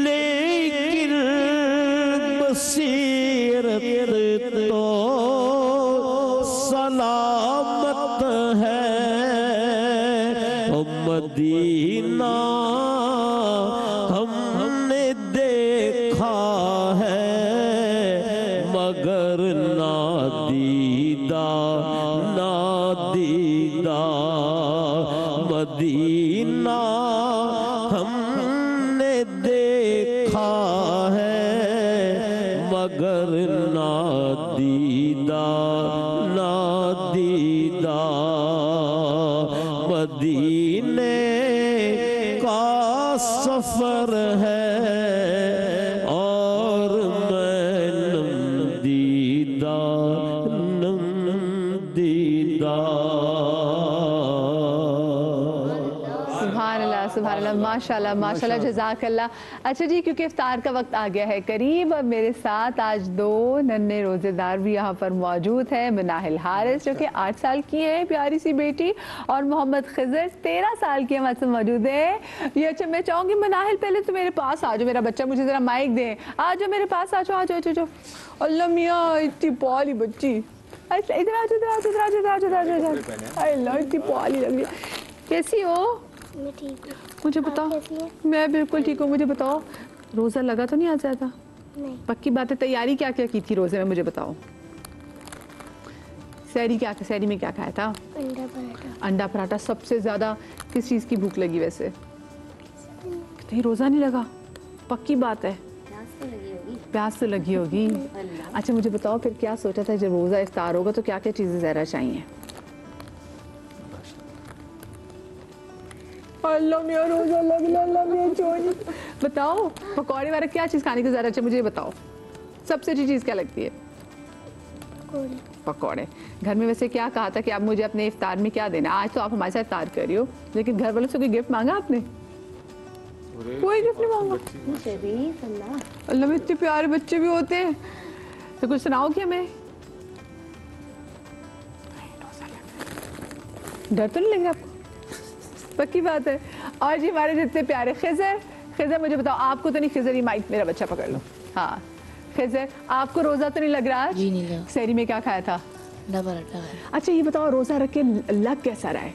لیکن بصیرت تو سلامت ہے مدینہ ہم نے دیکھا ہے مگر نادیدہ نادیدہ مدینہ ہم نے دیکھا ہے مگر نادیدہ نادیدہ مدینے کا سفر ہے اور میں نمدیدہ نمدیدہ سبحان اللہ سبحان اللہ ماشاءاللہ ماشاءاللہ جزاک اللہ. اچھا جی کیونکہ افطار کا وقت آ گیا ہے قریب, اب میرے ساتھ آج دو ننھے روزے دار بھی یہاں پر موجود ہیں. مناہل حارث جو کہ 8 سال کی ہے پیاری سی بیٹی, اور محمد خضر 13 سال کی ہمارے ساتھ موجود ہے. یہ اچھا میں چاہوں گی مناہل پہلے تو میرے پاس آ جاؤ, میرا بچہ مجھے ذرا مائک دیں, آ جاؤ میرے پاس آ جاؤ, آ جاؤ آ جاؤ. اللہ میاں اتنی پالی بچی, ادھر آ جاؤ ادھر آ جاؤ ادھر آ جاؤ ادھر آ جاؤ. اللہ اتنی پالی لگ رہی ہے. کیسی ہو؟ میں ٹھیک ہوں. مجھے بتاؤ. میں بالکل ٹھیک ہوں. مجھے بتاؤ روزہ لگا تو نہیں آج زیادہ؟ نہیں. پکی بات ہے. تیاری کیا کیا کی تھی روزے میں مجھے بتاؤ. سحری کیا سحری میں کیا کھایا تھا؟ انڈا پراٹھا. انڈا پراٹھا. سب سے زیادہ کس چیز کی بھوک لگی ویسے؟ کہیں روزہ نہیں لگا؟ پکی بات ہے. پیاس تو لگی ہوگی. اچھا مجھے بتاؤ پھر کیا سوچا تھا جب روزہ افطار ہوگا تو کیا کیا چیزیں زہرا چاہیے؟ اللہ میاں روزہ لگنا, اللہ میاں چوری. بتاؤ پکوڑے والا کیا چیز کھانے کی زیادہ اچھا مجھے بتاؤ, سب سے اچھی چیز کیا لگتی ہے؟ پکوڑے. گھر میں ویسے کیا کہا تھا کہ آپ مجھے اپنے افطار میں کیا دینا؟ آج تو آپ ہمارے ساتھ افطار کر رہی ہو لیکن گھر والوں سے کوئی گفٹ مانگا آپ نے؟ کوئی گفٹ نہیں مانگا. اللہ میں اتنے پیارے بچے بھی ہوتے ہیں. تو کچھ سناؤ گی ہمیں؟ ڈر تو نہیں لگ رہا آپ کو؟ پکی بات ہے. اور جی ہمارے جتنے پیارے خضر, خضر مجھے بتاؤ آپ کو تو نہیں, خضر یہ مائک میرا بچہ پکڑ لو. ہاں خضر آپ کو روزہ تو نہیں لگ رہا؟ جی نہیں لگا. سحری میں کیا کھایا تھا؟ انڈا پراٹھا کھایا. اچھا یہ بتاؤ روزہ رکھ کے لگ کیسا رہا ہے؟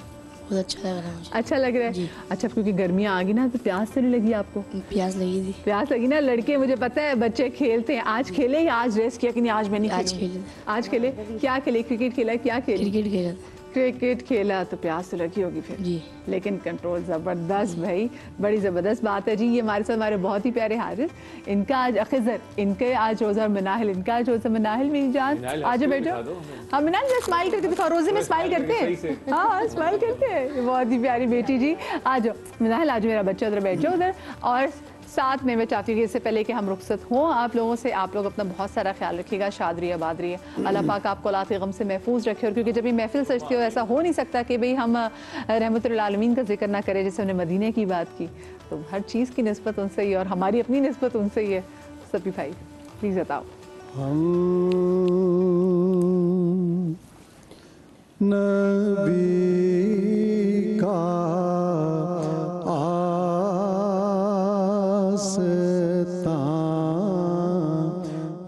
بہت اچھا لگ رہا ہے مجھے. اچھا لگ رہا ہے. اچھا کیونکہ گرمیاں آ گئی نا تو پیاس تو نہیں لگی آپ کو؟ پیاس لگی تھی. پیاس لگی نا. لڑکے مجھے پتا ہے بچے کھیلتے ہیں. آج کھیلے یا آج ریسٹ کیا کہ نہیں آج میں نہیں کھیلوں؟ آج کھیلے. کیا کھیلے؟ کرکٹ کھیلا؟ کیا کھیلے؟ کرکٹ کھیلا. کرکٹ کھیلا تو پیاس تو لگی ہوگی پھر. جی لیکن کنٹرول زبردست بھائی, بڑی زبردست بات ہے جی. یہ ہمارے ساتھ ہمارے بہت ہی پیارے حارث, ان کا آج خضر, ان کے آج روزہ. مناہل ان کا آج روزہ. مناہل میری جان آج بیٹھو. ہاں مناہل اسمائل کر کے دکھاؤ. روزے میں اسمائل کرتے ہیں. ہاں اسمائل کرتے ہیں. بہت ہی پیاری بیٹی جی. آ جاؤ مناہل, آج میرا بچہ ادھر بیٹھ جاؤ ادھر. اور ساتھ میں چاہتی ہوں کہ اس سے پہلے کہ ہم رخصت ہوں آپ لوگوں سے, آپ لوگ اپنا بہت سارا خیال رکھیے گا. شاد رہیے, آباد رہیے. اللہ پاک آپ کو اولاد کے غم سے محفوظ رکھے. اور کیونکہ جب یہ محفل سجتی ہو ایسا ہو نہیں سکتا کہ بھئی ہم رحمت للعالمین کا ذکر نہ کریں, جیسے ہم نے مدینے کی بات کی. تو ہر چیز کی نسبت ان سے ہی ہے اور ہماری اپنی نسبت ان سے ہی ہے. سبھی بھائی پلیز بتاؤ. نبی کا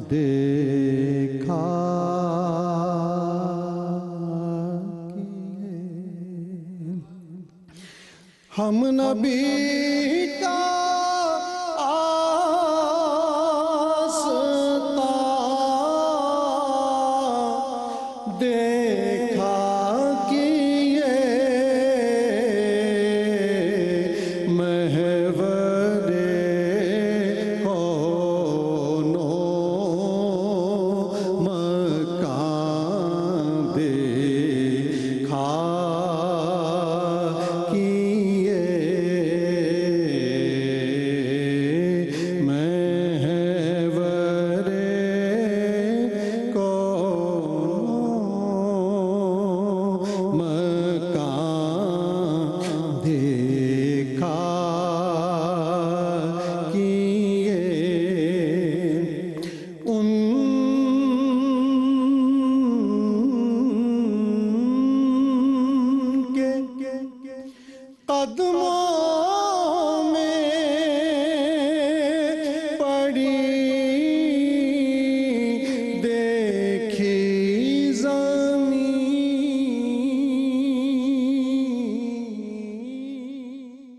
دیکھا ہم نبی